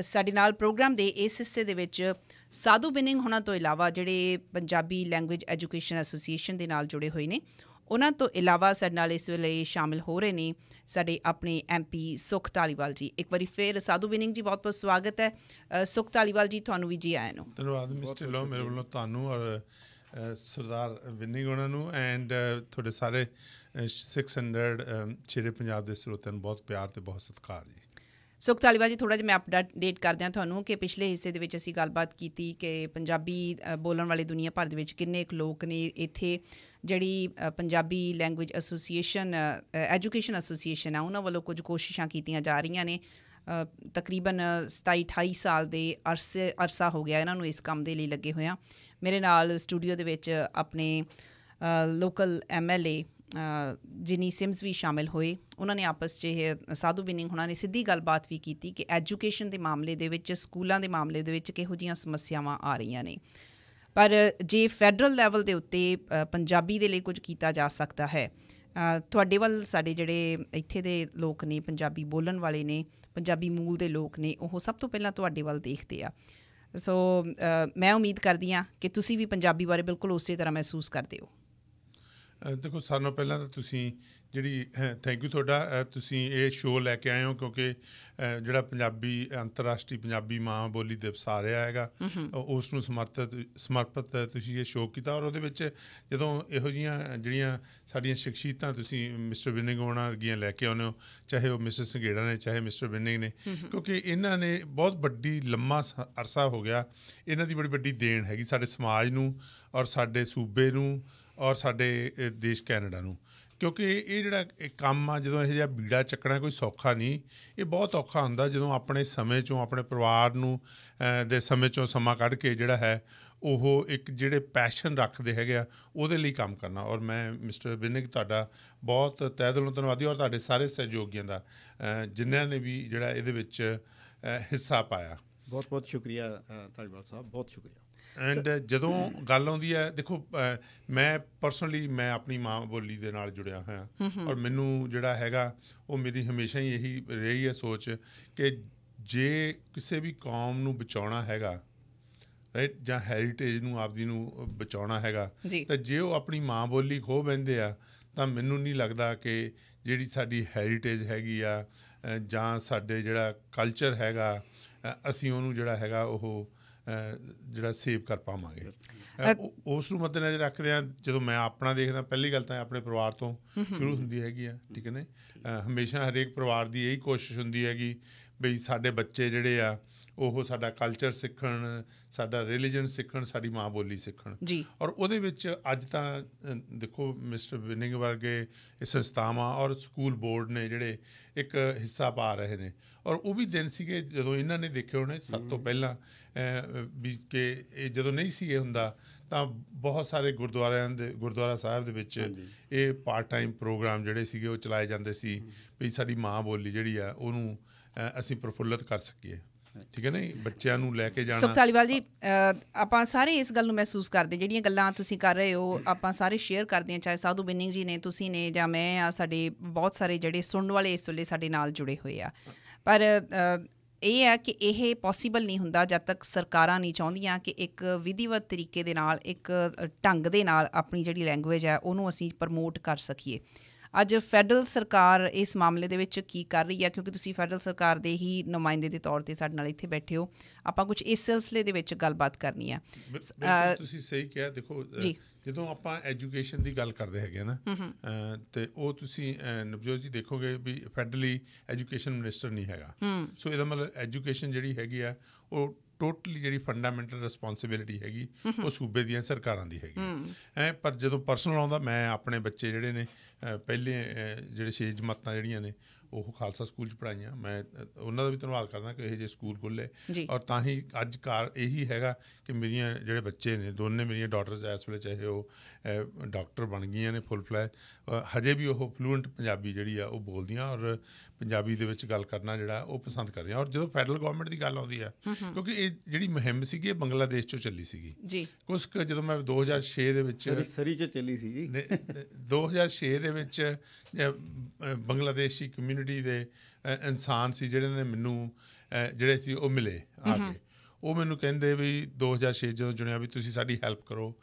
ਸਾਡੇ ਨਾਲ ਪ੍ਰੋਗਰਾਮ ਦੇ ਇਸ ਹਿੱਸੇ ਦੇ ਵਿੱਚ ਸਾਧੂ ਬਿਨਿੰਗ ਹੋਣਾ ਤੋਂ ਇਲਾਵਾ, ਜਿਹੜੇ ਪੰਜਾਬੀ ਲੈਂਗੁਏਜ ਐਜੂਕੇਸ਼ਨ ਐਸੋਸੀਏਸ਼ਨ ਦੇ ਨਾਲ ਜੁੜੇ ਹੋਏ ਨੇ, ਉਹਨਾਂ ਤੋਂ ਇਲਾਵਾ ਸਾਡੇ ਨਾਲ ਇਸ ਵੇਲੇ ਸ਼ਾਮਿਲ ਹੋ ਰਹੇ ਨੇ ਸਾਡੇ ਆਪਣੇ MP ਸੁਖ ਧਾਲੀਵਾਲ ਜੀ। ਇੱਕ ਵਾਰੀ ਫਿਰ ਸਾਧੂ ਬਿਨਿੰਗ ਜੀ, ਬਹੁਤ ਬਹੁਤ ਸਵਾਗਤ ਹੈ। ਸੁਖ ਧਾਲੀਵਾਲ ਜੀ, ਤੁਹਾਨੂੰ ਵੀ ਜੀ ਆਇਆਂ ਨੂੰ। ਧੰਨਵਾਦ ਮਿਸਟਰ ਢਿੱਲੋਂ, ਮੇਰੇ ਵੱਲੋਂ ਤੁਹਾਨੂੰ ਔਰ ਸਰਦਾਰ ਬਿਨਿੰਗ ਉਹਨਾਂ ਨੂੰ ਐਂਡ ਤੁਹਾਡੇ ਸਾਰੇ 600 ਸ਼ੇਰੇ ਪੰਜਾਬ ਦੇ ਸਰੋਤਿਆਂ ਨੂੰ ਬਹੁਤ ਪਿਆਰ ਅਤੇ ਬਹੁਤ ਸਤਿਕਾਰ ਜੀ। ਸੁਖ ਧਾਲੀਵਾਲ ਜੀ, ਥੋੜ੍ਹਾ ਜਿਹਾ ਮੈਂ ਅਪਡੇਟ ਕਰਦਿਆਂ ਤੁਹਾਨੂੰ ਕਿ ਪਿਛਲੇ ਹਿੱਸੇ ਦੇ ਵਿੱਚ ਅਸੀਂ ਗੱਲਬਾਤ ਕੀਤੀ ਕਿ ਪੰਜਾਬੀ ਬੋਲਣ ਵਾਲੇ ਦੁਨੀਆ ਭਰ ਦੇ ਵਿੱਚ ਕਿੰਨੇ ਕੁ ਲੋਕ ਨੇ। ਇੱਥੇ ਜਿਹੜੀ Punjabi language association education association ਆ, ਉਹਨਾਂ ਵੱਲੋਂ ਕੁਝ ਕੋਸ਼ਿਸ਼ਾਂ ਕੀਤੀਆਂ ਜਾ ਰਹੀਆਂ ਨੇ। ਤਕਰੀਬਨ 27-28 ਸਾਲ ਦੇ ਅਰਸਾ ਹੋ ਗਿਆ ਇਹਨਾਂ ਨੂੰ ਇਸ ਕੰਮ ਦੇ ਲਈ ਲੱਗੇ ਹੋਇਆਂ। ਮੇਰੇ ਨਾਲ ਸਟੂਡੀਓ ਦੇ ਵਿੱਚ ਆਪਣੇ ਲੋਕਲ MLA ਜਿਨੀ ਸਿਮਸ ਵੀ ਸ਼ਾਮਿਲ ਹੋਏ। ਉਹਨਾਂ ਨੇ ਆਪਸ 'ਚ ਇਹ ਸਾਧੂ ਬਿਨਿੰਗ ਉਹਨਾਂ ਨੇ ਸਿੱਧੀ ਗੱਲਬਾਤ ਵੀ ਕੀਤੀ ਕਿ ਐਜੂਕੇਸ਼ਨ ਦੇ ਮਾਮਲੇ ਦੇ ਵਿੱਚ, ਸਕੂਲਾਂ ਦੇ ਮਾਮਲੇ ਦੇ ਵਿੱਚ ਕਿਹੋ ਜਿਹੀਆਂ ਸਮੱਸਿਆਵਾਂ ਆ ਰਹੀਆਂ ਨੇ। ਪਰ ਜੇ ਫੈਡਰਲ ਲੈਵਲ ਦੇ ਉੱਤੇ ਪੰਜਾਬੀ ਦੇ ਲਈ ਕੁਝ ਕੀਤਾ ਜਾ ਸਕਦਾ ਹੈ, ਤੁਹਾਡੇ ਵੱਲ ਸਾਡੇ ਜਿਹੜੇ ਇੱਥੇ ਦੇ ਲੋਕ ਨੇ, ਪੰਜਾਬੀ ਬੋਲਣ ਵਾਲੇ ਨੇ, ਪੰਜਾਬੀ ਮੂਲ ਦੇ ਲੋਕ ਨੇ, ਉਹ ਸਭ ਤੋਂ ਪਹਿਲਾਂ ਤੁਹਾਡੇ ਵੱਲ ਦੇਖਦੇ ਆ। ਸੋ ਮੈਂ ਉਮੀਦ ਕਰਦੀ ਹਾਂ ਕਿ ਤੁਸੀਂ ਵੀ ਪੰਜਾਬੀ ਬਾਰੇ ਬਿਲਕੁਲ ਉਸੇ ਤਰ੍ਹਾਂ ਮਹਿਸੂਸ ਕਰਦੇ ਹੋ। ਦੇਖੋ, ਸਾਰਿਆਂ ਨਾਲੋਂ ਪਹਿਲਾਂ ਤਾਂ ਤੁਸੀਂ ਜਿਹੜੀ ਥੈਂਕ ਯੂ ਤੁਹਾਡਾ, ਤੁਸੀਂ ਇਹ ਸ਼ੋਅ ਲੈ ਕੇ ਆਏ ਹੋ, ਕਿਉਂਕਿ ਜਿਹੜਾ ਪੰਜਾਬੀ ਅੰਤਰਰਾਸ਼ਟਰੀ ਪੰਜਾਬੀ ਮਾਂ ਬੋਲੀ ਦਿਵਸ ਆ ਰਿਹਾ ਹੈਗਾ, ਉਸ ਨੂੰ ਸਮਰਪਿਤ ਤੁਸੀਂ ਇਹ ਸ਼ੋਅ ਕੀਤਾ। ਔਰ ਉਹਦੇ ਵਿੱਚ ਜਦੋਂ ਇਹੋ ਜਿਹੀਆਂ ਜਿਹੜੀਆਂ ਸਾਡੀਆਂ ਸ਼ਖਸੀਅਤਾਂ ਤੁਸੀਂ ਮਿਸਟਰ ਬਿਨਿੰਗ ਹੋਣਾ ਵਰਗੀਆਂ ਲੈ ਕੇ ਆਉਂਦੇ ਹੋ, ਚਾਹੇ ਉਹ ਮਿਸਟਰ ਸੰਘੇੜਾ ਨੇ, ਚਾਹੇ ਮਿਸਟਰ ਬਿਨਿੰਗ ਨੇ, ਕਿਉਂਕਿ ਇਹਨਾਂ ਨੇ ਬਹੁਤ ਵੱਡੀ ਲੰਮਾ ਅਰਸਾ ਹੋ ਗਿਆ, ਇਹਨਾਂ ਦੀ ਬੜੀ ਵੱਡੀ ਦੇਣ ਹੈਗੀ ਸਾਡੇ ਸਮਾਜ ਨੂੰ ਔਰ ਸਾਡੇ ਸੂਬੇ ਨੂੰ ਔਰ ਸਾਡੇ ਦੇਸ਼ ਕੈਨੇਡਾ ਨੂੰ। ਕਿਉਂਕਿ ਇਹ ਜਿਹੜਾ ਕੰਮ ਆ, ਜਦੋਂ ਇਹੋ ਜਿਹਾ ਬੀੜਾ ਚੱਕਣਾ ਕੋਈ ਸੌਖਾ ਨਹੀਂ। ਇਹ ਬਹੁਤ ਔਖਾ ਹੁੰਦਾ ਜਦੋਂ ਆਪਣੇ ਸਮੇਂ 'ਚੋਂ, ਆਪਣੇ ਪਰਿਵਾਰ ਨੂੰ ਦੇ ਸਮੇਂ 'ਚੋਂ ਸਮਾਂ ਕੱਢ ਕੇ ਜਿਹੜਾ ਹੈ ਉਹ ਇੱਕ ਜਿਹੜੇ ਪੈਸ਼ਨ ਰੱਖਦੇ ਹੈਗੇ ਆ ਉਹਦੇ ਲਈ ਕੰਮ ਕਰਨਾ। ਔਰ ਮੈਂ ਮਿਸਟਰ ਬਿਨਿੰਗ ਤੁਹਾਡਾ ਬਹੁਤ ਤਹਿ ਦਿਲੋਂ ਧੰਨਵਾਦੀ, ਔਰ ਤੁਹਾਡੇ ਸਾਰੇ ਸਹਿਯੋਗੀਆਂ ਦਾ, ਜਿਨ੍ਹਾਂ ਨੇ ਵੀ ਜਿਹੜਾ ਇਹਦੇ ਵਿੱਚ ਹਿੱਸਾ ਪਾਇਆ, ਬਹੁਤ ਬਹੁਤ ਸ਼ੁਕਰੀਆ ਧਾਲੀਵਾਲ ਸਾਹਿਬ, ਬਹੁਤ ਸ਼ੁਕਰੀਆ। ਐਂਡ ਜਦੋਂ ਗੱਲ ਆਉਂਦੀ ਹੈ, ਦੇਖੋ ਮੈਂ ਪਰਸਨਲੀ ਮੈਂ ਆਪਣੀ ਮਾਂ ਬੋਲੀ ਦੇ ਨਾਲ ਜੁੜਿਆ ਹੋਇਆ, ਔਰ ਮੈਨੂੰ ਜਿਹੜਾ ਹੈਗਾ ਉਹ ਮੇਰੀ ਹਮੇਸ਼ਾ ਹੀ ਇਹੀ ਰਹੀ ਹੈ ਸੋਚ ਕਿ ਜੇ ਕਿਸੇ ਵੀ ਕੌਮ ਨੂੰ ਬਚਾਉਣਾ ਹੈਗਾ, ਰਾਈਟ, ਜਾਂ ਹੈਰੀਟੇਜ ਨੂੰ ਆਪਦੀ ਨੂੰ ਬਚਾਉਣਾ ਹੈਗਾ, ਤਾਂ ਜੇ ਉਹ ਆਪਣੀ ਮਾਂ ਬੋਲੀ ਖੋਹ ਬਹਿੰਦੇ ਆ ਤਾਂ ਮੈਨੂੰ ਨਹੀਂ ਲੱਗਦਾ ਕਿ ਜਿਹੜੀ ਸਾਡੀ ਹੈਰੀਟੇਜ ਹੈਗੀ ਆ ਜਾਂ ਸਾਡੇ ਜਿਹੜਾ ਕਲਚਰ ਹੈਗਾ ਅਸੀਂ ਉਹਨੂੰ ਜਿਹੜਾ ਹੈਗਾ ਉਹ ਜਿਹੜਾ ਸੇਵ ਕਰ ਪਾਵਾਂਗੇ। ਉਸ ਨੂੰ ਮੱਦੇਨਜ਼ਰ ਰੱਖਦੇ ਹਾਂ, ਜਦੋਂ ਮੈਂ ਆਪਣਾ ਦੇਖਦਾ, ਪਹਿਲੀ ਗੱਲ ਤਾਂ ਆਪਣੇ ਪਰਿਵਾਰ ਤੋਂ ਸ਼ੁਰੂ ਹੁੰਦੀ ਹੈਗੀ ਆ, ਠੀਕ ਹੈ ਨਾ। ਹਮੇਸ਼ਾ ਹਰੇਕ ਪਰਿਵਾਰ ਦੀ ਇਹੀ ਕੋਸ਼ਿਸ਼ ਹੁੰਦੀ ਹੈਗੀ ਬਈ ਸਾਡੇ ਬੱਚੇ ਜਿਹੜੇ ਆ ਉਹ ਸਾਡਾ ਕਲਚਰ ਸਿੱਖਣ, ਸਾਡਾ ਰਿਲੀਜਨ ਸਿੱਖਣ, ਸਾਡੀ ਮਾਂ ਬੋਲੀ ਸਿੱਖਣ ਜੀ। ਔਰ ਉਹਦੇ ਵਿੱਚ ਅੱਜ ਤਾਂ ਦੇਖੋ ਮਿਸਟਰ ਵਿਨਿੰਗ ਵਰਗੇ ਸੰਸਥਾਵਾਂ ਔਰ ਸਕੂਲ ਬੋਰਡ ਨੇ ਜਿਹੜੇ ਇੱਕ ਹਿੱਸਾ ਪਾ ਰਹੇ ਨੇ, ਔਰ ਉਹ ਵੀ ਦਿਨ ਸੀਗੇ ਜਦੋਂ ਇਹਨਾਂ ਨੇ ਦੇਖੇ ਹੋਣੇ ਸਭ ਤੋਂ ਪਹਿਲਾਂ ਵੀ ਕਿ ਇਹ ਜਦੋਂ ਨਹੀਂ ਸੀ ਇਹ ਹੁੰਦਾ ਤਾਂ ਬਹੁਤ ਸਾਰੇ ਗੁਰਦੁਆਰਾ ਸਾਹਿਬ ਦੇ ਵਿੱਚ ਇਹ ਪਾਰਟ ਟਾਈਮ ਪ੍ਰੋਗਰਾਮ ਜਿਹੜੇ ਸੀਗੇ ਉਹ ਚਲਾਏ ਜਾਂਦੇ ਸੀ ਵੀ ਸਾਡੀ ਮਾਂ ਬੋਲੀ ਜਿਹੜੀ ਆ ਉਹਨੂੰ ਅਸੀਂ ਪ੍ਰਫੁੱਲਤ ਕਰ ਸਕੀਏ, ਠੀਕ ਹੈ ਨਾ, ਬੱਚਿਆਂ ਨੂੰ ਲੈ ਕੇ ਜਾਣਾ। ਸੁਖ ਧਾਲੀਵਾਲ ਜੀ, ਆਪਾਂ ਸਾਰੇ ਇਸ ਗੱਲ ਨੂੰ ਮਹਿਸੂਸ ਕਰਦੇ, ਜਿਹੜੀਆਂ ਗੱਲਾਂ ਤੁਸੀਂ ਕਰ ਰਹੇ ਹੋ ਆਪਾਂ ਸਾਰੇ ਸ਼ੇਅਰ ਕਰਦੇ ਹਾਂ, ਚਾਹੇ ਸਾਧੂ ਵਿਨਿੰਗ ਜੀ ਨੇ, ਤੁਸੀਂ ਨੇ, ਜਾਂ ਮੈਂ ਆ, ਸਾਡੇ ਬਹੁਤ ਸਾਰੇ ਜਿਹੜੇ ਸੁਣਨ ਵਾਲੇ ਇਸ ਵੇਲੇ ਸਾਡੇ ਨਾਲ ਜੁੜੇ ਹੋਏ ਆ। ਪਰ ਇਹ ਹੈ ਕਿ ਇਹ ਪੋਸੀਬਲ ਨਹੀਂ ਹੁੰਦਾ ਜਦ ਤੱਕ ਸਰਕਾਰਾਂ ਨਹੀਂ ਚਾਹੁੰਦੀਆਂ ਕਿ ਇੱਕ ਵਿਧੀਵਤ ਤਰੀਕੇ ਦੇ ਨਾਲ, ਇੱਕ ਢੰਗ ਦੇ ਨਾਲ ਆਪਣੀ ਜਿਹੜੀ ਲੈਂਗੁਏਜ ਹੈ ਉਹਨੂੰ ਅਸੀਂ ਪ੍ਰਮੋਟ ਕਰ ਸਕੀਏ। ਅੱਜ ਫੈਡਰਲ ਸਰਕਾਰ ਇਸ ਮਾਮਲੇ ਦੇ ਵਿੱਚ ਕੀ ਕਰ ਰਹੀ ਹੈ, ਕਿਉਂਕਿ ਤੁਸੀਂ ਫੈਡਰਲ ਸਰਕਾਰ ਦੇ ਹੀ ਨੁਮਾਇੰਦੇ ਦੇ ਤੌਰ 'ਤੇ ਸਾਡੇ ਨਾਲ ਇੱਥੇ ਬੈਠੇ ਹੋ, ਆਪਾਂ ਕੁਝ ਇਸ ਸਿਲਸਿਲੇ ਦੇ ਵਿੱਚ ਗੱਲਬਾਤ ਕਰਨੀ ਹੈ। ਤੁਸੀਂ ਸਹੀ ਕਿਹਾ। ਦੇਖੋ ਜਦੋਂ ਆਪਾਂ ਐਜੂਕੇਸ਼ਨ ਦੀ ਗੱਲ ਕਰਦੇ ਹੈਗੇ ਨਾ, ਅਤੇ ਉਹ ਤੁਸੀਂ ਨਵਜੋਤ ਜੀ ਦੇਖੋਗੇ ਵੀ ਫੈਡਰਲੀ ਐਜੂਕੇਸ਼ਨ ਮਿਨਿਸਟਰ ਨਹੀਂ ਹੈਗਾ, ਸੋ ਇਹਦਾ ਮਤਲਬ ਐਜੂਕੇਸ਼ਨ ਜਿਹੜੀ ਹੈਗੀ ਆ ਉਹ ਟੋਟਲੀ ਜਿਹੜੀ ਫੰਡਾਮੈਂਟਲ ਰਿਸਪੋਂਸੀਬਿਲਿਟੀ ਹੈਗੀ ਉਹ ਸੂਬੇ ਦੀਆਂ ਸਰਕਾਰਾਂ ਦੀ ਹੈਗੀ। ਪਰ ਜਦੋਂ ਪਰਸਨਲ ਆਉਂਦਾ, ਮੈਂ ਆਪਣੇ ਬੱਚੇ ਜਿਹੜੇ ਨੇ ਪਹਿਲੇ ਜਿਹੜੇ 6 ਜਮਾਤਾਂ ਜਿਹੜੀਆਂ ਨੇ ਉਹ ਖਾਲਸਾ ਸਕੂਲ 'ਚ ਪੜ੍ਹਾਈਆਂ, ਮੈਂ ਉਹਨਾਂ ਦਾ ਵੀ ਧੰਨਵਾਦ ਕਰਦਾ ਕਿ ਇਹੋ ਜਿਹੇ ਸਕੂਲ ਖੁੱਲ੍ਹੇ, ਔਰ ਤਾਂ ਹੀ ਅੱਜ ਇਹੀ ਹੈਗਾ ਕਿ ਮੇਰੀਆਂ ਜਿਹੜੇ ਬੱਚੇ ਨੇ, ਦੋਨੇ ਮੇਰੀਆਂ ਡਾਟਰਸ ਇਸ ਵੇਲੇ ਚਾਹੇ ਉਹ ਡਾਕਟਰ ਬਣ ਗਈਆਂ ਨੇ ਫੁੱਲ ਫਲੈਜ, ਹਜੇ ਵੀ ਉਹ ਫਲੂਐਂਟ ਪੰਜਾਬੀ ਜਿਹੜੀ ਆ ਉਹ ਬੋਲਦੀਆਂ ਔਰ ਪੰਜਾਬੀ ਦੇ ਵਿੱਚ ਗੱਲ ਕਰਨਾ ਜਿਹੜਾ ਉਹ ਪਸੰਦ ਕਰਦੀਆਂ। ਔਰ ਜਦੋਂ ਫੈਡਰਲ ਗੌਰਮੈਂਟ ਦੀ ਗੱਲ ਆਉਂਦੀ ਆ, ਕਿਉਂਕਿ ਇਹ ਜਿਹੜੀ ਮੁਹਿੰਮ ਸੀਗੀ ਇਹ ਬੰਗਲਾਦੇਸ਼ 'ਚੋਂ ਚੱਲੀ ਸੀਗੀ ਕੁਛ ਕੁ, ਜਦੋਂ ਮੈਂ 2006 ਦੇ ਵਿੱਚ ਸਰੀ 'ਚ ਚੱਲੀ ਸੀ ਜੀ, 2006 ਦੇ ਵਿੱਚ ਬੰਗਲਾਦੇਸ਼ੀ ਕਮਿਊਨਿਟੀ ਦੇ ਇਨਸਾਨ ਸੀ ਜਿਹੜੇ ਨੇ ਮੈਨੂੰ ਜਿਹੜੇ ਸੀ ਉਹ ਮਿਲੇ ਆ ਕੇ, ਉਹ ਮੈਨੂੰ ਕਹਿੰਦੇ ਵੀ 2006 ਜਦੋਂ ਚੁਣਿਆ ਵੀ ਤੁਸੀਂ ਸਾਡੀ ਹੈਲਪ ਕਰੋ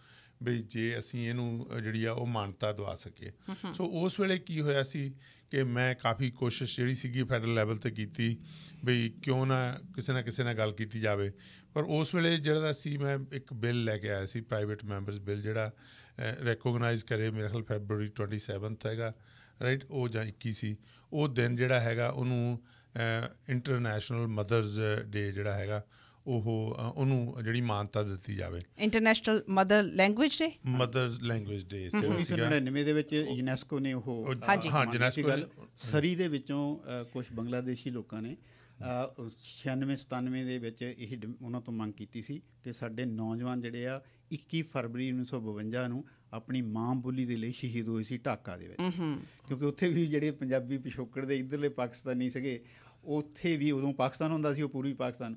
ਬਈ ਜੇ ਅਸੀਂ ਇਹਨੂੰ ਜਿਹੜੀ ਆ ਉਹ ਮਾਨਤਾ ਦਵਾ ਸਕੀਏ। ਸੋ ਉਸ ਵੇਲੇ ਕੀ ਹੋਇਆ ਸੀ ਕਿ ਮੈਂ ਕਾਫੀ ਕੋਸ਼ਿਸ਼ ਜਿਹੜੀ ਸੀਗੀ ਫੈਡਰਲ ਲੈਵਲ 'ਤੇ ਕੀਤੀ ਬਈ ਕਿਉਂ ਨਾ ਕਿਸੇ ਨਾਲ ਗੱਲ ਕੀਤੀ ਜਾਵੇ। ਪਰ ਉਸ ਵੇਲੇ ਜਿਹੜਾ ਸੀ ਮੈਂ ਇੱਕ ਬਿੱਲ ਲੈ ਕੇ ਆਇਆ ਸੀ, ਪ੍ਰਾਈਵੇਟ ਮੈਂਬਰਸ ਬਿੱਲ, ਜਿਹੜਾ ਰੈਕੋਗਨਾਈਜ਼ ਕਰੇ, ਮੇਰੇ ਖਿਆਲ February 27 ਹੈਗਾ, ਰਾਈਟ, ਉਹ ਜਾਂ 21 ਸੀ, ਉਹ ਦਿਨ ਜਿਹੜਾ ਹੈਗਾ ਉਹਨੂੰ ਇੰਟਰਨੈਸ਼ਨਲ ਮਦਰਸ ਡੇ ਜਿਹੜਾ ਹੈਗਾ ਉਹਨੂੰ ਜਿਹੜੀ ਮਾਨਤਾ ਦਿੱਤੀ ਜਾਵੇ। ਇੰਟਰਨੈਸ਼ਨਲ ਮਦਰ ਲੈਂਗੁਏਜ ਡੇ, ਮਦਰਸ ਲੈਂਗੁਏਜ ਡੇ 1999 ਦੇ ਵਿੱਚ ਯੂਨੈਸਕੋ ਨੇ ਉਹ ਸਰੀ ਦੇ ਵਿੱਚੋਂ ਕੁਝ ਬੰਗਲਾਦੇਸ਼ੀ ਲੋਕਾਂ ਨੇ 96-97 ਦੇ ਵਿੱਚ ਇਹ ਉਹਨਾਂ ਤੋਂ ਮੰਗ ਕੀਤੀ ਸੀ ਕਿ ਸਾਡੇ ਨੌਜਵਾਨ ਜਿਹੜੇ ਆ 21 ਫਰਵਰੀ 1952 ਨੂੰ ਆਪਣੀ ਮਾਂ ਬੋਲੀ ਦੇ ਲਈ ਸ਼ਹੀਦ ਹੋਏ ਸੀ ਢਾਕਾ ਦੇ ਵਿੱਚ, ਕਿਉਂਕਿ ਉੱਥੇ ਵੀ ਜਿਹੜੇ ਪੰਜਾਬੀ ਪਿਛੋਕੜ ਦੇ ਇੱਧਰਲੇ ਪਾਕਿਸਤਾਨੀ ਸੀਗੇ, ਉੱਥੇ ਵੀ ਉਦੋਂ ਪਾਕਿਸਤਾਨ ਹੁੰਦਾ ਸੀ ਉਹ ਪੂਰਬੀ ਪਾਕਿਸਤਾਨ,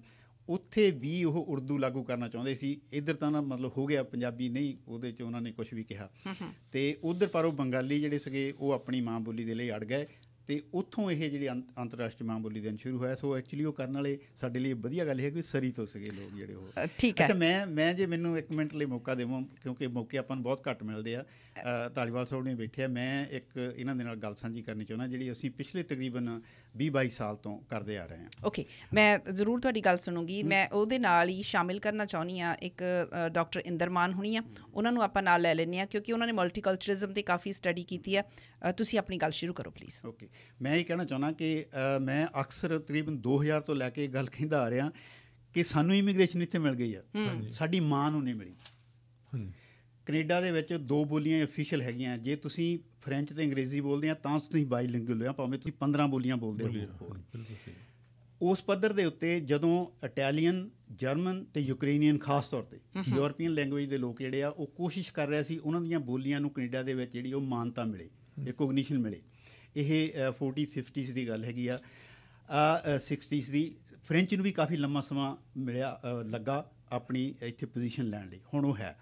ਉੱਥੇ ਵੀ ਉਹ ਉਰਦੂ ਲਾਗੂ ਕਰਨਾ ਚਾਹੁੰਦੇ ਸੀ। ਇੱਧਰ ਤਾਂ ਨਾ ਮਤਲਬ ਹੋ ਗਿਆ ਪੰਜਾਬੀ ਨਹੀਂ, ਉਹਦੇ 'ਚ ਉਹਨਾਂ ਨੇ ਕੁਛ ਵੀ ਕਿਹਾ, ਅਤੇ ਉੱਧਰ ਪਰ ਉਹ ਬੰਗਾਲੀ ਜਿਹੜੇ ਸੀਗੇ ਉਹ ਆਪਣੀ ਮਾਂ ਬੋਲੀ ਦੇ ਲਈ ਅੜ ਗਏ, ਅਤੇ ਉੱਥੋਂ ਇਹ ਜਿਹੜੀ ਅੰਤਰਰਾਸ਼ਟਰੀ ਮਾਂ ਬੋਲੀ ਦਿਨ ਸ਼ੁਰੂ ਹੋਇਆ। ਸੋ ਐਕਚੁਅਲੀ ਉਹ ਕਰਨ ਵਾਲੇ ਸਾਡੇ ਲਈ ਵਧੀਆ ਗੱਲ ਹੈ ਕਿ ਸਰੀ ਤੋਂ ਸੀਗੇ ਲੋਕ ਜਿਹੜੇ ਉਹ। ਠੀਕ ਹੈ, ਮੈਂ ਜੇ ਮੈਨੂੰ 1 ਮਿੰਟ ਲਈ ਮੌਕਾ ਦੇਵਾਂ, ਕਿਉਂਕਿ ਮੌਕੇ ਆਪਾਂ ਨੂੰ ਬਹੁਤ ਘੱਟ ਮਿਲਦੇ ਆ, ਧਾਲੀਵਾਲ ਸਾਹਿਬ ਨੇ ਬੈਠੇ ਆ, ਮੈਂ ਇੱਕ ਇਹਨਾਂ ਦੇ ਨਾਲ ਗੱਲ ਸਾਂਝੀ ਕਰਨੀ ਚਾਹੁੰਦਾ ਜਿਹੜੀ ਅਸੀਂ ਪਿਛਲੇ ਤਕਰੀਬਨ 20-22 ਸਾਲ ਤੋਂ ਕਰਦੇ ਆ ਰਹੇ ਹਾਂ। ਓਕੇ, ਮੈਂ ਜ਼ਰੂਰ ਤੁਹਾਡੀ ਗੱਲ ਸੁਣੂੰਗੀ। ਮੈਂ ਉਹਦੇ ਨਾਲ ਹੀ ਸ਼ਾਮਿਲ ਕਰਨਾ ਚਾਹੁੰਦੀ ਹਾਂ ਇੱਕ ਡਾਕਟਰ ਇੰਦਰਮਾਨ ਹੁਣੀ ਆ, ਉਹਨਾਂ ਨੂੰ ਆਪਾਂ ਨਾਲ ਲੈ ਲੈਂਦੇ ਹਾਂ ਕਿਉਂਕਿ ਉਹਨਾਂ ਨੇ ਮਲਟੀਕਲਚਰਿਜ਼ਮ 'ਤੇ ਕਾਫੀ ਸਟੱਡੀ ਕੀਤੀ ਆ। ਤੁਸੀਂ ਆਪਣੀ ਗੱਲ ਸ਼ੁਰੂ ਕਰੋ ਪਲੀਜ਼। ਓਕੇ, ਮੈਂ ਇਹ ਕਹਿਣਾ ਚਾਹੁੰਦਾ ਕਿ ਮੈਂ ਅਕਸਰ ਤਕਰੀਬਨ 2000 ਤੋਂ ਲੈ ਕੇ ਗੱਲ ਕਹਿੰਦਾ ਆ ਰਿਹਾ ਕਿ ਸਾਨੂੰ ਇਮੀਗ੍ਰੇਸ਼ਨ ਇੱਥੇ ਮਿਲ ਗਈ ਆ, ਸਾਡੀ ਮਾਂ ਨੂੰ ਨਹੀਂ ਮਿਲੀ। ਕੈਨੇਡਾ ਦੇ ਵਿੱਚ 2 ਬੋਲੀਆਂ ਅਫੀਸ਼ੀਅਲ ਹੈਗੀਆਂ, ਜੇ ਤੁਸੀਂ ਫਰੈਂਚ ਅਤੇ ਅੰਗਰੇਜ਼ੀ ਬੋਲਦੇ ਆ ਤਾਂ ਤੁਸੀਂ ਬਾਈਲਿੰਗੁਅਲ ਹੋ, ਭਾਵੇਂ ਤੁਸੀਂ 15 ਬੋਲੀਆਂ ਬੋਲਦੇ ਹੋ। ਉਸ ਪੱਧਰ ਦੇ ਉੱਤੇ ਜਦੋਂ ਇਟਾਲੀਅਨ, ਜਰਮਨ ਅਤੇ ਯੂਕਰੇਨੀਅਨ ਖਾਸ ਤੌਰ 'ਤੇ ਯੂਰਪੀਅਨ ਲੈਂਗੁਏਜ ਦੇ ਲੋਕ ਜਿਹੜੇ ਆ ਉਹ ਕੋਸ਼ਿਸ਼ ਕਰ ਰਹੇ ਸੀ ਉਹਨਾਂ ਦੀਆਂ ਬੋਲੀਆਂ ਨੂੰ ਕੈਨੇਡਾ ਦੇ ਵਿੱਚ ਜਿਹੜੀ ਉਹ ਮਾਨਤਾ ਮਿਲੇ, ਰਿਕੋਗਨੀਸ਼ਨ ਮਿਲੇ। ਇਹ 40-50s ਦੀ ਗੱਲ ਹੈਗੀ ਆ, 60s ਦੀ, ਫ੍ਰੈਂਚ ਨੂੰ ਵੀ ਕਾਫੀ ਲੰਮਾ ਸਮਾਂ ਲੱਗਾ ਆਪਣੀ ਇੱਥੇ ਪੋਜੀਸ਼ਨ ਲੈਣ ਲਈ। ਹੁਣ ਉਹ ਹੈ,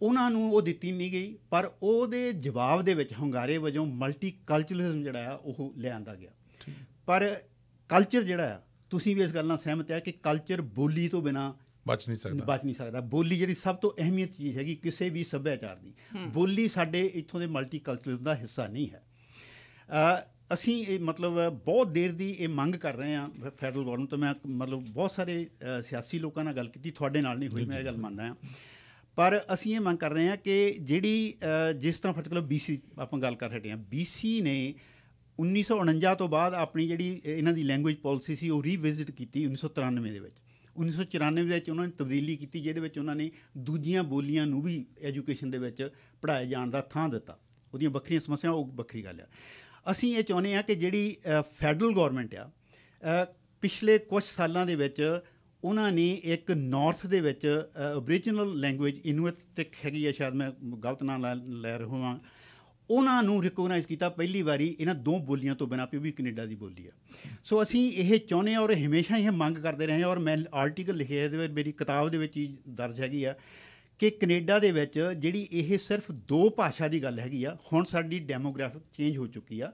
ਉਹਨਾਂ ਨੂੰ ਉਹ ਦਿੱਤੀ ਨਹੀਂ ਗਈ, ਪਰ ਉਹਦੇ ਜਵਾਬ ਦੇ ਵਿੱਚ ਹੁੰਗਾਰੇ ਵਜੋਂ ਮਲਟੀ ਕਲਚਰਲਿਜ਼ਮ ਜਿਹੜਾ ਆ ਉਹ ਲਿਆਂਦਾ ਗਿਆ। ਪਰ ਕਲਚਰ ਜਿਹੜਾ ਆ, ਤੁਸੀਂ ਵੀ ਇਸ ਗੱਲ ਨਾਲ ਸਹਿਮਤ ਹੈ ਕਿ ਕਲਚਰ ਬੋਲੀ ਤੋਂ ਬਿਨਾਂ ਬਚ ਨਹੀਂ ਸਕਦਾ। ਬੋਲੀ ਜਿਹੜੀ ਸਭ ਤੋਂ ਅਹਿਮੀਅਤ ਚੀਜ਼ ਹੈਗੀ ਕਿਸੇ ਵੀ ਸੱਭਿਆਚਾਰ ਦੀ, ਬੋਲੀ ਸਾਡੇ ਇੱਥੋਂ ਦੇ ਮਲਟੀ ਕਲਚਰਲਿਜ਼ਮ ਦਾ ਹਿੱਸਾ ਨਹੀਂ ਹੈ। ਅਸੀਂ ਇਹ ਮਤਲਬ ਬਹੁਤ ਦੇਰ ਦੀ ਇਹ ਮੰਗ ਕਰ ਰਹੇ ਹਾਂ ਫੈਡਰਲ ਗੌਰਮੈਂਟ ਤੋਂ। ਮੈਂ ਮਤਲਬ ਬਹੁਤ ਸਾਰੇ ਸਿਆਸੀ ਲੋਕਾਂ ਨਾਲ ਗੱਲ ਕੀਤੀ, ਤੁਹਾਡੇ ਨਾਲ ਨਹੀਂ ਹੋਈ, ਮੈਂ ਇਹ ਗੱਲ ਮੰਨਦਾ ਹਾਂ। ਪਰ ਅਸੀਂ ਇਹ ਮੰਗ ਕਰ ਰਹੇ ਹਾਂ ਕਿ ਜਿਹੜੀ ਜਿਸ ਤਰ੍ਹਾਂ ਪਰਟੀਕੂਲਰ BC ਆਪਾਂ ਗੱਲ ਕਰ ਹਟੇ ਹਾਂ, BC ਨੇ 1949 ਤੋਂ ਬਾਅਦ ਆਪਣੀ ਜਿਹੜੀ ਇਹਨਾਂ ਦੀ ਲੈਂਗੁਏਜ ਪਾਲਿਸੀ ਸੀ ਉਹ ਰੀਵਿਜ਼ਿਟ ਕੀਤੀ 1993 ਦੇ ਵਿੱਚ। 1994 ਦੇ ਵਿੱਚ ਉਹਨਾਂ ਨੇ ਤਬਦੀਲੀ ਕੀਤੀ, ਜਿਹਦੇ ਵਿੱਚ ਉਹਨਾਂ ਨੇ ਦੂਜੀਆਂ ਬੋਲੀਆਂ ਨੂੰ ਵੀ ਐਜੂਕੇਸ਼ਨ ਦੇ ਵਿੱਚ ਪੜ੍ਹਾਏ ਜਾਣ ਦਾ ਥਾਂ ਦਿੱਤਾ। ਉਹਦੀਆਂ ਵੱਖਰੀਆਂ ਸਮੱਸਿਆਵਾਂ, ਉਹ ਵੱਖਰੀ ਗੱਲ ਆ। ਅਸੀਂ ਇਹ ਚਾਹੁੰਦੇ ਹਾਂ ਕਿ ਜਿਹੜੀ ਫੈਡਰਲ ਗੌਰਮੈਂਟ ਆ, ਪਿਛਲੇ ਕੁਝ ਸਾਲਾਂ ਦੇ ਵਿੱਚ ਉਹਨਾਂ ਨੇ ਇੱਕ ਨਾਰਥ ਦੇ ਵਿੱਚ ਓਰੀਜਨਲ ਲੈਂਗੁਏਜ ਇਨੂਇਟ ਤੱਕ ਹੈਗੀ ਆ, ਸ਼ਾਇਦ ਮੈਂ ਗਲਤ ਨਾਂ ਲੈ ਰਿਹਾ ਹਾਂ, ਉਹਨਾਂ ਨੂੰ ਰਿਕੋਗਨਾਈਜ਼ ਕੀਤਾ ਪਹਿਲੀ ਵਾਰੀ ਇਹਨਾਂ 2 ਬੋਲੀਆਂ ਤੋਂ ਬਿਨਾਂ, ਵੀ ਉਹ ਵੀ ਕੈਨੇਡਾ ਦੀ ਬੋਲੀ ਆ। ਸੋ ਅਸੀਂ ਇਹ ਚਾਹੁੰਦੇ ਹਾਂ ਔਰ ਹਮੇਸ਼ਾ ਇਹ ਮੰਗ ਕਰਦੇ ਰਹੇ ਹਾਂ, ਔਰ ਮੈਂ ਆਰਟੀਕਲ ਲਿਖਿਆ ਇਹਦੇ ਵਿੱਚ, ਮੇਰੀ ਕਿਤਾਬ ਦੇ ਵਿੱਚ ਹੀ ਦਰਜ ਹੈਗੀ ਆ ਕਿ ਕੈਨੇਡਾ ਦੇ ਵਿੱਚ ਜਿਹੜੀ ਇਹ ਸਿਰਫ 2 ਭਾਸ਼ਾ ਦੀ ਗੱਲ ਹੈਗੀ ਆ। ਹੁਣ ਸਾਡੀ ਡੈਮੋਗ੍ਰਾਫਿਕ ਚੇਂਜ ਹੋ ਚੁੱਕੀ ਆ।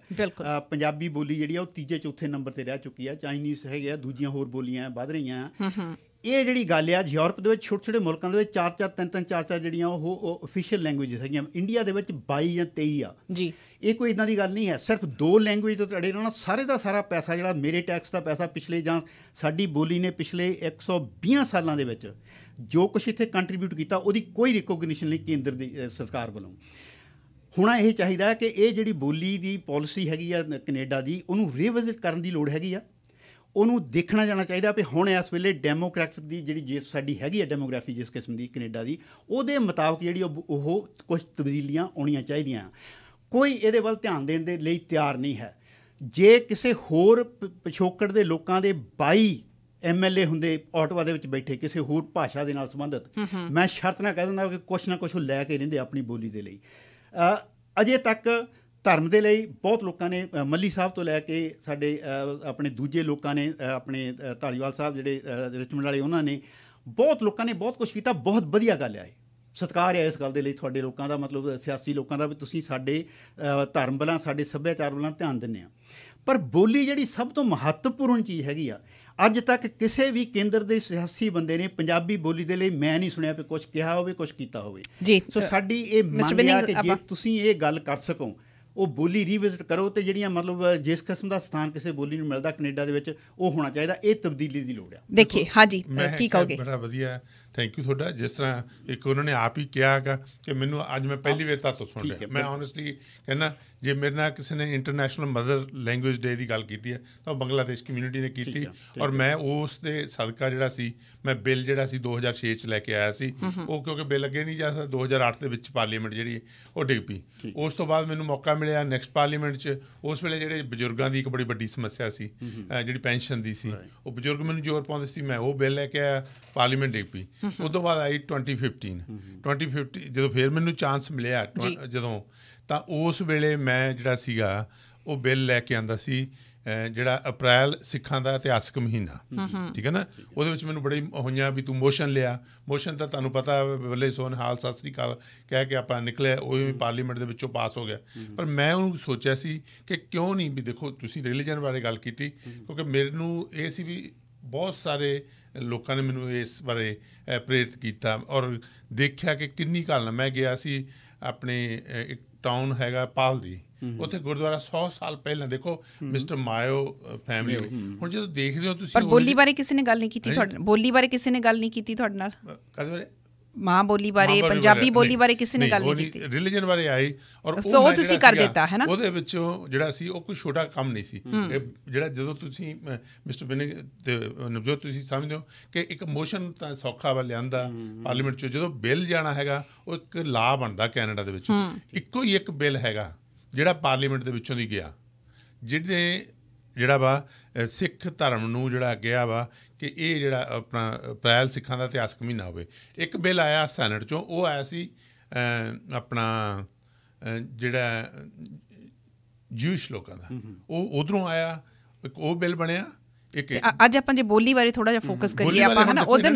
ਪੰਜਾਬੀ ਬੋਲੀ ਜਿਹੜੀ ਆ ਉਹ 3-4 ਨੰਬਰ 'ਤੇ ਰਹਿ ਚੁੱਕੀ ਆ। ਚਾਈਨੀਜ਼ ਹੈਗੇ ਆ, ਦੂਜੀਆਂ ਹੋਰ ਬੋਲੀਆਂ ਵੱਧ ਰਹੀਆਂ ਆ। ਇਹ ਜਿਹੜੀ ਗੱਲ ਆ, ਯੂਰਪ ਦੇ ਵਿੱਚ ਛੋਟੇ ਮੁਲਕਾਂ ਦੇ ਵਿੱਚ 4-4 ਜਿਹੜੀਆਂ ਉਹ ਅਫੀਸ਼ੀਅਲ ਲੈਂਗੁਏਜਿਸ ਹੈਗੀਆਂ। ਇੰਡੀਆ ਦੇ ਵਿੱਚ 22 ਜਾਂ 23 ਆ ਜੀ। ਇਹ ਕੋਈ ਇੱਦਾਂ ਦੀ ਗੱਲ ਨਹੀਂ ਹੈ। ਸਿਰਫ 2 ਲੈਂਗੁਏਜ ਤੋਂ ਅੜੇ ਰਹਿਣਾ, ਸਾਰੇ ਦਾ ਸਾਰਾ ਪੈਸਾ ਜਿਹੜਾ ਮੇਰੇ ਟੈਕਸ ਦਾ ਪੈਸਾ ਪਿਛਲੇ ਜਾਂ ਸਾਡੀ ਬੋਲੀ ਨੇ ਪਿਛਲੇ 120 ਸਾਲਾਂ ਦੇ ਵਿੱਚ ਜੋ ਕੁਛ ਇੱਥੇ ਕੰਟਰੀਬਿਊਟ ਕੀਤਾ, ਉਹਦੀ ਕੋਈ ਰਿਕੋਗਨੀਸ਼ਨ ਨਹੀਂ ਕੇਂਦਰ ਦੀ ਸਰਕਾਰ ਵੱਲੋਂ। ਹੋਣਾ ਇਹ ਚਾਹੀਦਾ ਹੈ ਕਿ ਇਹ ਜਿਹੜੀ ਬੋਲੀ ਦੀ ਪਾਲਿਸੀ ਹੈਗੀ ਆ ਕੈਨੇਡਾ ਦੀ, ਉਹਨੂੰ ਰੀਵਿਜ਼ਿਟ ਕਰਨ ਦੀ ਲੋੜ ਹੈਗੀ ਆ। ਉਹਨੂੰ ਦੇਖਣਾ ਜਾਣਾ ਚਾਹੀਦਾ ਵੀ ਹੁਣ ਇਸ ਵੇਲੇ ਡੈਮੋਕ੍ਰੈਟਿਕ ਦੀ ਜਿਹੜੀ ਸਾਡੀ ਹੈਗੀ ਆ ਡੈਮੋਗ੍ਰਾਫੀ ਜਿਸ ਕਿਸਮ ਦੀ ਕੈਨੇਡਾ ਦੀ, ਉਹਦੇ ਮੁਤਾਬਕ ਜਿਹੜੀ ਉਹ ਕੁਝ ਤਬਦੀਲੀਆਂ ਆਉਣੀਆਂ ਚਾਹੀਦੀਆਂ। ਕੋਈ ਇਹਦੇ ਵੱਲ ਧਿਆਨ ਦੇਣ ਦੇ ਲਈ ਤਿਆਰ ਨਹੀਂ ਹੈ। ਜੇ ਕਿਸੇ ਹੋਰ ਪਿਛੋਕੜ ਦੇ ਲੋਕਾਂ ਦੇ 22 MLA ਹੁੰਦੇ ਆਟਵਾ ਦੇ ਵਿੱਚ ਬੈਠੇ ਕਿਸੇ ਹੋਰ ਭਾਸ਼ਾ ਦੇ ਨਾਲ ਸੰਬੰਧਿਤ, ਮੈਂ ਸ਼ਰਤ ਨਾਲ ਕਹਿ ਦਿੰਦਾ ਕਿ ਕੁਛ ਨਾ ਕੁਛ ਉਹ ਲੈ ਕੇ ਰਹਿੰਦੇ ਆਪਣੀ ਬੋਲੀ ਦੇ ਲਈ। ਅਜੇ ਤੱਕ ਧਰਮ ਦੇ ਲਈ ਬਹੁਤ ਲੋਕਾਂ ਨੇ, ਮੱਲੀ ਸਾਹਿਬ ਤੋਂ ਲੈ ਕੇ ਸਾਡੇ ਆਪਣੇ ਦੂਜੇ ਲੋਕਾਂ ਨੇ, ਆਪਣੇ ਧਾਲੀਵਾਲ ਸਾਹਿਬ ਜਿਹੜੇ ਰਿਚਮੰਡ ਵਾਲੇ, ਉਹਨਾਂ ਨੇ ਬਹੁਤ ਲੋਕਾਂ ਨੇ ਬਹੁਤ ਕੁਛ ਕੀਤਾ। ਬਹੁਤ ਵਧੀਆ ਗੱਲ ਆ, ਇਹ ਸਤਿਕਾਰ ਹੈ ਇਸ ਗੱਲ ਦੇ ਲਈ ਤੁਹਾਡੇ ਲੋਕਾਂ ਦਾ, ਮਤਲਬ ਸਿਆਸੀ ਲੋਕਾਂ ਦਾ, ਵੀ ਤੁਸੀਂ ਸਾਡੇ ਧਰਮ ਵੱਲਾਂ, ਸਾਡੇ ਸੱਭਿਆਚਾਰ ਵੱਲਾਂ ਧਿਆਨ ਦਿੰਦੇ ਆ। ਪਰ ਬੋਲੀ ਜਿਹੜੀ ਸਭ ਤੋਂ ਮਹੱਤਵਪੂਰਨ ਚੀਜ਼ ਹੈਗੀ ਆ, ਅੱਜ ਤੱਕ ਕਿਸੇ ਵੀ ਕੇਂਦਰ ਦੇ ਸਿਆਸੀ ਬੰਦੇ ਨੇ ਪੰਜਾਬੀ ਬੋਲੀ ਦੇ ਲਈ ਮੈਂ ਨਹੀਂ ਸੁਣਿਆ ਵੀ ਕੁਛ ਕਿਹਾ ਹੋਵੇ, ਕੁਛ ਕੀਤਾ ਹੋਵੇ। ਸੋ ਸਾਡੀ ਇਹ ਮੰਗ ਹੈ ਕਿ ਜੇ ਤੁਸੀਂ ਇਹ ਗੱਲ ਕਰ ਸਕੋ, ਉਹ ਬੋਲੀ ਰੀਵਿਜ਼ਿਟ ਕਰੋ, ਅਤੇ ਜਿਹੜੀਆਂ ਮਤਲਬ ਜਿਸ ਕਿਸਮ ਦਾ ਸਥਾਨ ਕਿਸੇ ਬੋਲੀ ਨੂੰ ਮਿਲਦਾ ਕੈਨੇਡਾ ਦੇ ਵਿੱਚ, ਉਹ ਹੋਣਾ ਚਾਹੀਦਾ। ਇਹ ਤਬਦੀਲੀ ਦੀ ਲੋੜ ਆ। ਦੇਖੀਏ, ਹਾਂਜੀ ਕੀ ਕਹੋਗੇ? ਬੜਾ ਵਧੀਆ, ਥੈਂਕ ਯੂ ਤੁਹਾਡਾ। ਜਿਸ ਤਰ੍ਹਾਂ ਇੱਕ ਉਹਨਾਂ ਨੇ ਆਪ ਹੀ ਕਿਹਾ ਹੈਗਾ ਕਿ ਮੈਨੂੰ ਅੱਜ ਮੈਂ ਪਹਿਲੀ ਵਾਰ ਤੁਹਾਡੇ ਤੋਂ ਸੁਣ ਰਿਹਾ। ਮੈਂ ਓਨੈਸਟਲੀ ਕਹਿੰਦਾ, ਜੇ ਮੇਰੇ ਨਾਲ ਕਿਸੇ ਨੇ ਇੰਟਰਨੈਸ਼ਨਲ ਮਦਰ ਲੈਂਗੁਏਜ ਡੇ ਦੀ ਗੱਲ ਕੀਤੀ ਹੈ ਤਾਂ ਉਹ ਬੰਗਲਾਦੇਸ਼ ਕਮਿਊਨਿਟੀ ਨੇ ਕੀਤੀ, ਔਰ ਮੈਂ ਉਸ ਦੇ ਸਦਕਾ ਜਿਹੜਾ ਸੀ, ਮੈਂ ਬਿੱਲ ਜਿਹੜਾ ਸੀ 2006 'ਚ ਲੈ ਕੇ ਆਇਆ ਸੀ। ਉਹ ਕਿਉਂਕਿ ਬਿੱਲ ਅੱਗੇ ਨਹੀਂ ਜਾ ਸਕਦਾ, 2008 ਦੇ ਵਿੱਚ ਪਾਰਲੀਮੈਂਟ ਜਿਹੜੀ ਉਹ ਡਿੱਗ ਪਈ। ਉਸ ਤੋਂ ਬਾਅਦ ਮੈਨੂੰ ਮੌਕਾ ਮਿਲਿਆ ਨੈਕਸਟ ਪਾਰਲੀਮੈਂਟ 'ਚ। ਉਸ ਵੇਲੇ ਜਿਹੜੇ ਬਜ਼ੁਰਗਾਂ ਦੀ ਇੱਕ ਬੜੀ ਵੱਡੀ ਸਮੱਸਿਆ ਸੀ, ਜਿਹੜੀ ਪੈਨਸ਼ਨ ਦੀ ਸੀ, ਉਹ ਬਜ਼ੁਰਗ ਮੈਨੂੰ ਜ਼ੋਰ ਪਾਉਂਦੇ ਸੀ। ਮੈਂ ਉਹ ਬਿੱਲ ਲੈ ਕੇ ਆਇਆ, ਪਾਰਲੀਮੈਂਟ ਡਿੱਗ ਪਈ। ਉਸ ਤੋਂ ਬਾਅਦ ਆਈ 2015 ਜਦੋਂ ਫਿਰ ਮੈਨੂੰ ਚਾਂਸ ਮਿਲਿਆ ਜਦੋਂ, ਤਾਂ ਉਸ ਵੇਲੇ ਮੈਂ ਜਿਹੜਾ ਸੀਗਾ ਉਹ ਬਿੱਲ ਲੈ ਕੇ ਆਉਂਦਾ ਸੀ, ਜਿਹੜਾ ਅਪ੍ਰੈਲ ਸਿੱਖਾਂ ਦਾ ਇਤਿਹਾਸਕ ਮਹੀਨਾ, ਠੀਕ ਹੈ ਨਾ। ਉਹਦੇ ਵਿੱਚ ਮੈਨੂੰ ਬੜੀ ਹੋਈਆਂ ਵੀ ਤੂੰ ਮੋਸ਼ਨ ਲਿਆ। ਮੋਸ਼ਨ ਤਾਂ ਤੁਹਾਨੂੰ ਪਤਾ, ਬੱਲੇ ਸੋਨ ਹਾਲ ਸਤਿ ਸ੍ਰੀ ਅਕਾਲ ਕਹਿ ਕੇ ਆਪਾਂ ਨਿਕਲੇ, ਉਹ ਵੀ ਪਾਰਲੀਮੈਂਟ ਦੇ ਵਿੱਚੋਂ ਪਾਸ ਹੋ ਗਿਆ। ਪਰ ਮੈਂ ਉਹਨੂੰ ਸੋਚਿਆ ਸੀ ਕਿ ਕਿਉਂ ਨਹੀਂ, ਵੀ ਦੇਖੋ ਤੁਸੀਂ ਰਿਲੀਜਨ ਬਾਰੇ ਗੱਲ ਕੀਤੀ, ਕਿਉਂਕਿ ਮੈਨੂੰ ਇਹ ਸੀ ਵੀ ਬਹੁਤ ਸਾਰੇ ਲੋਕਾਂ ਨੇ ਮੈਨੂੰ ਇਸ ਬਾਰੇ ਪ੍ਰੇਰਿਤ ਕੀਤਾ, ਔਰ ਦੇਖਿਆ ਕਿ ਕਿੰਨੀ ਗੱਲ ਨਾਲ। ਮੈਂ ਗਿਆ ਸੀ ਆਪਣੇ ਇੱਕ ਟਾਊਨ ਹੈਗਾ ਪਾਲ ਦੀ, ਉੱਥੇ ਗੁਰਦੁਆਰਾ 100 ਸਾਲ ਪਹਿਲਾਂ, ਦੇਖੋ ਮਿਸਟਰ ਮਾਇਓ ਫੈਮਿਲੀ। ਹੁਣ ਜਦੋਂ ਦੇਖਦੇ ਹੋ ਤੁਸੀਂ, ਪਰ ਬੋਲੀ ਬਾਰੇ ਕਿਸੇ ਨੇ ਗੱਲ ਨਹੀਂ ਕੀਤੀ ਤੁਹਾਡੇ ਨਾਲ? ਬੋਲੀ ਬਾਰੇ ਕਿਸੇ ਨੇ ਗੱਲ ਨਹੀਂ ਕੀਤੀ ਤੁਹਾਡੇ ਨਾਲ? ਕਦੇ ਬਾਰੇ? ਮਾਂ ਬੋਲੀ ਬਾਰੇ, ਪੰਜਾਬੀ ਬੋਲੀ ਬਾਰੇ ਕਿਸੇ ਨੇ ਗੱਲ ਨਹੀਂ ਕੀਤੀ? ਰਿਲੀਜਨ ਬਾਰੇ ਆਈ, ਔਰ ਉਹ ਤੁਸੀਂ ਕਰ ਦਿੱਤਾ ਹੈ ਨਾ। ਉਹਦੇ ਵਿੱਚੋਂ ਜਿਹੜਾ ਸੀ ਉਹ ਕੋਈ ਛੋਟਾ ਕੰਮ ਨਹੀਂ ਸੀ। ਜਿਹੜਾ ਜਦੋਂ ਤੁਸੀਂ ਮਿਸਟਰ ਬਿਨਿੰਗ ਤੇ ਨਵਜੋਤ, ਤੁਸੀਂ ਸਮਝਦੇ ਹੋ ਕਿ ਇੱਕ ਮੋਸ਼ਨ ਤਾਂ ਸੌਖਾ ਵਾ ਲਿਆਂਦਾ ਪਾਰਲੀਮੈਂਟ 'ਚੋਂ, ਜਦੋਂ ਬਿੱਲ ਜਾਣਾ ਹੈਗਾ ਉਹ ਇੱਕ ਲਾਅ ਬਣਦਾ ਕੈਨੇਡਾ ਦੇ ਵਿੱਚ। ਇੱਕੋ ਹੀ ਇੱਕ ਬਿੱਲ ਹੈਗਾ ਜਿਹੜਾ ਪਾਰਲੀਮੈਂਟ ਦੇ ਵਿੱਚੋਂ ਦੀ ਗਿਆ, ਜਿਹੜਾ ਵਾ ਸਿੱਖ ਧਰਮ ਨੂੰ ਜਿਹੜਾ ਗਿਆ ਵਾ ਕਿ ਇਹ ਜਿਹੜਾ ਆਪਣਾ ਅਪ੍ਰੈਲ ਸਿੱਖਾਂ ਦਾ ਇਤਿਹਾਸਕ ਮਹੀਨਾ ਹੋਵੇ। ਇੱਕ ਬਿੱਲ ਆਇਆ ਸੈਨੇਟ 'ਚੋਂ, ਉਹ ਆਇਆ ਸੀ ਆਪਣਾ ਜਿਹੜਾ ਜਿਊਸ਼ ਲੋਕਾਂ ਦਾ, ਉਹ ਉੱਧਰੋਂ ਆਇਆ, ਇੱਕ ਉਹ ਬਿੱਲ ਬਣਿਆ। ਅੱਜ ਆਪਾਂ ਜੇ ਬੋਲੀ ਬਾਰੇ ਥੋੜਾ ਜਿਹਾ ਫੋਕਸ ਕਰੀਏ ਆਪਾਂ ਹੈ ਨਾ ਉਦੋਂ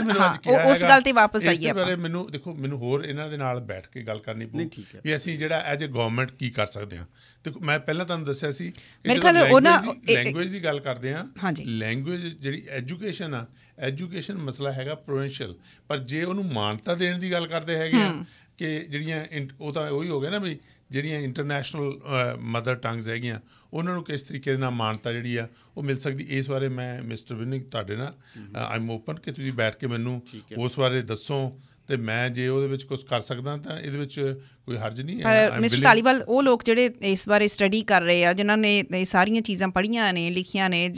ਉਸ ਗੱਲ ਤੇ ਵਾਪਸ ਆਈਏ ਆਪਾਂ। ਬਾਰੇ ਮੈਨੂੰ ਹੋਰ ਇਹਨਾਂ ਦੇ ਨਾਲ ਬੈਠ ਕੇ ਗੱਲ ਕਰਨੀ ਪਊ ਵੀ ਅਸੀਂ ਜਿਹੜਾ ਐਜ ਏ ਗਵਰਨਮੈਂਟ ਕੀ ਕਰ ਸਕਦੇ ਹਾਂ। ਦੇਖੋ ਮੈਂ ਪਹਿਲਾਂ ਤੁਹਾਨੂੰ ਦੱਸਿਆ ਸੀ ਲੈਂਗੁਏਜ ਦੀ ਗੱਲ ਕਰਦੇ ਹਾਂ। ਲੈਂਗੁਏਜ ਜਿਹੜੀ ਐਜੂਕੇਸ਼ਨ ਮਸਲਾ ਹੈਗਾ ਪ੍ਰੋਵਿੰਸ਼ੀਅਲ, ਪਰ ਜੇ ਉਹਨੂੰ ਮਾਨਤਾ ਦੇਣ ਦੀ ਗੱਲ ਕਰਦੇ ਹੈਗੇ ਆ ਕਿ ਜਿਹੜੀਆਂ ਉਹ ਤਾਂ ਉਹੀ ਹੋ ਗਿਆ ਨਾ ਵੀ ਜਿਹੜੀਆਂ ਇੰਟਰਨੈਸ਼ਨਲ ਮਦਰ ਟੰਗਸ ਹੈਗੀਆਂ ਉਹਨਾਂ ਨੂੰ ਕਿਸ ਤਰੀਕੇ ਦੇ ਨਾਲ ਮਾਨਤਾ ਜਿਹੜੀ ਆ ਉਹ ਮਿਲ ਸਕਦੀ। ਇਸ ਬਾਰੇ ਮੈਂ ਮਿਸਟਰ ਵਿਨਿੰਗ ਤੁਹਾਡੇ ਨਾਲ ਆਈ ਐਮ ਓਪਨ ਕਿ ਤੁਸੀਂ ਬੈਠ ਕੇ ਮੈਨੂੰ ਉਸ ਬਾਰੇ ਦੱਸੋ ਅਤੇ ਮੈਂ ਜੇ ਉਹਦੇ ਵਿੱਚ ਕੁਛ ਕਰ ਸਕਦਾ ਤਾਂ ਇਹਦੇ ਵਿੱਚ ਕੋਈ ਹਰਜ ਨਹੀਂ ਹੈ। ਮਿਸਟਰ ਧਾਲੀਵਾਲ, ਉਹ ਲੋਕ ਜਿਹੜੇ ਇਸ ਬਾਰੇ ਸਟੱਡੀ ਕਰ ਰਹੇ ਆ, ਜਿਨ੍ਹਾਂ ਨੇ ਇਹ ਸਾਰੀਆਂ ਚੀਜ਼ਾਂ ਪੜ੍ਹੀਆਂ ਨੇ ਲਿਖੀਆਂ ਨੇ,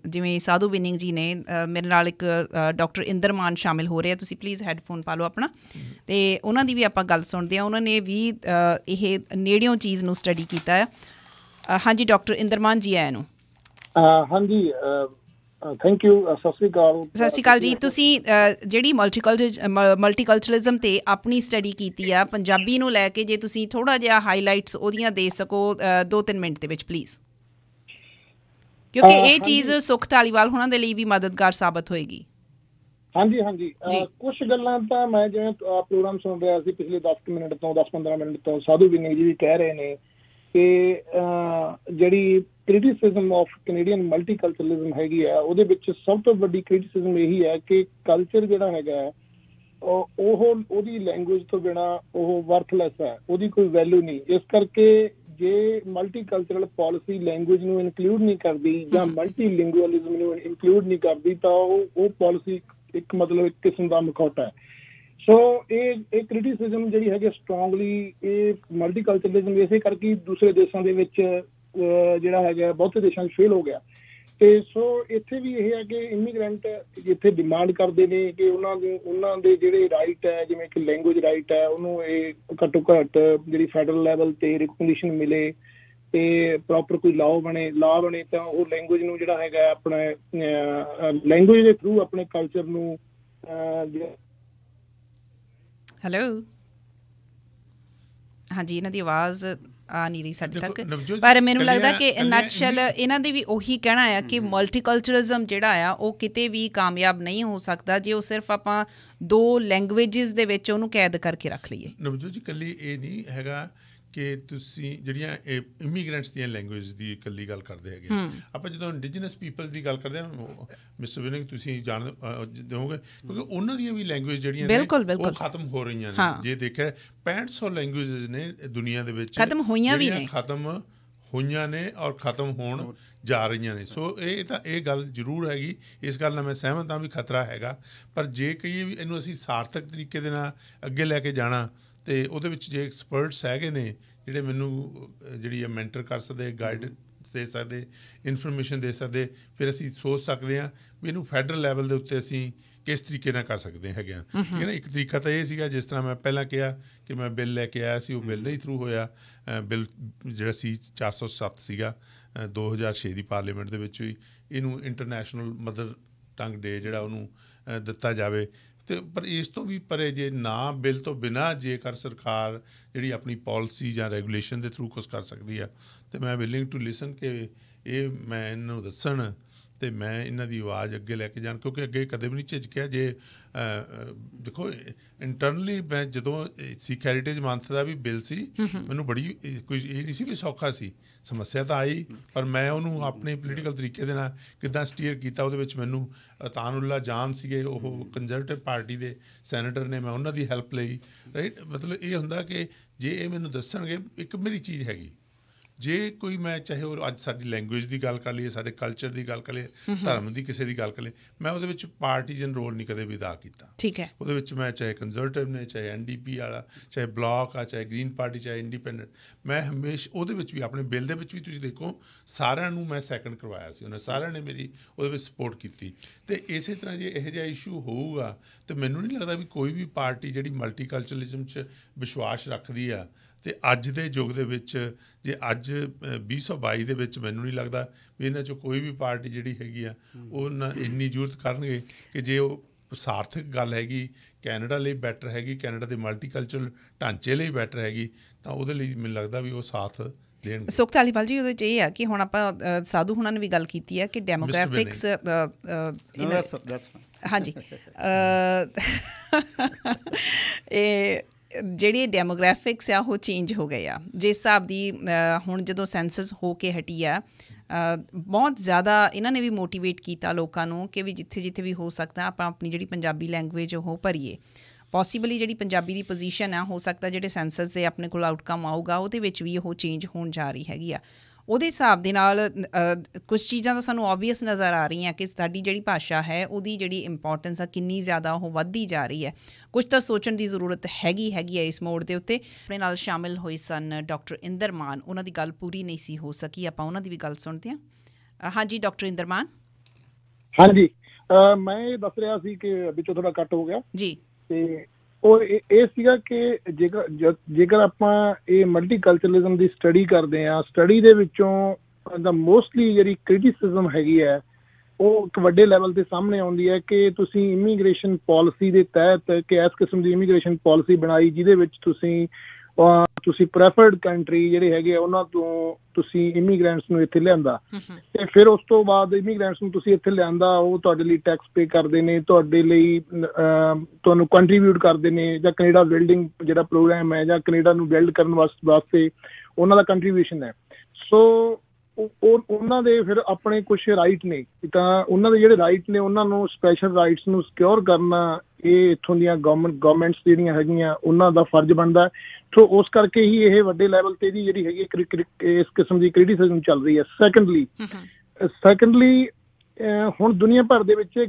ਜਿਵੇਂ ਸਾਧੂ ਵਿਨਿੰਗ ਜੀ ਨੇ, ਮੇਰੇ ਨਾਲ ਇੱਕ ਡਾਕਟਰ ਇੰਦਰ ਮਾਨ ਸ਼ਾਮਿਲ ਹੋ ਰਹੇ ਆ, ਤੁਸੀਂ ਪਲੀਜ਼ ਹੈੱਡਫੋਨ ਪਾ ਲਓ ਆਪਣਾ, ਅਤੇ ਉਹਨਾਂ ਦੀ ਵੀ ਆਪਾਂ ਗੱਲ ਸੁਣਦੇ ਹਾਂ। ਉਹਨਾਂ ਨੇ ਵੀ ਇਹ ਨੇੜਿਓਂ ਚੀਜ਼ ਨੂੰ ਸਟੱਡੀ ਕੀਤਾ ਆ। ਹਾਂਜੀ ਡਾਕਟਰ ਇੰਦਰ ਮਾਨ ਜੀ, ਆਇਆ ਨੂੰ। ਹਾਂਜੀ ਥੈਂਕ ਯੂ। ਸਤਿ ਸ਼੍ਰੀ ਅਕਾਲ ਜੀ। ਤੁਸੀਂ ਜਿਹੜੀ ਮਲਟੀਕਲਚਰਲਿਜ਼ਮ 'ਤੇ ਆਪਣੀ ਸਟੱਡੀ ਕੀਤੀ ਆ, ਪੰਜਾਬੀ ਨੂੰ ਲੈ ਕੇ ਜੇ ਤੁਸੀਂ ਥੋੜ੍ਹਾ ਜਿਹਾ ਹਾਈਲਾਈਟਸ ਉਹਦੀਆਂ ਦੇ ਸਕੋ 2-3 ਮਿੰਟ ਦੇ ਵਿੱਚ ਪਲੀਜ਼, ਕਿਉਂਕਿ ਇਹ ਚੀਜ਼ ਸੁਖ ਧਾਲੀਵਾਲ ਹੋਣਾ ਦੇ ਲਈ ਵੀ ਮਦਦਗਾਰ ਸਾਬਤ ਹੋਏਗੀ। ਹਾਂਜੀ ਕੁਛ ਗੱਲਾਂ ਤਾਂ ਮੈਂ ਜਿਵੇਂ ਪ੍ਰੋਗਰਾਮ ਸੁਣ ਰਿਹਾ ਸੀ ਪਿਛਲੇ 10-15 ਮਿੰਟ ਤੋਂ ਸਾਧੂ ਵਿਨਿੰਗ ਜੀ ਵੀ ਕਹਿ ਰਹੇ ਨੇ ਕਿ ਜਿਹੜੀ ਕ੍ਰਿਟਿਸਿਜ਼ਮ ਆਫ ਕੈਨੇਡੀਅਨ ਮਲਟੀਕਲਚਰਲਿਜ਼ਮ ਹੈਗੀ ਆ, ਉਹਦੇ ਵਿੱਚ ਸਭ ਤੋਂ ਵੱਡੀ ਕ੍ਰਿਟਿਸਿਜ਼ਮ ਇਹੀ ਹੈ ਕਿ ਕਲਚਰ ਜਿਹੜਾ ਹੈਗਾ ਉਹਦੀ ਲੈਂਗੁਏਜ ਤੋਂ ਬਿਨਾਂ ਉਹ ਵਰਥਲੈਸ ਹੈ, ਉਹਦੀ ਕੋਈ ਵੈਲਿਊ ਨਹੀਂ। ਇਸ ਕਰਕੇ ਜੇ ਮਲਟੀਕਲਚਰਲ ਪਾਲਿਸੀ ਲੈਂਗੁਏਜ ਨੂੰ ਇਨਕਲੂਡ ਨਹੀਂ ਕਰਦੀ ਜਾਂ ਮਲਟੀਲਿੰਗੁਅਲਿਜ਼ਮ ਨੂੰ ਇਨਕਲੂਡ ਨਹੀਂ ਕਰਦੀ ਤਾਂ ਉਹ ਪਾਲਿਸੀ ਇੱਕ ਮਤਲਬ ਇੱਕ ਕਿਸਮ ਦਾ ਮਖੌਟਾ ਹੈ। ਸੋ ਇਹ ਕ੍ਰਿਟਿਸਿਜ਼ਮ ਜਿਹੜੀ ਹੈਗੀ ਸਟਰੋਂਗਲੀ ਇਹ ਮਲਟੀਕਲਚਰਲਿਜ਼ਮ ਇਸੇ ਕਰਕੇ ਦੂਸਰੇ ਦੇਸ਼ਾਂ ਦੇ ਵਿੱਚ ਜਿਹੜਾ ਹੈਗਾ ਬਹੁਤੇ ਦੇਸ਼ਾਂ 'ਚ ਫੇਲ ਹੋ ਗਿਆ। ਅਤੇ ਸੋ ਇੱਥੇ ਵੀ ਇਹ ਹੈ ਕਿ ਇਮੀਗਰੈਂਟ ਇੱਥੇ ਡਿਮਾਂਡ ਕਰਦੇ ਨੇ ਕਿ ਉਹਨਾਂ ਦੇ ਜਿਹੜੇ ਰਾਈਟ ਹੈ, ਜਿਵੇਂ ਕਿ ਲੈਂਗੁਏਜ ਰਾਈਟ ਹੈ, ਉਹਨੂੰ ਇਹ ਘੱਟੋ ਘੱਟ ਜਿਹੜੀ ਫੈਡਰਲ ਲੈਵਲ 'ਤੇ ਰਿਕਗਨੀਸ਼ਨ ਮਿਲੇ ਅਤੇ ਪ੍ਰੋਪਰ ਕੋਈ ਲਾ ਬਣੇ ਤਾਂ ਉਹ ਲੈਂਗੁਏਜ ਨੂੰ ਜਿਹੜਾ ਹੈਗਾ ਆਪਣਾ ਲੈਂਗੁਏਜ ਦੇ ਥਰੂ ਆਪਣੇ ਕਲਚਰ ਨੂੰ ਹੈਲੋ ਹਾਂਜੀ ਇਹਨਾਂ ਦੀ ਆਵਾਜ਼ ਆ ਨਹੀਂ ਰਹੀ ਸਾਡੇ ਤੱਕ, ਪਰ ਮੈਨੂੰ ਲੱਗਦਾ ਕਿ ਨਟਸ਼ੈਲ ਇਹਨਾਂ ਦੇ ਵੀ ਉਹੀ ਕਹਿਣਾ ਆ ਕਿ ਮਲਟੀਕਲਚਰਲਿਜ਼ਮ ਜਿਹੜਾ ਆ ਉਹ ਕਿਤੇ ਵੀ ਕਾਮਯਾਬ ਨਹੀਂ ਹੋ ਸਕਦਾ ਜੇ ਉਹ ਸਿਰਫ ਆਪਾਂ 2 ਲੈਂਗੁਏਜਿਸ ਦੇ ਵਿੱਚ ਉਹਨੂੰ ਕੈਦ ਕਰਕੇ ਰੱਖ ਲਈਏ। ਨਵਜੋਤ ਜੀ, ਇਕੱਲੀ ਇਹ ਨਹੀਂ ਹੈਗਾ ਕਿ ਤੁਸੀਂ ਜਿਹੜੀਆਂ ਇਹ ਇਮੀਗਰੈਂਟਸ ਦੀਆਂ ਲੈਂਗੁਏਜ ਦੀ ਇਕੱਲੀ ਗੱਲ ਕਰਦੇ ਹੈਗੇ, ਆਪਾਂ ਜਦੋਂ ਇੰਡੀਜੀਨਸ ਪੀਪਲ ਦੀ ਗੱਲ ਕਰਦੇ ਹਾਂ, ਮਿਸਟਰ ਵਿਨਿੰਗ ਤੁਸੀਂ ਜਾਣਦੇ ਹੋਗੇ ਕਿਉਂਕਿ ਉਹਨਾਂ ਦੀਆਂ ਵੀ ਲੈਂਗੁਏਜ ਜਿਹੜੀਆਂ ਨੇ ਉਹ ਖਤਮ ਹੋ ਰਹੀਆਂ ਨੇ। ਜੇ ਦੇਖਿਆ 6500 ਲੈਂਗੁਏਜਿਸ ਨੇ ਦੁਨੀਆ ਦੇ ਵਿੱਚ ਖਤਮ ਹੋਈਆਂ ਨੇ ਔਰ ਖਤਮ ਹੋਣ ਜਾ ਰਹੀਆਂ ਨੇ। ਸੋ ਇਹ ਤਾਂ ਇਹ ਗੱਲ ਜ਼ਰੂਰ ਹੈਗੀ, ਇਸ ਗੱਲ ਨਾਲ ਮੈਂ ਸਹਿਮਤ ਹਾਂ ਵੀ ਖਤਰਾ ਹੈਗਾ, ਪਰ ਜੇ ਕਹੀਏ ਵੀ ਇਹਨੂੰ ਅਸੀਂ ਸਾਰਥਕ ਤਰੀਕੇ ਦੇ ਨਾਲ ਅੱਗੇ ਲੈ ਕੇ ਜਾਣਾ ਅਤੇ ਉਹਦੇ ਵਿੱਚ ਜੇ ਐਕਸਪਰਟਸ ਹੈਗੇ ਨੇ ਜਿਹੜੇ ਮੈਨੂੰ ਜਿਹੜੀ ਮੈਂਟਰ ਕਰ ਸਕਦੇ, ਗਾਈਡੈਂਸ ਦੇ ਸਕਦੇ, ਇਨਫੋਰਮੇਸ਼ਨ ਦੇ ਸਕਦੇ, ਫਿਰ ਅਸੀਂ ਸੋਚ ਸਕਦੇ ਹਾਂ ਵੀ ਇਹਨੂੰ ਫੈਡਰਲ ਲੈਵਲ ਦੇ ਉੱਤੇ ਅਸੀਂ ਕਿਸ ਤਰੀਕੇ ਨਾਲ ਕਰ ਸਕਦੇ ਹੈਗੇ ਹਾਂ। ਠੀਕ ਹੈ ਨਾ। ਇੱਕ ਤਰੀਕਾ ਤਾਂ ਇਹ ਸੀਗਾ, ਜਿਸ ਤਰ੍ਹਾਂ ਮੈਂ ਪਹਿਲਾਂ ਕਿਹਾ ਕਿ ਮੈਂ ਬਿੱਲ ਲੈ ਕੇ ਆਇਆ ਸੀ, ਉਹ ਬਿੱਲ ਨਹੀਂ ਥਰੂ ਹੋਇਆ। ਬਿੱਲ ਜਿਹੜਾ ਸੀ 407 ਸੀਗਾ 2006 ਦੀ ਪਾਰਲੀਮੈਂਟ ਦੇ ਵਿੱਚ ਵੀ, ਇਹਨੂੰ ਇੰਟਰਨੈਸ਼ਨਲ ਮਦਰ ਟੰਗ ਡੇ ਜਿਹੜਾ ਉਹਨੂੰ ਦਿੱਤਾ ਜਾਵੇ। ਅਤੇ ਪਰ ਇਸ ਤੋਂ ਵੀ ਪਰੇ ਜੇ ਨਾ ਬਿੱਲ ਤੋਂ ਬਿਨਾਂ ਜੇਕਰ ਸਰਕਾਰ ਜਿਹੜੀ ਆਪਣੀ ਪੋਲਿਸੀ ਜਾਂ ਰੈਗੂਲੇਸ਼ਨ ਦੇ ਥਰੂ ਕੁਛ ਕਰ ਸਕਦੀ ਆ ਅਤੇ ਮੈਂ ਵਿਲਿੰਗ ਟੂ ਲਿਸਨ ਕਿ ਇਹ ਮੈਂ ਇਹਨਾਂ ਨੂੰ ਦੱਸਣ ਅਤੇ ਮੈਂ ਇਹਨਾਂ ਦੀ ਆਵਾਜ਼ ਅੱਗੇ ਲੈ ਕੇ ਜਾਣ, ਕਿਉਂਕਿ ਅੱਗੇ ਕਦੇ ਵੀ ਨਹੀਂ ਝਿਜਕਿਆ। ਜੇ ਦੇਖੋ ਇੰਟਰਨਲੀ ਮੈਂ ਜਦੋਂ ਸਿੱਖ ਹੈਰੀਟੇਜ ਮੰਥ ਦਾ ਵੀ ਬਿੱਲ ਸੀ, ਮੈਨੂੰ ਬੜੀ ਕੋਈ ਇਹ ਨਹੀਂ ਸੀ ਵੀ ਸੌਖਾ ਸੀ, ਸਮੱਸਿਆ ਤਾਂ ਆਈ, ਪਰ ਮੈਂ ਉਹਨੂੰ ਆਪਣੇ ਪੋਲੀਟੀਕਲ ਤਰੀਕੇ ਦੇ ਨਾਲ ਕਿੱਦਾਂ ਸਟੀਅਰ ਕੀਤਾ। ਉਹਦੇ ਵਿੱਚ ਮੈਨੂੰ ਅਤਾਨੁੱਲਾ ਜਾਨ ਸੀਗੇ, ਉਹ ਕੰਜ਼ਰਵੇਟਿਵ ਪਾਰਟੀ ਦੇ ਸੈਨੇਟਰ ਨੇ, ਮੈਂ ਉਹਨਾਂ ਦੀ ਹੈਲਪ ਲਈ। ਰਾਈਟ, ਮਤਲਬ ਇਹ ਹੁੰਦਾ ਕਿ ਜੇ ਇਹ ਮੈਨੂੰ ਦੱਸਣਗੇ, ਇੱਕ ਮੇਰੀ ਚੀਜ਼ ਹੈਗੀ, ਜੇ ਕੋਈ ਮੈਂ ਚਾਹੇ ਉਹ ਅੱਜ ਸਾਡੀ ਲੈਂਗੁਏਜ ਦੀ ਗੱਲ ਕਰ ਲਈਏ, ਸਾਡੇ ਕਲਚਰ ਦੀ ਗੱਲ ਕਰ ਲਈਏ, ਧਰਮ ਦੀ ਕਿਸੇ ਦੀ ਗੱਲ ਕਰ ਲਈਏ, ਮੈਂ ਉਹਦੇ ਵਿੱਚ ਪਾਰਟੀਜਨ ਰੋਲ ਨਹੀਂ ਕਦੇ ਵੀ ਅਦਾ ਕੀਤਾ। ਠੀਕ ਹੈ। ਉਹਦੇ ਵਿੱਚ ਮੈਂ ਚਾਹੇ ਕੰਜ਼ਰਵੇਟਿਵ ਨੇ, ਚਾਹੇ NDP ਵਾਲਾ, ਚਾਹੇ ਬਲਾਕ ਆ, ਚਾਹੇ ਗ੍ਰੀਨ ਪਾਰਟੀ, ਚਾਹੇ ਇੰਡੀਪੈਂਡੈਂਟ, ਮੈਂ ਹਮੇਸ਼ਾ ਉਹਦੇ ਵਿੱਚ ਵੀ ਆਪਣੇ ਬਿੱਲ ਦੇ ਵਿੱਚ ਵੀ ਤੁਸੀਂ ਦੇਖੋ ਸਾਰਿਆਂ ਨੂੰ ਮੈਂ ਸੈਕਿੰਡ ਕਰਵਾਇਆ ਸੀ, ਉਹਨਾਂ ਸਾਰਿਆਂ ਨੇ ਮੇਰੀ ਉਹਦੇ ਵਿੱਚ ਸਪੋਰਟ ਕੀਤੀ। ਅਤੇ ਇਸੇ ਤਰ੍ਹਾਂ ਜੇ ਇਹੋ ਜਿਹਾ ਇਸ਼ੂ ਹੋਊਗਾ ਤਾਂ ਮੈਨੂੰ ਨਹੀਂ ਲੱਗਦਾ ਵੀ ਕੋਈ ਵੀ ਪਾਰਟੀ ਜਿਹੜੀ ਮਲਟੀਕਲਚਰਲਿਜ਼ਮ 'ਚ ਵਿਸ਼ਵਾਸ ਰੱਖਦੀ ਆ, ਅਤੇ ਅੱਜ ਦੇ ਯੁੱਗ ਦੇ ਵਿੱਚ ਜੇ ਅੱਜ 2022 ਦੇ ਵਿੱਚ ਮੈਨੂੰ ਨਹੀਂ ਲੱਗਦਾ ਵੀ ਇਹਨਾਂ 'ਚੋਂ ਕੋਈ ਵੀ ਪਾਰਟੀ ਜਿਹੜੀ ਹੈਗੀ ਆ ਉਹ ਨਾ ਇੰਨੀ ਜ਼ਰੂਰਤ ਕਰਨਗੇ ਕਿ ਜੇ ਉਹ ਸਾਰਥਕ ਗੱਲ ਹੈਗੀ, ਕੈਨੇਡਾ ਲਈ ਬੈਟਰ ਹੈਗੀ, ਕੈਨੇਡਾ ਦੇ ਮਲਟੀਕਲਚਰਲ ਢਾਂਚੇ ਲਈ ਬੈਟਰ ਹੈਗੀ, ਤਾਂ ਉਹਦੇ ਲਈ ਮੈਨੂੰ ਲੱਗਦਾ ਵੀ ਉਹ ਸਾਥ ਦੇਣਗੇ। ਸੁਖ ਧਾਲੀਵਾਲ ਜੀ, ਉਹਦੇ 'ਚ ਇਹ ਆ ਕਿ ਹੁਣ ਆਪਾਂ ਸਾਧੂ ਹੁਣਾਂ ਨੇ ਵੀ ਗੱਲ ਕੀਤੀ ਹੈ ਕਿ ਡੈਮੋਗ੍ਰਾਫਿਕਸ ਹਾਂਜੀ ਇਹ ਜਿਹੜੀ ਡੈਮੋਗ੍ਰਾਫਿਕਸ ਆ ਉਹ ਚੇਂਜ ਹੋ ਗਏ ਆ ਜਿਸ ਹਿਸਾਬ ਦੀ ਹੁਣ ਜਦੋਂ ਸੈਂਸਸ ਹੋ ਕੇ ਹਟੀ ਆ ਬਹੁਤ ਜ਼ਿਆਦਾ ਇਹਨਾਂ ਨੇ ਵੀ ਮੋਟੀਵੇਟ ਕੀਤਾ ਲੋਕਾਂ ਨੂੰ ਕਿ ਵੀ ਜਿੱਥੇ ਜਿੱਥੇ ਵੀ ਹੋ ਸਕਦਾ ਆਪਾਂ ਆਪਣੀ ਜਿਹੜੀ ਪੰਜਾਬੀ ਲੈਂਗੁਏਜ ਉਹ ਭਰੀਏ। ਪੋਸੀਬਲੀ ਜਿਹੜੀ ਪੰਜਾਬੀ ਦੀ ਪੋਜੀਸ਼ਨ ਆ ਹੋ ਸਕਦਾ ਜਿਹੜੇ ਸੈਂਸਸ ਦੇ ਆਪਣੇ ਕੋਲ ਆਊਟਕਮ ਆਊਗਾ ਉਹਦੇ ਵਿੱਚ ਵੀ ਉਹ ਚੇਂਜ ਹੋਣ ਜਾ ਰਹੀ ਹੈਗੀ ਆ। ਉਹਦੇ ਹਿਸਾਬ ਦੇ ਨਾਲ ਕੁਛ ਚੀਜ਼ਾਂ ਤਾਂ ਸਾਨੂੰ ਓਬਵੀਅਸ ਨਜ਼ਰ ਆ ਰਹੀਆਂ ਕਿ ਸਾਡੀ ਜਿਹੜੀ ਭਾਸ਼ਾ ਹੈ ਉਹਦੀ ਜਿਹੜੀ ਇੰਪੋਰਟੈਂਸ ਆ ਕਿੰਨੀ ਜ਼ਿਆਦਾ ਉਹ ਵੱਧਦੀ ਜਾ ਰਹੀ ਹੈ। ਕੁਛ ਤਾਂ ਸੋਚਣ ਦੀ ਜ਼ਰੂਰਤ ਹੈਗੀ ਹੈ ਇਸ ਮੋੜ ਦੇ ਉੱਤੇ। ਆਪਣੇ ਨਾਲ ਸ਼ਾਮਿਲ ਹੋਏ ਸਨ ਡਾਕਟਰ ਇੰਦਰ ਮਾਨ, ਉਹਨਾਂ ਦੀ ਗੱਲ ਪੂਰੀ ਨਹੀਂ ਸੀ ਹੋ ਸਕੀ, ਆਪਾਂ ਉਹਨਾਂ ਦੀ ਵੀ ਗੱਲ ਸੁਣਦੇ ਹਾਂ। ਹਾਂਜੀ ਡਾਕਟਰ ਇੰਦਰ ਮਾਨ। ਹਾਂਜੀ, ਮੈਂ ਇਹ ਦੱਸ ਰਿਹਾ ਸੀ ਕਿ ਵਿੱਚੋਂ ਥੋੜਾ ਕੱਟ ਹੋ ਗਿਆ ਜੀ, ਤੇ ਉਹ ਇਹ ਸੀਗਾ ਕਿ ਜੇਕਰ ਆਪਾਂ ਇਹ ਮਲਟੀਕਲਚਰਲਿਜ਼ਮ ਦੀ ਸਟੱਡੀ ਕਰਦੇ ਹਾਂ, ਸਟੱਡੀ ਦੇ ਵਿੱਚੋਂ ਦਾ ਮੋਸਟਲੀ ਜਿਹੜੀ ਕ੍ਰਿਟਿਸਿਜ਼ਮ ਹੈਗੀ ਹੈ ਉਹ ਇੱਕ ਵੱਡੇ ਲੈਵਲ ਤੇ ਸਾਹਮਣੇ ਆਉਂਦੀ ਹੈ ਕਿ ਤੁਸੀਂ ਇਮੀਗ੍ਰੇਸ਼ਨ ਪਾਲਿਸੀ ਦੇ ਤਹਿਤ ਕਿ ਇਸ ਕਿਸਮ ਦੀ ਇਮੀਗ੍ਰੇਸ਼ਨ ਪਾਲਿਸੀ ਬਣਾਈ ਜਿਹਦੇ ਵਿੱਚ ਤੁਸੀਂ ਪ੍ਰੈਫਰਡ ਕੰਟਰੀ ਜਿਹੜੇ ਹੈਗੇ ਆ ਉਹਨਾਂ ਤੋਂ ਤੁਸੀਂ ਇਮੀਗ੍ਰੈਂਟਸ ਨੂੰ ਇੱਥੇ ਲਿਆਂਦਾ ਤੇ ਫਿਰ ਉਸ ਤੋਂ ਬਾਅਦ ਇਮੀਗ੍ਰੈਂਟਸ ਨੂੰ ਤੁਸੀਂ ਇੱਥੇ ਲਿਆਂਦਾ, ਉਹ ਤੁਹਾਡੇ ਲਈ ਟੈਕਸ ਪੇ ਕਰਦੇ ਨੇ, ਤੁਹਾਡੇ ਲਈ ਤੁਹਾਨੂੰ ਕੰਟਰੀਬਿਊਟ ਕਰਦੇ ਨੇ, ਜਾਂ ਕੈਨੇਡਾ ਬਿਲਡਿੰਗ ਜਿਹੜਾ ਪ੍ਰੋਗਰਾਮ ਹੈ ਜਾਂ ਕੈਨੇਡਾ ਨੂੰ ਬਿਲਡ ਕਰਨ ਵਾਸਤੇ ਉਹਨਾਂ ਦਾ ਕੰਟਰੀਬਿਊਸ਼ਨ ਹੈ। ਸੋ ਉਹਨਾਂ ਦੇ ਫਿਰ ਆਪਣੇ ਕੁਛ ਰਾਈਟ ਨੇ, ਤਾਂ ਉਹਨਾਂ ਦੇ ਜਿਹੜੇ ਰਾਈਟ ਨੇ ਉਹਨਾਂ ਨੂੰ ਸਪੈਸ਼ਲ ਰਾਈਟਸ ਨੂੰ ਸਿਕਿਉਰ ਕਰਨਾ ਇਹ ਇੱਥੋਂ ਦੀਆਂ ਗਵਰਨਮੈਂਟਸ ਜਿਹੜੀਆਂ ਹੈਗੀਆਂ ਉਹਨਾਂ ਦਾ ਫਰਜ਼ ਬਣਦਾ। ਸੋ ਉਸ ਕਰਕੇ ਹੀ ਇਹ ਵੱਡੇ ਲੈਵਲ ਤੇ ਦੀ ਜਿਹੜੀ ਹੈਗੀ ਇਸ ਕਿਸਮ ਦੀ ਕ੍ਰਿਟਿਸਿਜ਼ਮ ਚੱਲ ਰਹੀ ਹੈ। ਸੈਕੰਡਲੀ ਹੁਣ ਦੁਨੀਆ ਭਰ ਦੇ ਵਿੱਚ ਇਹ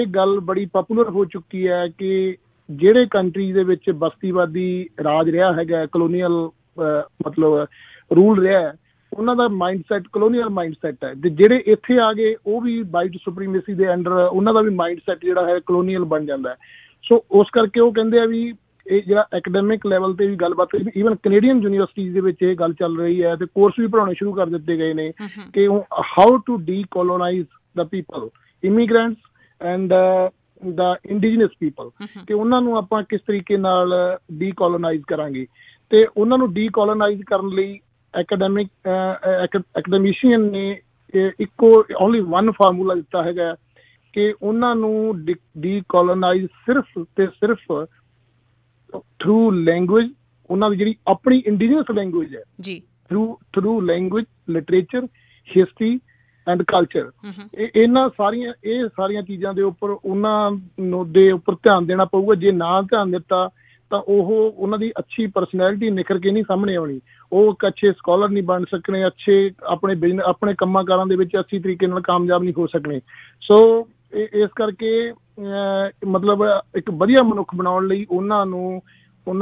ਗੱਲ ਬੜੀ ਪਪੂਲਰ ਹੋ ਚੁੱਕੀ ਹੈ ਕਿ ਜਿਹੜੇ ਕੰਟਰੀ ਦੇ ਵਿੱਚ ਬਸਤੀਵਾਦੀ ਰਾਜ ਰਿਹਾ ਹੈਗਾ, ਕਲੋਨੀਅਲ ਮਤਲਬ ਰੂਲ ਰਿਹਾ, ਉਹਨਾਂ ਦਾ ਮਾਈਂਡਸੈਟ ਕਲੋਨੀਅਲ ਮਾਈਂਡਸੈਟ ਹੈ, ਤੇ ਜਿਹੜੇ ਇੱਥੇ ਆ ਗਏ ਉਹ ਵੀ ਵਾਈਟ ਸੁਪਰੀਮੇਸੀ ਦੇ ਅੰਡਰ ਉਹਨਾਂ ਦਾ ਵੀ ਮਾਈਂਡਸੈਟ ਜਿਹੜਾ ਹੈ ਕਲੋਨੀਅਲ ਬਣ ਜਾਂਦਾ ਹੈ। ਸੋ ਉਸ ਕਰਕੇ ਉਹ ਕਹਿੰਦੇ ਆ ਵੀ ਇਹ ਜਿਹੜਾ ਐਕੈਡੈਮਿਕ ਲੈਵਲ ਤੇ ਵੀ ਗੱਲਬਾਤ, ਈਵਨ ਕੈਨੇਡੀਅਨ ਯੂਨੀਵਰਸਿਟੀਜ਼ ਦੇ ਵਿੱਚ ਇਹ ਗੱਲ ਚੱਲ ਰਹੀ ਹੈ ਤੇ ਕੋਰਸ ਵੀ ਪੜ੍ਹਾਉਣੇ ਸ਼ੁਰੂ ਕਰ ਦਿੱਤੇ ਗਏ ਨੇ ਕਿ how to decolonise the people, immigrants and the indigenous people, ਕਿ ਉਹਨਾਂ ਨੂੰ ਆਪਾਂ ਕਿਸ ਤਰੀਕੇ ਨਾਲ ਡੀਕੋਲੋਨਾਈਜ਼ ਕਰਾਂਗੇ। ਤੇ ਉਹਨਾਂ ਨੂੰ ਡੀਕੋਲੋਨਾਈਜ਼ ਕਰਨ ਲਈ ਐਕੈਡੈਮਿਸ਼ੀਅਨ ਨੇ ਇੱਕੋ ਓਨਲੀ ਵਨ ਫਾਰਮੂਲਾ ਦਿੱਤਾ ਹੈਗਾ ਕਿ ਉਹਨਾਂ ਨੂੰ ਡੀਕੋਲੋਨਾਈਜ਼ ਸਿਰਫ ਤੇ ਸਿਰਫ ਥਰੂ ਲੈਂਗੁਏਜ, ਉਹਨਾਂ ਦੀ ਜਿਹੜੀ ਆਪਣੀ ਇੰਡੀਜੀਨਸ ਲੈਂਗੁਏਜ ਹੈ ਜੀ, through language, literature, history and culture, ਇਹ ਸਾਰੀਆਂ ਚੀਜ਼ਾਂ ਦੇ ਉੱਪਰ ਉਹਨਾਂ ਨੂੰ ਦੇ ਉੱਪਰ ਧਿਆਨ ਦੇਣਾ ਪਊਗਾ। ਜੇ ਨਾ ਧਿਆਨ ਦਿੱਤਾ ਤਾਂ ਉਹਨਾਂ ਦੀ ਅੱਛੀ ਪਰਸਨੈਲਿਟੀ ਨਿਖਰ ਕੇ ਨਹੀਂ ਸਾਹਮਣੇ ਆਉਣੀ, ਉਹ ਇੱਕ ਅੱਛੇ ਸਕਾਲਰ ਨਹੀਂ ਬਣ ਸਕਣੇ, ਅੱਛੇ ਆਪਣੇ ਕੰਮਾਂ ਕਾਰਾਂ ਦੇ ਵਿੱਚ ਅੱਛੀ ਤਰੀਕੇ ਨਾਲ ਕਾਮਯਾਬ ਨਹੀਂ ਹੋ ਸਕਣੇ। ਸੋ ਇਸ ਕਰਕੇ ਮਤਲਬ ਇੱਕ ਵਧੀਆ ਮਨੁੱਖ ਬਣਾਉਣ ਲਈ ਉਹਨਾਂ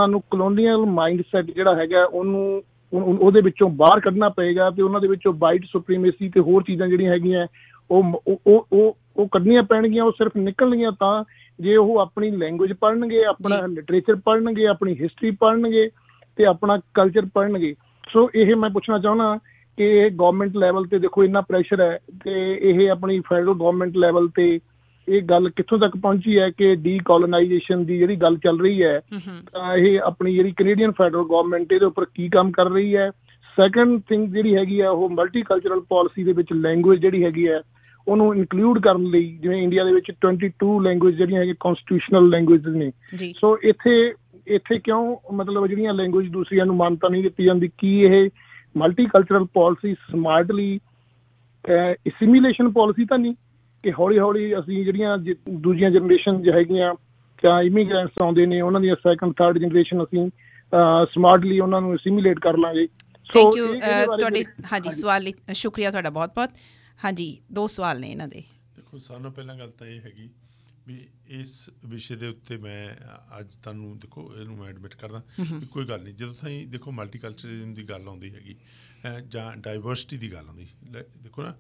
ਨੂੰ ਕਲੋਨੀਅਲ ਮਾਈਂਡਸੈਟ ਜਿਹੜਾ ਹੈਗਾ ਉਹਦੇ ਵਿੱਚੋਂ ਬਾਹਰ ਕੱਢਣਾ ਪਏਗਾ ਤੇ ਉਹਨਾਂ ਦੇ ਵਿੱਚੋਂ ਵਾਈਟ ਸੁਪਰੀਮੇਸੀ ਤੇ ਹੋਰ ਚੀਜ਼ਾਂ ਜਿਹੜੀਆਂ ਹੈਗੀਆਂ ਉਹ ਕੱਢਣੀਆਂ ਪੈਣਗੀਆਂ। ਉਹ ਸਿਰਫ ਨਿਕਲਣਗੀਆਂ ਤਾਂ ਜੇ ਉਹ ਆਪਣੀ ਲੈਂਗੁਏਜ ਪੜ੍ਹਨਗੇ, ਆਪਣਾ ਲਿਟਰੇਚਰ ਪੜ੍ਹਨਗੇ, ਆਪਣੀ ਹਿਸਟਰੀ ਪੜ੍ਹਨਗੇ ਤੇ ਆਪਣਾ ਕਲਚਰ ਪੜ੍ਹਨਗੇ। ਸੋ ਇਹ ਮੈਂ ਪੁੱਛਣਾ ਚਾਹੁੰਦਾ ਕਿ ਇਹ ਗਵਰਨਮੈਂਟ ਲੈਵਲ ਤੇ ਦੇਖੋ ਇੰਨਾ ਪ੍ਰੈਸ਼ਰ ਹੈ ਤੇ ਇਹ ਆਪਣੀ ਫੈਡਰਲ ਗਵਰਨਮੈਂਟ ਲੈਵਲ ਤੇ ਇਹ ਗੱਲ ਕਿੱਥੋਂ ਤੱਕ ਪਹੁੰਚੀ ਹੈ ਕਿ ਡੀਕੋਲੋਨਾਈਜੇਸ਼ਨ ਦੀ ਜਿਹੜੀ ਗੱਲ ਚੱਲ ਰਹੀ ਹੈ ਤਾਂ ਇਹ ਆਪਣੀ ਜਿਹੜੀ ਕੈਨੇਡੀਅਨ ਫੈਡਰਲ ਗਵਰਨਮੈਂਟ ਇਹਦੇ ਉੱਪਰ ਕੀ ਕੰਮ ਕਰ ਰਹੀ ਹੈ। ਸੈਕੰਡ ਥਿੰਗ ਜਿਹੜੀ ਹੈਗੀ ਆ ਉਹ ਮਲਟੀਕਲਚਰਲ ਪਾਲਿਸੀ ਦੇ ਵਿੱਚ ਲੈਂਗੁਏਜ ਜਿਹੜੀ ਹੈਗੀ ਹੈ ਉਹਨੂੰ ਇਨਕਲੂਡ ਕਰਨ ਲਈ, ਜਿਵੇਂ ਇੰਡੀਆ ਦੇ ਵਿੱਚ 22 ਲੈਂਗੁਏਜ ਜਿਹੜੀਆਂ ਹੈਗੀਆਂ ਕਨਸਟੀਟਿਊਸ਼ਨਲ ਲੈਂਗੁਏਜ ਨੇ, ਸੋ ਇੱਥੇ ਕਿਉਂ ਮਤਲਬ ਜਿਹੜੀਆਂ ਲੈਂਗੁਏਜ ਦੂਸਰੀਆਂ ਨੂੰ ਮਾਨਤਾ ਨਹੀਂ ਦਿੱਤੀ ਜਾਂਦੀ? ਕੀ ਇਹ multicultural policy smartly assimilation policy ਤਾਂ ਨਹੀਂ ਕਿ ਹੌਲੀ ਹੌਲੀ ਅਸੀਂ ਜਿਹੜੀਆਂ ਦੂਜੀਆਂ ਜਨਰੇਸ਼ਨ ਹੈਗੀਆਂ ਜਾਂ ਇਮੀਗ੍ਰੈਂਟਸ ਆਉਂਦੇ ਨੇ ਉਹਨਾਂ ਦੀਆਂ ਸੈਕੰਡ ਥਰਡ ਜਨਰੇਸ਼ਨ ਅਸੀਂ ਸਮਾਰਟਲੀ ਉਹਨਾਂ ਨੂੰ ਅਸਿਮੀਲੇਟ ਕਰ ਲਾਂਗੇ। ਥੈਂਕ ਯੂ ਤੁਹਾਡੇ ਹਾਂਜੀ ਸਵਾਲ ਲਈ ਸ਼ੁਕਰੀਆ ਤੁਹਾਡਾ ਬਹੁਤ ਬਹੁਤ। ਹਾਂਜੀ, 2 ਸਵਾਲ ਨੇ ਇਹਨਾਂ ਦੇ। ਦੇਖੋ, ਸਾਨੂੰ ਪਹਿਲਾਂ ਗੱਲ ਤਾਂ ਇਹ ਹੈਗੀ ਵੀ ਇਸ ਵਿਸ਼ੇ ਦੇ ਉੱਤੇ ਮੈਂ ਅੱਜ ਤੁਹਾਨੂੰ ਦੇਖੋ ਇਹਨੂੰ ਮੈਂ ਐਡਮਿਟ ਕਰਦਾ ਵੀ ਕੋਈ ਗੱਲ ਨਹੀਂ, ਜਦੋਂ ਤਾਈਂ ਦੇਖੋ ਮਲਟੀਕਲਚਰਲਿਜ਼ਮ ਦੀ ਗੱਲ ਆਉਂਦੀ ਹੈਗੀ ਜਾਂ ਡਾਈਵਰਸਿਟੀ ਦੀ ਗੱਲ ਆਉਂਦੀ, ਦੇਖੋ ਨਾ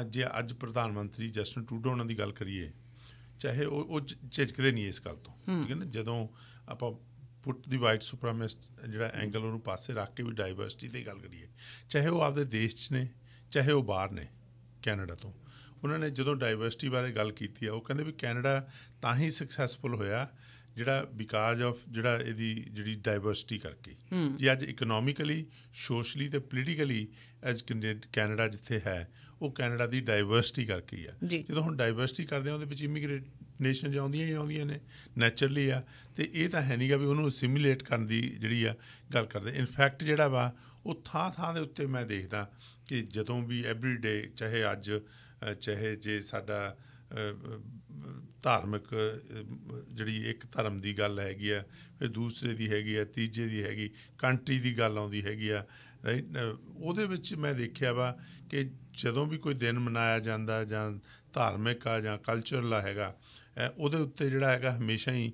ਜੇ ਅੱਜ ਪ੍ਰਧਾਨ ਮੰਤਰੀ ਜਸਟਿਨ ਟਰੂਡੋ ਉਹਨਾਂ ਦੀ ਗੱਲ ਕਰੀਏ, ਚਾਹੇ ਉਹ ਝਿਜਕਦੇ ਨਹੀਂ ਇਸ ਗੱਲ ਤੋਂ, ਠੀਕ ਹੈ ਨਾ। ਜਦੋਂ ਆਪਾਂ ਪੁੱਟ ਦੀ ਵਾਈਟ ਸੁਪਰਾਮਿਸਟ ਜਿਹੜਾ ਐਂਗਲ ਉਹਨੂੰ ਪਾਸੇ ਰੱਖ ਕੇ ਵੀ ਡਾਈਵਰਸਿਟੀ ਦੀ ਗੱਲ ਕਰੀਏ, ਚਾਹੇ ਉਹ ਆਪਦੇ ਦੇਸ਼ 'ਚ ਨੇ ਚਾਹੇ ਉਹ ਬਾਹਰ ਨੇ ਕੈਨੇਡਾ ਤੋਂ, ਉਹਨਾਂ ਨੇ ਜਦੋਂ ਡਾਈਵਰਸਿਟੀ ਬਾਰੇ ਗੱਲ ਕੀਤੀ ਆ ਉਹ ਕਹਿੰਦੇ ਵੀ ਕੈਨੇਡਾ ਤਾਂ ਹੀ ਸਕਸੈਸਫੁਲ ਹੋਇਆ ਜਿਹੜਾ ਬਿਕਾਜ਼ ਆਫ ਜਿਹੜਾ ਇਹਦੀ ਜਿਹੜੀ ਡਾਇਵਰਸਿਟੀ ਕਰਕੇ ਜੇ ਅੱਜ ਇਕਨੋਮਿਕਲੀ ਸੋਸ਼ਲੀ ਅਤੇ ਪੋਲੀਟੀਕਲੀ ਐਜ਼ ਕੈਨੇਡਾ ਜਿੱਥੇ ਹੈ ਉਹ ਕੈਨੇਡਾ ਦੀ ਡਾਇਵਰਸਿਟੀ ਕਰਕੇ ਹੀ ਆ। ਜਦੋਂ ਹੁਣ ਡਾਇਵਰਸਿਟੀ ਕਰਦੇ ਆ ਉਹਦੇ ਵਿੱਚ ਇਮੀਗ੍ਰੇਟ ਨੇਸ਼ਨਸ ਆਉਂਦੀਆਂ ਹੀ ਆਉਂਦੀਆਂ ਨੇ ਨੈਚੁਰਲੀ ਆ, ਅਤੇ ਇਹ ਤਾਂ ਹੈ ਨਹੀਂ ਗਾ ਵੀ ਉਹਨੂੰ ਸਿਮੂਲੇਟ ਕਰਨ ਦੀ ਜਿਹੜੀ ਆ ਗੱਲ ਕਰਦੇ। ਇਨਫੈਕਟ ਜਿਹੜਾ ਵਾ ਉਹ ਥਾਂ ਥਾਂ ਦੇ ਉੱਤੇ ਮੈਂ ਦੇਖਦਾ ਕਿ ਜਦੋਂ ਵੀ ਐਵਰੀ ਡੇ ਚਾਹੇ ਅੱਜ ਚਾਹੇ ਜੇ ਸਾਡਾ ਧਾਰਮਿਕ ਜਿਹੜੀ ਇੱਕ ਧਰਮ ਦੀ ਗੱਲ ਹੈਗੀ ਆ, ਫਿਰ ਦੂਸਰੇ ਦੀ ਹੈਗੀ ਆ, ਤੀਜੇ ਦੀ ਹੈਗੀ, ਕੰਟਰੀ ਦੀ ਗੱਲ ਆਉਂਦੀ ਹੈਗੀ ਆ, ਰਾਈਟ। ਉਹਦੇ ਵਿੱਚ ਮੈਂ ਦੇਖਿਆ ਵਾ ਕਿ ਜਦੋਂ ਵੀ ਕੋਈ ਦਿਨ ਮਨਾਇਆ ਜਾਂਦਾ ਜਾਂ ਧਾਰਮਿਕ ਆ ਜਾਂ ਕਲਚਰਲ ਆ ਹੈਗਾ, ਉਹਦੇ ਉੱਤੇ ਜਿਹੜਾ ਹੈਗਾ ਹਮੇਸ਼ਾ ਹੀ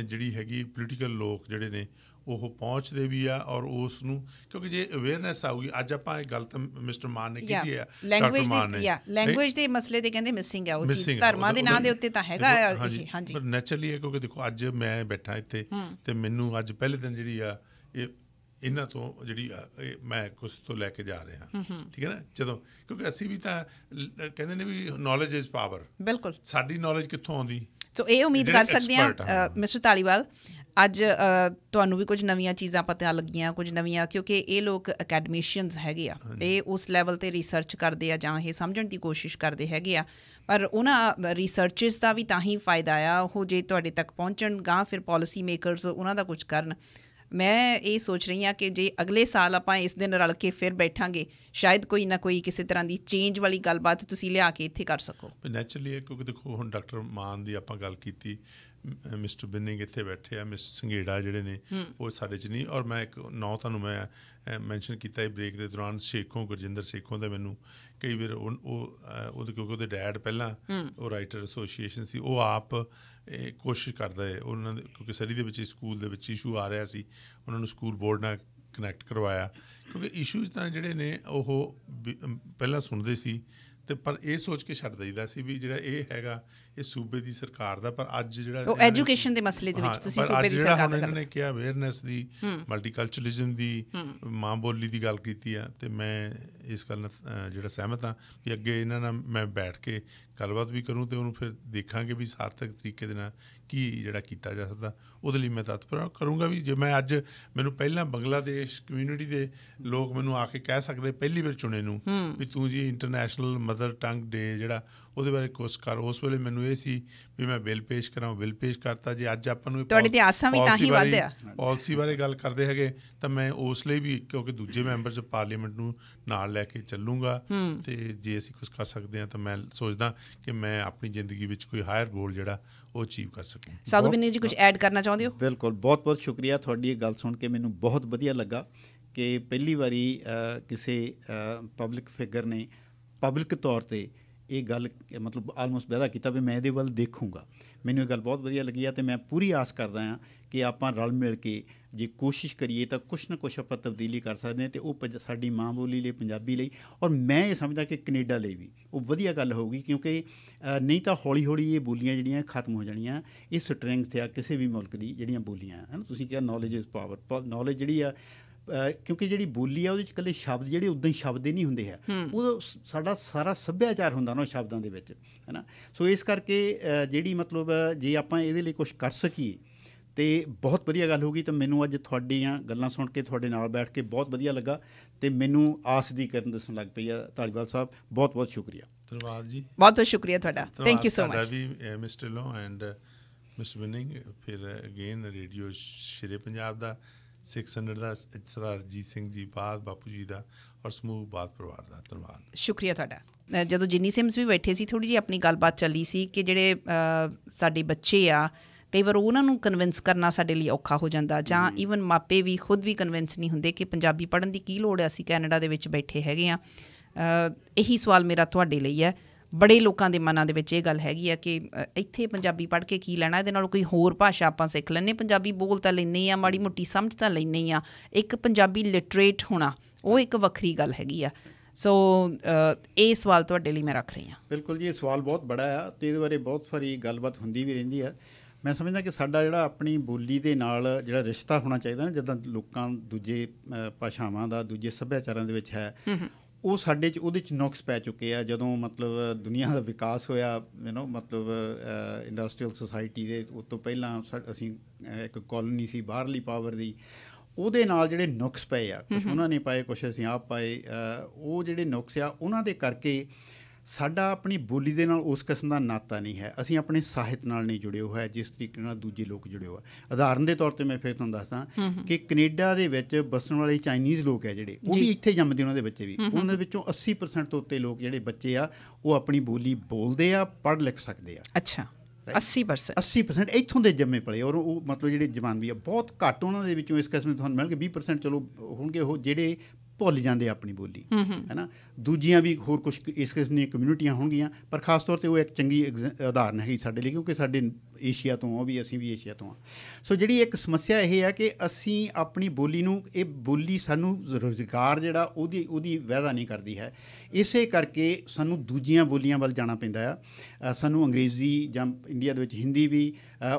ਜਿਹੜੀ ਹੈਗੀ ਪੋਲੀਟੀਕਲ ਲੋਕ ਜਿਹੜੇ ਨੇ ਉਹ ਪਹੁੰਚਦੇ ਵੀ ਆ ਔਰ ਉਸ ਨੂੰ, ਕਿਉਂਕਿ ਜੇ ਅਵੇਅਰਨੈਸ ਆਊਗੀ। ਅੱਜ ਆਪਾਂ ਇਹ ਗੱਲ ਤਾਂ ਮਿਸਟਰ ਮਾਨ ਨੇ ਕੀਤੀ ਆ, ਡਾਕਟਰ ਮਾਨ ਨੇ ਲੈਂਗੁਏਜ ਦੇ ਮਸਲੇ ਤੇ ਕਹਿੰਦੇ ਮਿਸਿੰਗ ਆ ਉਹ ਚੀਜ਼, ਧਰਮਾਂ ਦੇ ਨਾਂ ਦੇ ਉੱਤੇ ਤਾਂ ਹੈਗਾ। ਹਾਂਜੀ, ਪਰ ਨੈਚੁਰਲੀ ਹੈ ਕਿਉਂਕਿ ਦੇਖੋ ਅੱਜ ਮੈਂ ਬੈਠਾ ਇੱਥੇ ਅਤੇ ਮੈਨੂੰ ਅੱਜ ਪਹਿਲੇ ਦਿਨ ਜਿਹੜੀ ਆ ਇਹ ਇਹਨਾਂ ਤੋਂ ਜਿਹੜੀ ਆ ਮੈਂ ਕੁਛ ਤੋਂ ਲੈ ਕੇ ਜਾ ਰਿਹਾ, ਠੀਕ ਹੈ ਨਾ। ਜਦੋਂ ਕਿਉਂਕਿ ਅਸੀਂ ਵੀ ਤਾਂ ਕਹਿੰਦੇ ਨੇ ਵੀ ਨੌਲੇਜ ਇਜ਼ ਪਾਵਰ, ਬਿਲਕੁਲ ਸਾਡੀ ਨੌਲੇਜ ਕਿੱਥੋਂ ਆਉਂਦੀ। ਸੋ ਇਹ ਉਮੀਦ ਕਰ ਸਕਦੇ ਹਾਂ ਮਿਸਟਰ ਧਾਲੀਵਾਲ ਅੱਜ ਤੁਹਾਨੂੰ ਵੀ ਕੁਝ ਨਵੀਆਂ ਚੀਜ਼ਾਂ ਪਤਾ ਲੱਗੀਆਂ, ਕੁਝ ਨਵੀਆਂ, ਕਿਉਂਕਿ ਇਹ ਲੋਕ ਅਕੈਡਮੀਸ਼ੀਅਨਸ ਹੈਗੇ ਆ, ਇਹ ਉਸ ਲੈਵਲ 'ਤੇ ਰਿਸਰਚ ਕਰਦੇ ਆ ਜਾਂ ਇਹ ਸਮਝਣ ਦੀ ਕੋਸ਼ਿਸ਼ ਕਰਦੇ ਹੈਗੇ ਆ, ਪਰ ਉਹਨਾਂ ਰਿਸਰਚਸ ਦਾ ਵੀ ਤਾਂ ਹੀ ਫਾਇਦਾ ਆ ਉਹ ਜੇ ਤੁਹਾਡੇ ਤੱਕ ਪਹੁੰਚਣ ਗਾਂ ਫਿਰ ਪੋਲਿਸੀ ਮੇਕਰਸ ਉਹਨਾਂ ਦਾ ਕੁਝ ਕਰਨ। ਮੈਂ ਇਹ ਸੋਚ ਰਹੀ ਹਾਂ ਕਿ ਜੇ ਅਗਲੇ ਸਾਲ ਆਪਾਂ ਇਸ ਦਿਨ ਰਲ ਕੇ ਫਿਰ ਬੈਠਾਂਗੇ ਸ਼ਾਇਦ ਕੋਈ ਨਾ ਕੋਈ ਕਿਸੇ ਤਰ੍ਹਾਂ ਦੀ ਚੇਂਜ ਵਾਲੀ ਗੱਲਬਾਤ ਤੁਸੀਂ ਲਿਆ ਕੇ ਇੱਥੇ ਕਰ ਸਕੋ। ਨੈਚੁਰਲੀ ਹੈ ਕਿਉਂਕਿ ਦੇਖੋ ਹੁਣ ਡਾਕਟਰ ਮਾਨ ਦੀ ਆਪਾਂ ਗੱਲ ਕੀਤੀ, ਮਿਸਟਰ ਬਿੰਨਿੰਗ ਇੱਥੇ ਬੈਠੇ ਆ, ਮਿਸ ਸੰਘੇੜਾ ਜਿਹੜੇ ਨੇ ਉਹ ਸਾਡੇ 'ਚ ਨਹੀਂ, ਔਰ ਮੈਂ ਇੱਕ ਨਾਂ ਤੁਹਾਨੂੰ ਮੈਂ ਮੈਂਸ਼ਨ ਕੀਤਾ ਇਹ ਬ੍ਰੇਕ ਦੇ ਦੌਰਾਨ, ਸੇਖੋਂ ਗੁਰਜਿੰਦਰ ਸੇਖੋਂ ਦਾ ਮੈਨੂੰ ਕਈ ਵਾਰ ਉਹਦੇ ਕਿਉਂਕਿ ਉਹਦੇ ਡੈਡ ਪਹਿਲਾਂ ਉਹ ਰਾਈਟਰ ਐਸੋਸੀਏਸ਼ਨ ਸੀ, ਉਹ ਆਪ ਕੋਸ਼ਿਸ਼ ਕਰਦਾ ਹੈ ਉਹਨਾਂ ਦੇ, ਕਿਉਂਕਿ ਸਰੀ ਦੇ ਵਿੱਚ ਸਕੂਲ ਦੇ ਵਿੱਚ ਇਸ਼ੂ ਆ ਰਿਹਾ ਸੀ, ਉਹਨਾਂ ਨੂੰ ਸਕੂਲ ਬੋਰਡ ਨਾਲ ਕਨੈਕਟ ਕਰਵਾਇਆ, ਕਿਉਂਕਿ ਇਸ਼ੂਜ਼ ਤਾਂ ਜਿਹੜੇ ਨੇ ਉਹ ਪਹਿਲਾਂ ਸੁਣਦੇ ਸੀ ਅਤੇ ਪਰ ਇਹ ਸੋਚ ਕੇ ਛੱਡ ਦਈਦਾ ਸੀ ਵੀ ਜਿਹੜਾ ਇਹ ਹੈਗਾ ਇਹ ਸੂਬੇ ਦੀ ਸਰਕਾਰ ਦਾ, ਪਰ ਅੱਜ ਜਿਹੜਾ ਐਜੂਕੇਸ਼ਨ ਦੇ ਮਸਲੇ ਦੇ ਵਿੱਚ ਤੁਸੀਂ ਸੂਬੇ ਦੀ ਸਰਕਾਰ ਦਾ ਇਹਨਾਂ ਨੇ ਕਿਹਾ ਅਵੇਅਰਨੈਸ ਦੀ, ਮਲਟੀਕਲਚਰਲਿਜ਼ਮ ਦੀ, ਮਾਂ ਬੋਲੀ ਦੀ ਗੱਲ ਕੀਤੀ ਆ, ਅਤੇ ਮੈਂ ਇਸ ਗੱਲ ਨਾਲ ਜਿਹੜਾ ਸਹਿਮਤ ਹਾਂ ਵੀ ਅੱਗੇ ਇਹਨਾਂ ਨਾਲ ਮੈਂ ਬੈਠ ਕੇ ਗੱਲਬਾਤ ਵੀ ਕਰੂੰ ਅਤੇ ਉਹਨੂੰ ਫਿਰ ਦੇਖਾਂਗੇ ਵੀ ਸਾਰਥਕ ਤਰੀਕੇ ਦੇ ਨਾਲ ਕੀ ਜਿਹੜਾ ਕੀਤਾ ਜਾ ਸਕਦਾ, ਉਹਦੇ ਲਈ ਮੈਂ ਤਤਪਰ ਕਰੂੰਗਾ। ਵੀ ਜੇ ਮੈਂ ਅੱਜ ਮੈਨੂੰ ਪਹਿਲਾਂ ਬੰਗਲਾਦੇਸ਼ ਕਮਿਊਨਿਟੀ ਦੇ ਲੋਕ ਮੈਨੂੰ ਆ ਕੇ ਕਹਿ ਸਕਦੇ ਪਹਿਲੀ ਵਾਰ ਚੁਣੇ ਨੂੰ ਵੀ ਤੂੰ ਜੀ ਇੰਟਰਨੈਸ਼ਨਲ ਮਦਰ ਟੰਗ ਡੇ ਜਿਹੜਾ ਉਹਦੇ ਬਾਰੇ ਕੁਛ ਕਰ, ਉਸ ਵੇਲੇ ਮੈਨੂੰ ਇਹ ਸੀ ਵੀ ਮੈਂ ਬਿੱਲ ਪੇਸ਼ ਕਰਾਂ, ਬਿੱਲ ਪੇਸ਼ ਕਰਤਾ। ਜੇ ਅੱਜ ਆਪਾਂ ਨੂੰ ਪਾਲਿਸੀ ਬਾਰੇ ਗੱਲ ਕਰਦੇ ਹੈਗੇ ਤਾਂ ਮੈਂ ਉਸ ਲਈ ਵੀ ਕਿਉਂਕਿ ਦੂਜੇ ਮੈਂਬਰਸ ਪਾਰਲੀਮੈਂਟ ਨੂੰ ਨਾਲ ਲੈ ਕੇ ਚੱਲੂੰਗਾ, ਅਤੇ ਜੇ ਅਸੀਂ ਕੁਛ ਕਰ ਸਕਦੇ ਹਾਂ ਤਾਂ ਮੈਂ ਸੋਚਦਾ ਕਿ ਮੈਂ ਆਪਣੀ ਜ਼ਿੰਦਗੀ ਵਿੱਚ ਕੋਈ ਹਾਇਰ ਗੋਲ ਜਿਹੜਾ ਉਹ ਅਚੀਵ ਕਰ ਸਕੂੰ। ਸਾਧੂ ਬਿੰਨੀ ਜੀ ਕੁਝ ਐਡ ਕਰਨਾ ਚਾਹੁੰਦੇ ਹੋ? ਬਿਲਕੁਲ, ਬਹੁਤ ਬਹੁਤ ਸ਼ੁਕਰੀਆ। ਤੁਹਾਡੀ ਇਹ ਗੱਲ ਸੁਣ ਕੇ ਮੈਨੂੰ ਬਹੁਤ ਵਧੀਆ ਲੱਗਾ ਕਿ ਪਹਿਲੀ ਵਾਰੀ ਕਿਸੇ ਪਬਲਿਕ ਫਿਗਰ ਨੇ ਪਬਲਿਕ ਤੌਰ 'ਤੇ ਇਹ ਗੱਲ ਮਤਲਬ ਆਲਮੋਸਟ ਵਾਅਦਾ ਕੀਤਾ ਵੀ ਮੈਂ ਇਹਦੇ ਵੱਲ ਦੇਖੂੰਗਾ। ਮੈਨੂੰ ਇਹ ਗੱਲ ਬਹੁਤ ਵਧੀਆ ਲੱਗੀ ਆ ਅਤੇ ਮੈਂ ਪੂਰੀ ਆਸ ਕਰਦਾ ਹਾਂ ਕਿ ਆਪਾਂ ਰਲ ਮਿਲ ਕੇ ਜੇ ਕੋਸ਼ਿਸ਼ ਕਰੀਏ ਤਾਂ ਕੁਛ ਨਾ ਕੁਛ ਆਪਾਂ ਤਬਦੀਲੀ ਕਰ ਸਕਦੇ ਹਾਂ, ਅਤੇ ਉਹ ਸਾਡੀ ਮਾਂ ਬੋਲੀ ਲਈ, ਪੰਜਾਬੀ ਲਈ, ਔਰ ਮੈਂ ਇਹ ਸਮਝਦਾ ਕਿ ਕੈਨੇਡਾ ਲਈ ਵੀ ਉਹ ਵਧੀਆ ਗੱਲ ਹੋਊਗੀ, ਕਿਉਂਕਿ ਨਹੀਂ ਤਾਂ ਹੌਲੀ ਹੌਲੀ ਇਹ ਬੋਲੀਆਂ ਜਿਹੜੀਆਂ ਖਤਮ ਹੋ ਜਾਣੀਆਂ। ਇਹ ਸਟਰੈਂਥ ਆ ਕਿਸੇ ਵੀ ਮੁਲਕ ਦੀ ਜਿਹੜੀਆਂ ਬੋਲੀਆਂ ਹੈ ਨਾ, ਤੁਸੀਂ ਕਿਹਾ ਨੌਲੇਜ ਇਜ਼ ਪਾਵਰ, ਨੌਲੇਜ ਜਿਹੜੀ ਆ ਕਿਉਂਕਿ ਜਿਹੜੀ ਬੋਲੀ ਆ ਉਹਦੇ 'ਚ ਇਕੱਲੇ ਸ਼ਬਦ ਜਿਹੜੇ ਉੱਦਾਂ ਹੀ ਸ਼ਬਦ ਹੀ ਨਹੀਂ ਹੁੰਦੇ ਹੈ, ਉਹ ਸਾਡਾ ਸਾਰਾ ਸੱਭਿਆਚਾਰ ਹੁੰਦਾ ਨਾ ਸ਼ਬਦਾਂ ਦੇ ਵਿੱਚ, ਹੈ ਨਾ। ਸੋ ਇਸ ਕਰਕੇ ਜਿਹੜੀ ਮਤਲਬ ਜੇ ਆਪਾਂ ਇਹਦੇ ਲਈ ਕੁਛ ਕਰ ਸਕੀਏ ਅਤੇ ਬਹੁਤ ਵਧੀਆ ਗੱਲ ਹੋਊਗੀ। ਤਾਂ ਮੈਨੂੰ ਅੱਜ ਤੁਹਾਡੀਆਂ ਗੱਲਾਂ ਸੁਣ ਕੇ ਤੁਹਾਡੇ ਨਾਲ ਬੈਠ ਕੇ ਬਹੁਤ ਵਧੀਆ ਲੱਗਾ, ਅਤੇ ਮੈਨੂੰ ਆਸ ਦੀ ਕਰਨ ਦੱਸਣ ਲੱਗ ਪਈ ਆ। ਧਾਲੀਵਾਲ ਸਾਹਿਬ ਬਹੁਤ ਬਹੁਤ ਸ਼ੁਕਰੀਆ। ਧੰਨਵਾਦ ਜੀ, ਬਹੁਤ ਬਹੁਤ ਸ਼ੁਕਰੀਆ ਤੁਹਾਡਾ, ਥੈਂਕ ਯੂ ਸੋ ਮਚ ਵੀ mister Dhillon and mister Binning. ਫਿਰ ਅਗੇਨ ਰੇਡੀਓ ਸ਼ੇਰੇ ਪੰਜਾਬ ਦਾ 600 ਦਾ ਸਰਦਾਰ ਅਜੀਤ ਸਿੰਘ ਜੀ ਬਾਦ ਬਾਪੂ ਜੀ ਦਾ ਔਰ ਸਮੂਹ ਬਾਦ ਪਰਿਵਾਰ ਦਾ ਧੰਨਵਾਦ, ਸ਼ੁਕਰੀਆ ਤੁਹਾਡਾ। ਜਦੋਂ ਜਿੰਨੀ ਸਿਮਸ ਵੀ ਬੈਠੇ ਸੀ ਥੋੜ੍ਹੀ ਜਿਹੀ ਆਪਣੀ ਗੱਲਬਾਤ ਚੱਲੀ ਸੀ ਕਿ ਜਿਹੜੇ ਸਾਡੇ ਬੱਚੇ ਆ ਕਈ ਵਾਰ ਉਹਨਾਂ ਨੂੰ ਕਨਵਿੰਸ ਕਰਨਾ ਸਾਡੇ ਲਈ ਔਖਾ ਹੋ ਜਾਂਦਾ, ਜਾਂ ਈਵਨ ਮਾਪੇ ਵੀ ਖੁਦ ਵੀ ਕਨਵਿੰਸ ਨਹੀਂ ਹੁੰਦੇ ਕਿ ਪੰਜਾਬੀ ਪੜ੍ਹਨ ਦੀ ਕੀ ਲੋੜ ਹੈ, ਅਸੀਂ ਕੈਨੇਡਾ ਦੇ ਵਿੱਚ ਬੈਠੇ ਹੈਗੇ ਹਾਂ। ਇਹੀ ਸਵਾਲ ਮੇਰਾ ਤੁਹਾਡੇ ਲਈ ਹੈ। ਬੜੇ ਲੋਕਾਂ ਦੇ ਮਨਾਂ ਦੇ ਵਿੱਚ ਇਹ ਗੱਲ ਹੈਗੀ ਆ ਕਿ ਇੱਥੇ ਪੰਜਾਬੀ ਪੜ੍ਹ ਕੇ ਕੀ ਲੈਣਾ, ਇਹਦੇ ਨਾਲ ਕੋਈ ਹੋਰ ਭਾਸ਼ਾ ਆਪਾਂ ਸਿੱਖ ਲੈਂਦੇ, ਪੰਜਾਬੀ ਬੋਲ ਤਾਂ ਲੈਂਦੇ ਹਾਂ, ਮਾੜੀ ਮੋਟੀ ਸਮਝ ਤਾਂ ਲੈਂਦੇ ਹਾਂ, ਇੱਕ ਪੰਜਾਬੀ ਲਿਟਰੇਟ ਹੋਣਾ ਉਹ ਇੱਕ ਵੱਖਰੀ ਗੱਲ ਹੈਗੀ ਆ। ਸੋ ਇਹ ਸਵਾਲ ਤੁਹਾਡੇ ਲਈ ਮੈਂ ਰੱਖ ਰਹੀ ਹਾਂ। ਬਿਲਕੁਲ ਜੀ, ਇਹ ਸਵਾਲ ਬਹੁਤ ਬੜਾ ਆ ਅਤੇ ਇਹਦੇ ਬਾਰੇ ਬਹੁਤ ਸਾਰੀ ਗੱਲਬਾਤ ਹੁੰਦੀ ਵੀ ਰਹਿੰਦੀ ਆ। ਮੈਂ ਸਮਝਦਾ ਕਿ ਸਾਡਾ ਜਿਹੜਾ ਆਪਣੀ ਬੋਲੀ ਦੇ ਨਾਲ ਜਿਹੜਾ ਰਿਸ਼ਤਾ ਹੋਣਾ ਚਾਹੀਦਾ ਨਾ, ਜਿੱਦਾਂ ਲੋਕਾਂ ਦੂਜੇ ਭਾਸ਼ਾਵਾਂ ਦਾ ਦੂਜੇ ਸੱਭਿਆਚਾਰਾਂ ਦੇ ਵਿੱਚ ਹੈ, ਉਹ ਸਾਡੇ 'ਚ ਉਹਦੇ 'ਚ ਨੁਕਸ ਪੈ ਚੁੱਕੇ ਆ। ਜਦੋਂ ਮਤਲਬ ਦੁਨੀਆ ਦਾ ਵਿਕਾਸ ਹੋਇਆ ਮਤਲਬ ਇੰਡਸਟਰੀਅਲ ਸੁਸਾਇਟੀ ਦੇ ਉਸ ਤੋਂ ਪਹਿਲਾਂ ਅਸੀਂ ਇੱਕ ਕੌਲੋਨੀ ਸੀ ਬਾਹਰਲੀ ਪਾਵਰ ਦੀ, ਉਹਦੇ ਨਾਲ ਜਿਹੜੇ ਨੁਕਸ ਪਏ ਆ, ਕੁਛ ਉਹਨਾਂ ਨੇ ਪਾਏ, ਕੁਛ ਅਸੀਂ ਆਪ ਪਾਏ। ਉਹ ਜਿਹੜੇ ਨੁਕਸ ਆ ਉਹਨਾਂ ਦੇ ਕਰਕੇ ਸਾਡਾ ਆਪਣੀ ਬੋਲੀ ਦੇ ਨਾਲ ਉਸ ਕਿਸਮ ਦਾ ਨਾਤਾ ਨਹੀਂ ਹੈ। ਅਸੀਂ ਆਪਣੇ ਸਾਹਿਤ ਨਾਲ ਨਹੀਂ ਜੁੜੇ ਹੋਏ ਜਿਸ ਤਰੀਕੇ ਨਾਲ ਦੂਜੇ ਲੋਕ ਜੁੜੇ ਹੋਏ। ਉਦਾਹਰਨ ਦੇ ਤੌਰ 'ਤੇ ਮੈਂ ਫਿਰ ਤੁਹਾਨੂੰ ਦੱਸਦਾ ਕਿ ਕੈਨੇਡਾ ਦੇ ਵਿੱਚ ਵੱਸਣ ਵਾਲੇ ਚਾਈਨੀਜ਼ ਲੋਕ ਹੈ ਜਿਹੜੇ, ਉਹ ਵੀ ਇੱਥੇ ਜੰਮਦੇ, ਉਹਨਾਂ ਦੇ ਬੱਚੇ ਵੀ, ਉਹਨਾਂ ਦੇ ਵਿੱਚੋਂ 80% ਤੋਂ ਉੱਤੇ ਲੋਕ ਜਿਹੜੇ ਬੱਚੇ ਆ ਉਹ ਆਪਣੀ ਬੋਲੀ ਬੋਲਦੇ ਆ, ਪੜ੍ਹ ਲਿਖ ਸਕਦੇ ਆ। ਅੱਛਾ, 80% ਇੱਥੋਂ ਦੇ ਜੰਮੇ ਪਲੇ, ਔਰ ਉਹ ਮਤਲਬ ਜਿਹੜੇ ਜਵਾਨ ਵੀ ਆ ਬਹੁਤ ਘੱਟ ਉਹਨਾਂ ਦੇ ਵਿੱਚੋਂ ਇਸ ਕਿਸਮ ਦੇ ਤੁਹਾਨੂੰ ਮਿਲਣਗੇ। 20% ਚਲੋ ਹੋਣਗੇ ਉਹ ਜਿਹੜੇ ਭੁੱਲ ਜਾਂਦੇ ਆਪਣੀ ਬੋਲੀ, ਹੈ ਨਾ। ਦੂਜੀਆਂ ਵੀ ਹੋਰ ਕੁਛ ਇਸ ਕਿਸਮ ਦੀਆਂ ਕਮਿਊਨਿਟੀਆਂ ਹੋਣਗੀਆਂ, ਪਰ ਖਾਸ ਤੌਰ 'ਤੇ ਉਹ ਇੱਕ ਚੰਗੀ ਉਦਾਹਰਨ ਹੈਗੀ ਸਾਡੇ ਲਈ, ਕਿਉਂਕਿ ਸਾਡੇ ਏਸ਼ੀਆ ਤੋਂ ਆ ਵੀ, ਅਸੀਂ ਵੀ ਏਸ਼ੀਆ ਤੋਂ ਹਾਂ। ਸੋ ਜਿਹੜੀ ਇੱਕ ਸਮੱਸਿਆ ਇਹ ਹੈ ਕਿ ਅਸੀਂ ਆਪਣੀ ਬੋਲੀ ਨੂੰ, ਇਹ ਬੋਲੀ ਸਾਨੂੰ ਰੁਜ਼ਗਾਰ ਜਿਹੜਾ ਉਹਦੀ ਵਾਅਦਾ ਨਹੀਂ ਕਰਦੀ ਹੈ। ਇਸੇ ਕਰਕੇ ਸਾਨੂੰ ਦੂਜੀਆਂ ਬੋਲੀਆਂ ਵੱਲ ਜਾਣਾ ਪੈਂਦਾ ਆ। ਸਾਨੂੰ ਅੰਗਰੇਜ਼ੀ ਜਾਂ ਇੰਡੀਆ ਦੇ ਵਿੱਚ ਹਿੰਦੀ ਵੀ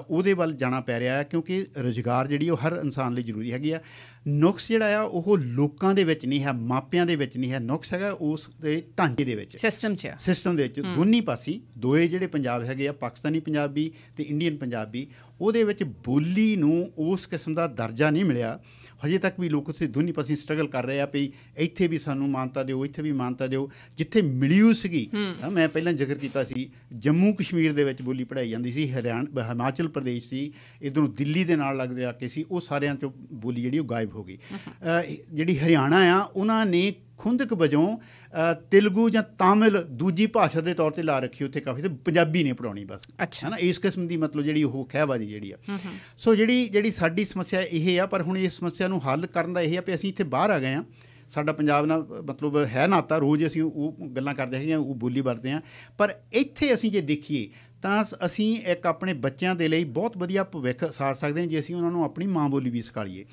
ਉਹਦੇ ਵੱਲ ਜਾਣਾ ਪੈ ਰਿਹਾ ਹੈ, ਕਿਉਂਕਿ ਰੁਜ਼ਗਾਰ ਜਿਹੜੀ ਉਹ ਹਰ ਇਨਸਾਨ ਲਈ ਜ਼ਰੂਰੀ ਹੈਗੀ ਆ। ਨੁਕਸ ਜਿਹੜਾ ਆ ਉਹ ਲੋਕਾਂ ਦੇ ਵਿੱਚ ਨਹੀਂ ਹੈ, ਮਾਪਿਆਂ ਦੇ ਵਿੱਚ ਨਹੀਂ ਹੈ, ਨੁਕਸ ਹੈਗਾ ਉਸ ਦੇ ਢਾਂਚੇ ਦੇ ਵਿੱਚ, ਸਿਸਟਮ ਦੇ ਵਿੱਚ। ਦੋਨੀ ਪਾਸੇ ਦੋਏ ਜਿਹੜੇ ਪੰਜਾਬ ਹੈਗੇ ਆ, ਪਾਕਿਸਤਾਨੀ ਪੰਜਾਬੀ ਅਤੇ ਇੰਡੀਅਨ ਪੰਜਾਬੀ, ਉਹਦੇ ਵਿੱਚ ਬੋਲੀ ਨੂੰ ਉਸ ਕਿਸਮ ਦਾ ਦਰਜਾ ਨਹੀਂ ਮਿਲਿਆ ਹਜੇ ਤੱਕ ਵੀ। ਲੋਕ ਉੱਥੇ ਦੋਨੀ ਪਾਸੇ ਸਟਰਗਲ ਕਰ ਰਹੇ ਆ ਵੀ ਇੱਥੇ ਵੀ ਸਾਨੂੰ ਮਾਨਤਾ ਦਿਓ, ਇੱਥੇ ਵੀ ਮਾਨਤਾ ਦਿਓ। ਜਿੱਥੇ ਮਿਲੀ ਹੋਈ ਸੀਗੀ, ਮੈਂ ਪਹਿਲਾਂ ਜ਼ਿਕਰ ਕੀਤਾ ਸੀ, ਜੰਮੂ ਕਸ਼ਮੀਰ ਦੇ ਵਿੱਚ ਬੋਲੀ ਪੜ੍ਹਾਈ ਜਾਂਦੀ ਸੀ, ਹਿਮਾਚਲ ਪ੍ਰਦੇਸ਼ ਸੀ, ਇੱਧਰੋਂ ਦਿੱਲੀ ਦੇ ਨਾਲ ਲੱਗਦੇ ਇਲਾਕੇ ਸੀ, ਉਹ ਸਾਰਿਆਂ 'ਚੋਂ ਬੋਲੀ ਜਿਹੜੀ ਉਹ ਗਾਇਬ ਹੋ ਗਈ। ਜਿਹੜੀ ਹਰਿਆਣਾ ਆ, ਉਹਨਾਂ ਨੇ ਖੁੰਦਕ ਵਜੋਂ ਤੇਲਗੂ ਜਾਂ ਤਾਮਿਲ ਦੂਜੀ ਭਾਸ਼ਾ ਦੇ ਤੌਰ 'ਤੇ ਲਾ ਰੱਖੀ ਉੱਥੇ ਕਾਫੀ, ਤੇ ਪੰਜਾਬੀ ਨਹੀਂ ਪੜ੍ਹਾਉਣੀ ਬਸ, ਹੈ ਨਾ। ਇਸ ਕਿਸਮ ਦੀ ਮਤਲਬ ਜਿਹੜੀ ਉਹ ਖਹਿਬਾਜ਼ੀ ਜਿਹੜੀ ਆ। ਸੋ ਜਿਹੜੀ ਸਾਡੀ ਸਮੱਸਿਆ ਇਹ ਆ, ਪਰ ਹੁਣ ਇਸ ਸਮੱਸਿਆ ਨੂੰ ਹੱਲ ਕਰਨ ਦਾ ਇਹ ਆ ਵੀ ਅਸੀਂ ਇੱਥੇ ਬਾਹਰ ਆ ਗਏ ਹਾਂ, ਸਾਡਾ ਪੰਜਾਬ ਨਾਲ ਮਤਲਬ ਹੈ ਨਾਤਾ, ਰੋਜ਼ ਅਸੀਂ ਉਹ ਗੱਲਾਂ ਕਰਦੇ ਹੈਗੇ ਹਾਂ, ਉਹ ਬੋਲੀ ਵਰਤਦੇ ਹਾਂ। ਪਰ ਇੱਥੇ ਅਸੀਂ ਜੇ ਦੇਖੀਏ ਤਾਂ ਅਸੀਂ ਇੱਕ ਆਪਣੇ ਬੱਚਿਆਂ ਦੇ ਲਈ ਬਹੁਤ ਵਧੀਆ ਭਵਿੱਖ ਸਾਰ ਸਕਦੇ ਹਾਂ ਜੇ ਅਸੀਂ ਉਹਨਾਂ ਨੂੰ ਆਪਣੀ ਮਾਂ ਬੋਲੀ ਵੀ ਸਿਖਾਈਏ।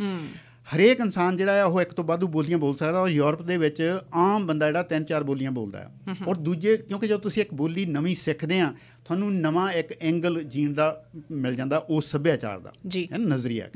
ਹਰੇਕ ਇਨਸਾਨ ਜਿਹੜਾ ਆ ਉਹ ਇੱਕ ਤੋਂ ਵਾਧੂ ਬੋਲੀਆਂ ਬੋਲ ਸਕਦਾ, ਔਰ ਯੂਰਪ ਦੇ ਵਿੱਚ ਆਮ ਬੰਦਾ ਜਿਹੜਾ 3-4 ਬੋਲੀਆਂ ਬੋਲਦਾ ਆ। ਔਰ ਦੂਜੇ, ਕਿਉਂਕਿ ਜਦੋਂ ਤੁਸੀਂ ਇੱਕ ਬੋਲੀ ਨਵੀਂ ਸਿੱਖਦੇ ਆ, ਤੁਹਾਨੂੰ ਨਵਾਂ ਇੱਕ ਐਂਗਲ ਜੀਣ ਦਾ ਮਿਲ ਜਾਂਦਾ ਉਸ ਸੱਭਿਆਚਾਰ ਦਾ, ਹੈ ਨਜ਼ਰੀਆ।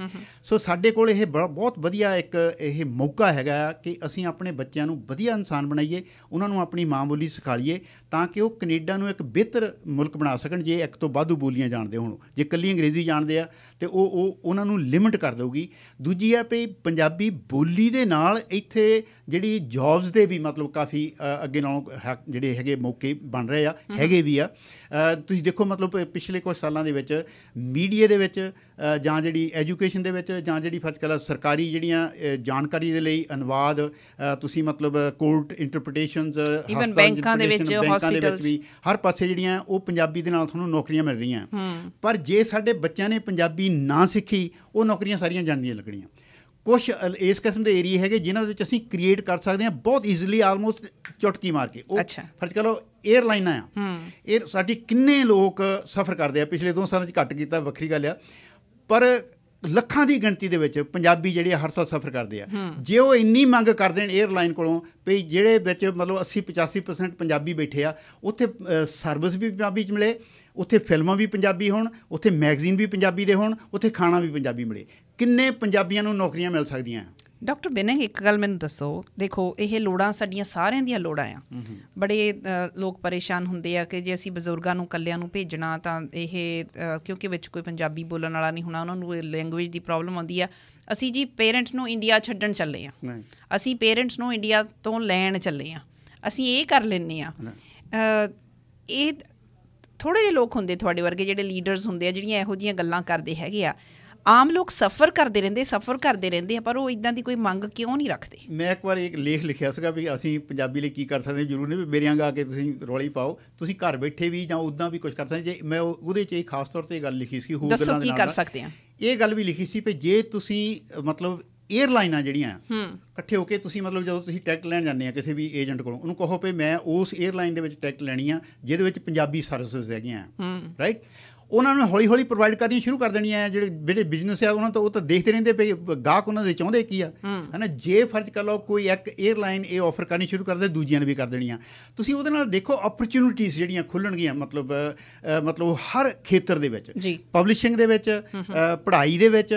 ਸੋ ਸਾਡੇ ਕੋਲ ਇਹ ਬਹੁਤ ਵਧੀਆ ਇੱਕ ਇਹ ਮੌਕਾ ਹੈਗਾ ਕਿ ਅਸੀਂ ਆਪਣੇ ਬੱਚਿਆਂ ਨੂੰ ਵਧੀਆ ਇਨਸਾਨ ਬਣਾਈਏ, ਉਹਨਾਂ ਨੂੰ ਆਪਣੀ ਮਾਂ ਬੋਲੀ ਸਿਖਾਈਏ, ਤਾਂ ਕਿ ਉਹ ਕੈਨੇਡਾ ਨੂੰ ਇੱਕ ਬਿਹਤਰ ਮੁਲਕ ਬਣਾ ਸਕਣ। ਜੇ ਇੱਕ ਤੋਂ ਵਾਧੂ ਬੋਲੀਆਂ ਜਾਣਦੇ ਹੋਣ, ਜੇ ਇਕੱਲੀ ਅੰਗਰੇਜ਼ੀ ਜਾਣਦੇ ਆ ਤਾਂ ਉਹ ਉਹਨਾਂ ਨੂੰ ਲਿਮਿਟ ਕਰ ਦੇਊਗੀ। ਦੂਜੀ ਆ ਵੀ ਪੰਜਾਬੀ ਬੋਲੀ ਦੇ ਨਾਲ ਇੱਥੇ ਜਿਹੜੀ ਜੌਬਸ ਦੇ ਵੀ ਮਤਲਬ ਕਾਫੀ ਅੱਗੇ ਨਾਲੋਂ ਜਿਹੜੇ ਹੈਗੇ ਮੌਕੇ ਬਣ ਰਹੇ ਆ, ਹੈਗੇ ਵੀ ਆ। ਤੁਸੀਂ ਦੇਖੋ ਮਤਲਬ ਪਿਛਲੇ ਕੁਝ ਸਾਲਾਂ ਦੇ ਵਿੱਚ ਮੀਡੀਆ ਦੇ ਵਿੱਚ ਜਾਂ ਜਿਹੜੀ ਐਜੂਕੇਸ਼ਨ ਦੇ ਵਿੱਚ ਜਾਂ ਜਿਹੜੀ ਫਰਕ ਸਰਕਾਰੀ ਜਿਹੜੀਆਂ ਜਾਣਕਾਰੀ ਦੇ ਲਈ ਅਨੁਵਾਦ, ਤੁਸੀਂ ਮਤਲਬ ਕੋਰਟ ਇੰਟਰਪ੍ਰੀਟੇਸ਼ਨਸ, ਬੈਂਕਾਂ ਦੇ ਵਿੱਚ ਵੀ ਹਰ ਪਾਸੇ ਜਿਹੜੀਆਂ ਉਹ ਪੰਜਾਬੀ ਦੇ ਨਾਲ ਤੁਹਾਨੂੰ ਨੌਕਰੀਆਂ ਮਿਲ ਰਹੀਆਂ। ਪਰ ਜੇ ਸਾਡੇ ਬੱਚਿਆਂ ਨੇ ਪੰਜਾਬੀ ਨਾ ਸਿੱਖੀ, ਉਹ ਨੌਕਰੀਆਂ ਸਾਰੀਆਂ ਜਾਣਦੀਆਂ ਲੱਗਣੀਆਂ। ਕੁਛ ਇਸ ਕਿਸਮ ਦੇ ਏਰੀਏ ਹੈਗੇ ਜਿਨ੍ਹਾਂ ਵਿੱਚ ਅਸੀਂ ਕ੍ਰੀਏਟ ਕਰ ਸਕਦੇ ਹਾਂ ਬਹੁਤ ਈਜ਼ੀਲੀ, ਆਲਮੋਸਟ ਚੁਟਕੀ ਮਾਰ ਕੇ। ਉਹ ਫਰਜ਼ ਕਰ ਲਓ ਏਅਰਲਾਈਨਾਂ ਆ, ਇਹ ਸਾਡੀ ਕਿੰਨੇ ਲੋਕ ਸਫ਼ਰ ਕਰਦੇ ਆ, ਪਿਛਲੇ 2 ਸਾਲਾਂ 'ਚ ਘੱਟ ਕੀਤਾ, ਵੱਖਰੀ ਗੱਲ ਆ, ਪਰ ਲੱਖਾਂ ਦੀ ਗਿਣਤੀ ਦੇ ਵਿੱਚ ਪੰਜਾਬੀ ਜਿਹੜੇ ਹਰ ਸਾਲ ਸਫ਼ਰ ਕਰਦੇ ਆ। ਜੇ ਉਹ ਇੰਨੀ ਮੰਗ ਕਰ ਦੇਣ ਏਅਰਲਾਈਨ ਕੋਲੋਂ ਵੀ ਜਿਹੜੇ ਵਿੱਚ ਮਤਲਬ 80-85% ਪੰਜਾਬੀ ਬੈਠੇ ਆ, ਉੱਥੇ ਸਰਵਿਸ ਵੀ ਪੰਜਾਬੀ 'ਚ ਮਿਲੇ, ਉੱਥੇ ਫਿਲਮਾਂ ਵੀ ਪੰਜਾਬੀ ਹੋਣ, ਉੱਥੇ ਮੈਗਜ਼ੀਨ ਵੀ ਪੰਜਾਬੀ ਦੇ ਹੋਣ, ਉੱਥੇ ਖਾਣਾ ਵੀ ਪੰਜਾਬੀ ਮਿਲੇ, ਕਿੰਨੇ ਪੰਜਾਬੀਆਂ ਨੂੰ ਨੌਕਰੀਆਂ ਮਿਲ ਸਕਦੀਆਂ। ਡਾਕਟਰ ਬਿਨੰਗ, ਇੱਕ ਗੱਲ ਮੈਨੂੰ ਦੱਸੋ, ਦੇਖੋ ਇਹ ਲੋੜਾਂ ਸਾਡੀਆਂ ਸਾਰਿਆਂ ਦੀਆਂ ਲੋੜਾਂ ਆ। ਬੜੇ ਲੋਕ ਪਰੇਸ਼ਾਨ ਹੁੰਦੇ ਆ ਕਿ ਜੇ ਅਸੀਂ ਬਜ਼ੁਰਗਾਂ ਨੂੰ ਇਕੱਲਿਆਂ ਨੂੰ ਭੇਜਣਾ ਤਾਂ ਇਹ ਕਿਉਂਕਿ ਵਿੱਚ ਕੋਈ ਪੰਜਾਬੀ ਬੋਲਣ ਵਾਲਾ ਨਹੀਂ ਹੋਣਾ, ਉਹਨਾਂ ਨੂੰ ਲੈਂਗੁਏਜ ਦੀ ਪ੍ਰੋਬਲਮ ਆਉਂਦੀ ਆ। ਅਸੀਂ ਜੀ ਪੇਰੈਂਟਸ ਨੂੰ ਇੰਡੀਆ ਛੱਡਣ ਚੱਲੇ ਹਾਂ, ਅਸੀਂ ਪੇਰੈਂਟਸ ਨੂੰ ਇੰਡੀਆ ਤੋਂ ਲੈਣ ਚੱਲੇ ਹਾਂ, ਅਸੀਂ ਇਹ ਕਰ ਲੈਂਦੇ ਹਾਂ। ਇਹ ਥੋੜ੍ਹੇ ਜਿਹੇ ਲੋਕ ਹੁੰਦੇ ਤੁਹਾਡੇ ਵਰਗੇ ਜਿਹੜੇ ਲੀਡਰਸ ਹੁੰਦੇ ਆ, ਜਿਹੜੀਆਂ ਇਹੋ ਜਿਹੀਆਂ ਗੱਲਾਂ ਕਰਦੇ ਹੈਗੇ ਆ। ਆਮ ਲੋਕ ਸਫ਼ਰ ਕਰਦੇ ਰਹਿੰਦੇ ਆ, ਪਰ ਉਹ ਇੱਦਾਂ ਦੀ ਕੋਈ ਮੰਗ ਕਿਉਂ ਨਹੀਂ ਰੱਖਦੇ? ਮੈਂ ਇੱਕ ਵਾਰ ਇੱਕ ਲੇਖ ਲਿਖਿਆ ਸੀਗਾ ਵੀ ਅਸੀਂ ਪੰਜਾਬੀ ਲਈ ਕੀ ਕਰ ਸਕਦੇ, ਜ਼ਰੂਰ ਨਹੀਂ ਵੀ ਮੇਰੇ ਵਾਂਗ ਆ ਕੇ ਤੁਸੀਂ ਰੌਲੀ ਪਾਓ, ਤੁਸੀਂ ਘਰ ਬੈਠੇ ਵੀ ਜਾਂ ਉੱਦਾਂ ਵੀ ਕੁਛ ਕਰ ਸਕਦੇ। ਜੇ ਮੈਂ ਉਹਦੇ 'ਚ ਖਾਸ ਤੌਰ 'ਤੇ ਇਹ ਗੱਲ ਲਿਖੀ ਸੀ, ਦੱਸੋ ਕੀ ਕਰ ਸਕਦੇ ਹਾਂ। ਇਹ ਗੱਲ ਵੀ ਲਿਖੀ ਸੀ ਵੀ ਜੇ ਤੁਸੀਂ ਮਤਲਬ ਏਅਰਲਾਈਨਾਂ ਜਿਹੜੀਆਂ ਇਕੱਠੇ ਹੋ ਕੇ ਤੁਸੀਂ ਮਤਲਬ ਜਦੋਂ ਤੁਸੀਂ ਟਿਕਟ ਲੈਣ ਜਾਂਦੇ ਆ ਕਿਸੇ ਵੀ ਏਜੰਟ ਕੋਲੋਂ, ਉਹਨੂੰ ਕਹੋ ਵੀ ਮੈਂ ਉਸ ਏਅਰਲਾਈਨ ਦੇ ਵਿੱਚ ਟਿਕਟ ਲੈਣੀ ਆ ਜਿਹਦੇ ਵਿੱਚ ਪੰਜਾਬੀ ਸਰਵਿਸਿਜ਼ ਹੈਗੀਆਂ, ਰਾਈਟ। ਉਹਨਾਂ ਨੂੰ ਹੌਲੀ ਹੌਲੀ ਪ੍ਰੋਵਾਈਡ ਕਰਨੀਆਂ ਸ਼ੁਰੂ ਕਰ ਦੇਣੀਆਂ। ਜਿਹੜੇ ਬਿਜ਼ਨਸ ਆ ਉਹਨਾਂ ਤੋਂ ਉਹ ਤਾਂ ਦੇਖਦੇ ਰਹਿੰਦੇ ਪਏ ਗਾਹਕ ਉਹਨਾਂ ਦੇ ਚਾਹੁੰਦੇ ਕੀ ਆ, ਹੈ ਨਾ। ਜੇ ਫਰਜ਼ ਕਰ ਲਓ ਕੋਈ ਇੱਕ ਏਅਰਲਾਈਨ ਇਹ ਆਫਰ ਕਰਨੀ ਸ਼ੁਰੂ ਕਰਦੇ, ਦੂਜਿਆਂ ਨੇ ਵੀ ਕਰ ਦੇਣੀਆਂ। ਤੁਸੀਂ ਉਹਦੇ ਨਾਲ ਦੇਖੋ ਓਪਰਚੁਨਿਟੀਜ਼ ਜਿਹੜੀਆਂ ਖੁੱਲ੍ਹਣਗੀਆਂ, ਮਤਲਬ ਹਰ ਖੇਤਰ ਦੇ ਵਿੱਚ, ਪਬਲਿਸ਼ਿੰਗ ਦੇ ਵਿੱਚ, ਪੜ੍ਹਾਈ ਦੇ ਵਿੱਚ,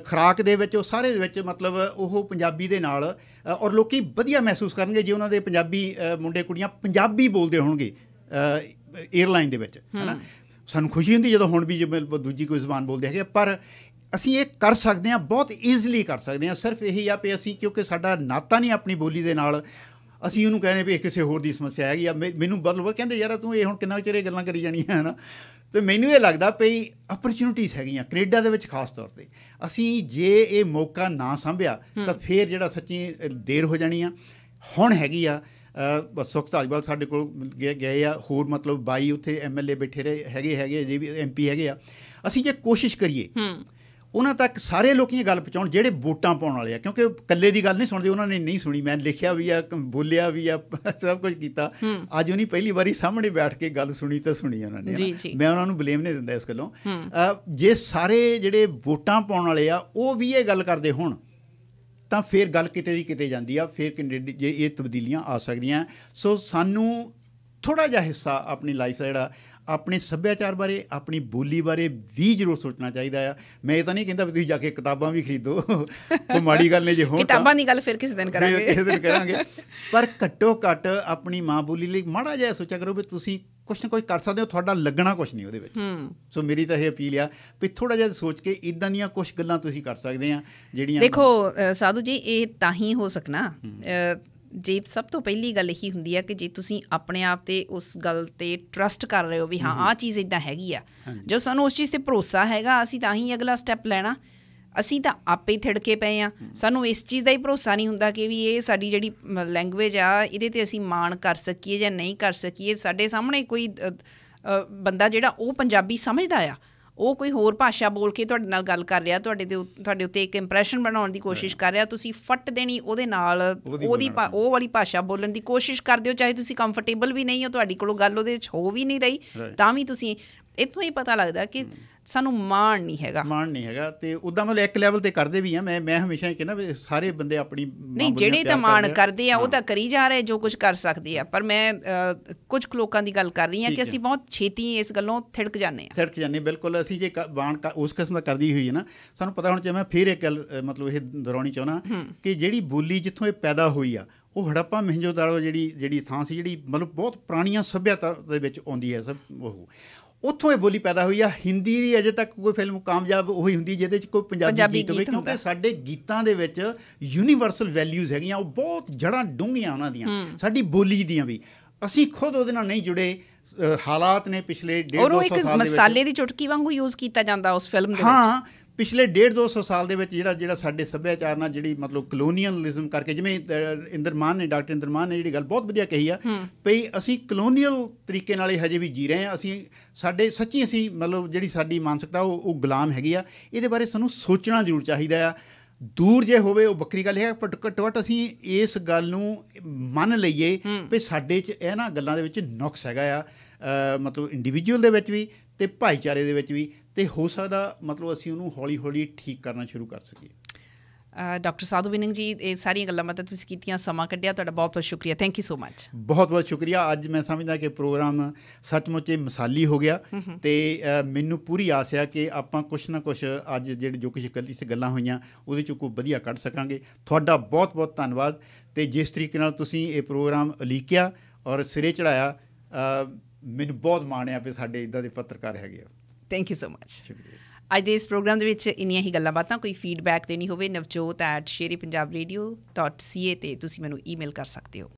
ਖੁਰਾਕ ਦੇ ਵਿੱਚ, ਉਹ ਸਾਰੇ ਦੇ ਵਿੱਚ ਮਤਲਬ ਉਹ ਪੰਜਾਬੀ ਦੇ ਨਾਲ, ਔਰ ਲੋਕ ਵਧੀਆ ਮਹਿਸੂਸ ਕਰਨਗੇ ਜੇ ਉਹਨਾਂ ਦੇ ਪੰਜਾਬੀ ਮੁੰਡੇ ਕੁੜੀਆਂ ਪੰਜਾਬੀ ਬੋਲਦੇ ਹੋਣਗੇ ਏਅਰਲਾਈਨ ਦੇ ਵਿੱਚ, ਹੈ ਨਾ। ਸਾਨੂੰ ਖੁਸ਼ੀ ਹੁੰਦੀ ਜਦੋਂ ਹੁਣ ਵੀ ਜਿਵੇਂ ਦੂਜੀ ਕੋਈ ਜ਼ਬਾਨ ਬੋਲਦੇ ਹੈਗੇ, ਪਰ ਅਸੀਂ ਇਹ ਕਰ ਸਕਦੇ ਹਾਂ, ਬਹੁਤ ਈਜ਼ੀਲੀ ਕਰ ਸਕਦੇ ਹਾਂ। ਸਿਰਫ ਇਹੀ ਆ ਵੀ ਅਸੀਂ, ਕਿਉਂਕਿ ਸਾਡਾ ਨਾਤਾ ਨਹੀਂ ਆਪਣੀ ਬੋਲੀ ਦੇ ਨਾਲ, ਅਸੀਂ ਉਹਨੂੰ ਕਹਿੰਦੇ ਵੀ ਇਹ ਕਿਸੇ ਹੋਰ ਦੀ ਸਮੱਸਿਆ ਹੈਗੀ ਆ। ਮੈਨੂੰ ਮਤਲਬ ਕਹਿੰਦੇ ਯਾਰ ਤੂੰ ਇਹ ਹੁਣ ਕਿੰਨਾ ਚਿਰ ਇਹ ਗੱਲਾਂ ਕਰੀ ਜਾਣੀਆਂ, ਹੈ ਨਾ। ਅਤੇ ਮੈਨੂੰ ਇਹ ਲੱਗਦਾ ਵੀ ਅਪਰਚੁਨਿਟੀਜ਼ ਹੈਗੀਆਂ ਕੈਨੇਡਾ ਦੇ ਵਿੱਚ ਖਾਸ ਤੌਰ 'ਤੇ। ਅਸੀਂ ਜੇ ਇਹ ਮੌਕਾ ਨਾ ਸਾਂਭਿਆ ਤਾਂ ਫਿਰ ਜਿਹੜਾ ਸੱਚੀ ਦੇਰ ਹੋ ਜਾਣੀ ਆ। ਹੁਣ ਹੈਗੀ ਆ, ਸੁਖ ਧਾਲੀਵਾਲ ਸਾਡੇ ਕੋਲ ਗਏ ਆ, ਹੋਰ ਮਤਲਬ 22 ਉੱਥੇ MLA ਬੈਠੇ ਰਹੇ ਹੈਗੇ ਜੇ ਵੀ MP ਹੈਗੇ ਆ। ਅਸੀਂ ਜੇ ਕੋਸ਼ਿਸ਼ ਕਰੀਏ ਉਹਨਾਂ ਤੱਕ ਸਾਰੇ ਲੋਕ ਇਹ ਗੱਲ ਪਹੁੰਚਾਉਣ ਜਿਹੜੇ ਵੋਟਾਂ ਪਾਉਣ ਵਾਲੇ ਆ, ਕਿਉਂਕਿ ਇਕੱਲੇ ਦੀ ਗੱਲ ਨਹੀਂ ਸੁਣਦੇ, ਉਹਨਾਂ ਨੇ ਨਹੀਂ ਸੁਣੀ। ਮੈਂ ਲਿਖਿਆ ਵੀ ਆ, ਬੋਲਿਆ ਵੀ ਆ, ਸਭ ਕੁਝ ਕੀਤਾ। ਅੱਜ ਉਹਨੇ ਪਹਿਲੀ ਵਾਰੀ ਸਾਹਮਣੇ ਬੈਠ ਕੇ ਗੱਲ ਸੁਣੀ ਤਾਂ ਸੁਣੀ ਉਹਨਾਂ ਨੇ। ਮੈਂ ਉਹਨਾਂ ਨੂੰ ਬਲੇਮ ਨਹੀਂ ਦਿੰਦਾ ਇਸ ਗੱਲੋਂ। ਜੇ ਸਾਰੇ ਜਿਹੜੇ ਵੋਟਾਂ ਪਾਉਣ ਵਾਲੇ ਆ ਉਹ ਵੀ ਇਹ ਗੱਲ ਕਰਦੇ ਹੋਣ ਤਾਂ ਫਿਰ ਗੱਲ ਕਿਤੇ ਦੀ ਕਿਤੇ ਜਾਂਦੀ ਆ, ਫਿਰ ਜੇ ਇਹ ਤਬਦੀਲੀਆਂ ਆ ਸਕਦੀਆਂ। ਸੋ ਸਾਨੂੰ ਥੋੜ੍ਹਾ ਜਿਹਾ ਹਿੱਸਾ ਆਪਣੀ ਲਾਈਫ ਦਾ ਜਿਹੜਾ ਆਪਣੇ ਸੱਭਿਆਚਾਰ ਬਾਰੇ, ਆਪਣੀ ਬੋਲੀ ਬਾਰੇ ਵੀ ਜ਼ਰੂਰ ਸੋਚਣਾ ਚਾਹੀਦਾ ਆ। ਮੈਂ ਇਹ ਤਾਂ ਨਹੀਂ ਕਹਿੰਦਾ ਵੀ ਤੁਸੀਂ ਜਾ ਕੇ ਕਿਤਾਬਾਂ ਵੀ ਖਰੀਦੋ, ਕੋਈ ਮਾੜੀ ਗੱਲ ਨਹੀਂ ਜੇ ਹੋਣ। ਕਿਤਾਬਾਂ ਦੀ ਗੱਲ ਫਿਰ ਕਿਸੇ ਦਿਨ ਕਰਾਂਗੇ, ਪਰ ਘੱਟੋ ਘੱਟ ਆਪਣੀ ਮਾਂ ਬੋਲੀ ਲਈ ਮਾੜਾ ਜਿਹਾ ਸੋਚਿਆ ਕਰੋ ਵੀ ਤੁਸੀਂ ਕੁਛ ਨਾ ਕੁਛ ਕਰ ਸਕਦੇ ਹੋ, ਤੁਹਾਡਾ ਲੱਗਣਾ ਕੁਛ ਨਹੀਂ ਉਹਦੇ ਵਿੱਚ। ਸੋ ਮੇਰੀ ਤਾਂ ਇਹ ਅਪੀਲ ਆ ਵੀ ਥੋੜ੍ਹਾ ਜਿਹਾ ਸੋਚ ਕੇ ਇੱਦਾਂ ਦੀਆਂ ਕੁਛ ਗੱਲਾਂ ਤੁਸੀਂ ਕਰ ਸਕਦੇ ਆ ਜਿਹੜੀਆਂ। ਦੇਖੋ ਸਾਧੂ ਜੀ, ਇਹ ਤਾਂ ਹੀ ਹੋ ਸਕਣਾ ਜੇ ਸਭ ਤੋਂ ਪਹਿਲੀ ਗੱਲ ਇਹੀ ਹੁੰਦੀ ਆ ਕਿ ਜੇ ਤੁਸੀਂ ਆਪਣੇ ਆਪ 'ਤੇ ਉਸ ਗੱਲ 'ਤੇ ਟਰਸਟ ਕਰ ਰਹੇ ਹੋ ਵੀ ਹਾਂ ਆਹ ਚੀਜ਼ ਇੱਦਾਂ ਹੈਗੀ ਆ, ਜੋ ਸਾਨੂੰ ਉਸ ਚੀਜ਼ 'ਤੇ ਭਰੋਸਾ ਹੈਗਾ, ਅਸੀਂ ਤਾਂ ਹੀ ਅਗਲਾ ਸਟੈਪ ਲੈਣਾ। ਅਸੀਂ ਤਾਂ ਆਪੇ ਹੀ ਥਿੜਕੇ ਪਏ ਹਾਂ। ਸਾਨੂੰ ਇਸ ਚੀਜ਼ ਦਾ ਹੀ ਭਰੋਸਾ ਨਹੀਂ ਹੁੰਦਾ ਕਿ ਵੀ ਇਹ ਸਾਡੀ ਜਿਹੜੀ ਲੈਂਗੁਏਜ ਆ ਇਹਦੇ 'ਤੇ ਅਸੀਂ ਮਾਣ ਕਰ ਸਕੀਏ ਜਾਂ ਨਹੀਂ ਕਰ ਸਕੀਏ। ਸਾਡੇ ਸਾਹਮਣੇ ਕੋਈ ਬੰਦਾ ਜਿਹੜਾ ਉਹ ਪੰਜਾਬੀ ਸਮਝਦਾ ਆ, ਉਹ ਕੋਈ ਹੋਰ ਭਾਸ਼ਾ ਬੋਲ ਕੇ ਤੁਹਾਡੇ ਨਾਲ ਗੱਲ ਕਰ ਰਿਹਾ, ਤੁਹਾਡੇ ਉੱਤੇ ਇੱਕ ਇੰਪਰੈਸ਼ਨ ਬਣਾਉਣ ਦੀ ਕੋਸ਼ਿਸ਼ ਕਰ ਰਿਹਾ, ਤੁਸੀਂ ਫੱਟ ਦੇਣੀ ਉਹਦੇ ਨਾਲ, ਉਹ ਵਾਲੀ ਭਾਸ਼ਾ ਬੋਲਣ ਦੀ ਕੋਸ਼ਿਸ਼ ਕਰਦੇ ਹੋ, ਚਾਹੇ ਤੁਸੀਂ ਕੰਫਰਟੇਬਲ ਵੀ ਨਹੀਂ ਹੋ, ਤੁਹਾਡੀ ਕੋਲੋਂ ਗੱਲ ਉਹਦੇ ਵਿੱਚ ਹੋ ਵੀ ਨਹੀਂ ਰਹੀ, ਤਾਂ ਵੀ ਤੁਸੀਂ। ਇੱਥੋਂ ਹੀ ਪਤਾ ਲੱਗਦਾ ਕਿ ਸਾਨੂੰ ਮਾਣ ਨਹੀਂ ਹੈਗਾ। ਤੇ ਉੱਦਾਂ ਮਤਲਬ ਇੱਕ ਲੈਵਲ 'ਤੇ ਕਰਦੇ ਵੀ ਆ। ਮੈਂ ਹਮੇਸ਼ਾ ਹੀ ਕਹਿੰਦਾ ਵੀ ਸਾਰੇ ਬੰਦੇ ਆਪਣੀ ਨਹੀਂ, ਜਿਹੜੇ ਤਾਂ ਮਾਣ ਕਰਦੇ ਆ ਉਹ ਤਾਂ ਕਰੀ ਜਾ ਰਹੇ ਜੋ ਕੁਝ ਕਰ ਸਕਦੇ ਆ, ਪਰ ਮੈਂ ਕੁਝ ਲੋਕਾਂ ਦੀ ਗੱਲ ਕਰ ਰਹੀ ਹਾਂ ਕਿ ਅਸੀਂ ਬਹੁਤ ਛੇਤੀ ਇਸ ਗੱਲੋਂ ਥਿੜਕ ਜਾਂਦੇ ਹਾਂ। ਬਿਲਕੁਲ। ਅਸੀਂ ਜੇ ਮਾਣ ਉਸ ਕਿਸਮ ਦਾ ਕਰਦੀ ਹੋਈ ਹੈ ਨਾ, ਸਾਨੂੰ ਪਤਾ ਹੁਣ। ਜੇ ਮੈਂ ਫਿਰ ਇੱਕ ਗੱਲ ਮਤਲਬ ਇਹ ਦੁਹਰਾਉਣੀ ਚਾਹੁੰਦਾ ਕਿ ਜਿਹੜੀ ਬੋਲੀ ਜਿੱਥੋਂ ਇਹ ਪੈਦਾ ਹੋਈ ਆ, ਉਹ ਹੜੱਪਾ ਮੋਹਿੰਜੋਦਾੜੋ ਜਿਹੜੀ ਥਾਂ ਸੀ, ਜਿਹੜੀ ਮਤਲਬ ਬਹੁਤ ਪੁਰਾਣੀਆਂ ਸੱਭਿਅਤਾ ਦੇ ਵਿੱਚ ਆਉਂਦੀ ਹੈ ਉਹ, ਉੱਥੋਂ ਇਹ ਬੋਲੀ ਪੈਦਾ ਹੋਈ ਆ। ਹਿੰਦੀ ਦੀ ਅਜੇ ਤੱਕ ਕੋਈ ਫਿਲਮ ਕਾਮਯਾਬ ਉਹੀ ਹੁੰਦੀ ਜਿਹਦੇ 'ਚ ਕੋਈ ਪੰਜਾਬੀ ਗੀਤ ਹੋਵੇ, ਕਿਉਂਕਿ ਸਾਡੇ ਗੀਤਾਂ ਦੇ ਵਿੱਚ ਯੂਨੀਵਰਸਲ ਵੈਲਿਊਜ਼ ਹੈਗੀਆਂ, ਉਹ ਬਹੁਤ ਜੜ੍ਹਾਂ ਡੂੰਘੀਆਂ ਉਹਨਾਂ ਦੀਆਂ, ਸਾਡੀ ਬੋਲੀ ਦੀਆਂ ਵੀ। ਅਸੀਂ ਖੁਦ ਉਹਦੇ ਨਾਲ ਨਹੀਂ ਜੁੜੇ। ਹਾਲਾਤ ਨੇ ਪਿਛਲੇ 150-200 ਸਾਲ ਦੇ ਵਿੱਚ ਮਸਾਲੇ ਦੀ ਚੁਟਕੀ ਵਾਂਗੂ ਯੂਜ਼ ਕੀਤਾ ਜਾਂਦਾ ਉਸ ਫਿਲਮ ਦੇ ਵਿੱਚ। ਪਿਛਲੇ 150-200 ਸਾਲ ਦੇ ਵਿੱਚ ਜਿਹੜਾ ਸਾਡੇ ਸੱਭਿਆਚਾਰ ਨਾਲ ਜਿਹੜੀ ਮਤਲਬ ਕਲੋਨੀਅਲਿਜ਼ਮ ਕਰਕੇ, ਜਿਵੇਂ ਡਾਕਟਰ ਇੰਦਰ ਮਾਨ ਨੇ ਜਿਹੜੀ ਗੱਲ ਬਹੁਤ ਵਧੀਆ ਕਹੀ ਆ ਵੀ ਅਸੀਂ ਕਲੋਨੀਅਲ ਤਰੀਕੇ ਨਾਲ ਹੀ ਹਜੇ ਵੀ ਜੀ ਰਹੇ ਹਾਂ। ਅਸੀਂ ਮਤਲਬ ਜਿਹੜੀ ਸਾਡੀ ਮਾਨਸਿਕਤਾ ਉਹ ਗੁਲਾਮ ਹੈਗੀ ਆ। ਇਹਦੇ ਬਾਰੇ ਸਾਨੂੰ ਸੋਚਣਾ ਜ਼ਰੂਰ ਚਾਹੀਦਾ ਆ। ਦੂਰ ਜੇ ਹੋਵੇ ਉਹ ਵੱਖਰੀ ਗੱਲ ਹੈ, ਪਰ ਘੱਟੋ ਘੱਟ ਅਸੀਂ ਇਸ ਗੱਲ ਨੂੰ ਮੰਨ ਲਈਏ ਵੀ ਸਾਡੇ 'ਚ ਇਹਨਾਂ ਗੱਲਾਂ ਦੇ ਵਿੱਚ ਨੁਕਸ ਹੈਗਾ ਆ, ਮਤਲਬ ਇੰਡੀਵਿਜੂਅਲ ਦੇ ਵਿੱਚ ਵੀ ਅਤੇ ਭਾਈਚਾਰੇ ਦੇ ਵਿੱਚ ਵੀ। ਅਤੇ ਹੋ ਸਕਦਾ ਮਤਲਬ ਅਸੀਂ ਉਹਨੂੰ ਹੌਲੀ ਹੌਲੀ ਠੀਕ ਕਰਨਾ ਸ਼ੁਰੂ ਕਰ ਸਕੀਏ। ਡਾਕਟਰ ਸਾਧੂ ਵਿਨੰਗ ਜੀ, ਇਹ ਸਾਰੀਆਂ ਗੱਲਾਂ ਮਤਲਬ ਤੁਸੀਂ ਕੀਤੀਆਂ, ਸਮਾਂ ਕੱਢਿਆ, ਤੁਹਾਡਾ ਬਹੁਤ ਬਹੁਤ ਸ਼ੁਕਰੀਆ। Thank you so much. ਬਹੁਤ ਬਹੁਤ ਸ਼ੁਕਰੀਆ। ਅੱਜ ਮੈਂ ਸਮਝਦਾ ਕਿ ਪ੍ਰੋਗਰਾਮ ਸੱਚਮੁੱਚ ਮਿਸਾਲੀ ਹੋ ਗਿਆ ਅਤੇ ਮੈਨੂੰ ਪੂਰੀ ਆਸ ਆ ਕਿ ਆਪਾਂ ਕੁਛ ਨਾ ਕੁਛ ਅੱਜ ਜੋ ਕੁਛ ਇੱਥੇ ਗੱਲਾਂ ਹੋਈਆਂ ਉਹਦੇ 'ਚੋਂ ਕੋਈ ਵਧੀਆ ਕੱਢ ਸਕਾਂਗੇ। ਤੁਹਾਡਾ ਬਹੁਤ ਬਹੁਤ ਧੰਨਵਾਦ। ਅਤੇ ਜਿਸ ਤਰੀਕੇ ਨਾਲ ਤੁਸੀਂ ਇਹ ਪ੍ਰੋਗਰਾਮ ਉਲੀਕਿਆ ਔਰ ਸਿਰੇ ਚੜ੍ਹਾਇਆ, ਮੈਨੂੰ ਬਹੁਤ ਮਾਣ ਆ ਵੀ ਸਾਡੇ ਇੱਦਾਂ ਦੇ ਪੱਤਰਕਾਰ ਹੈਗੇ ਆ। Thank you so much. ਸ਼ੁਕਰੀਆ। ਅੱਜ ਦੇ ਇਸ ਪ੍ਰੋਗਰਾਮ ਦੇ ਵਿੱਚ ਇੰਨੀਆਂ ਹੀ ਗੱਲਾਂ ਬਾਤਾਂ। ਕੋਈ ਫੀਡਬੈਕ ਦੇਣੀ ਹੋਵੇ, navjot@sherpunjabradio.ca 'ਤੇ ਤੁਸੀਂ ਮੈਨੂੰ ਈਮੇਲ ਕਰ ਸਕਦੇ ਹੋ।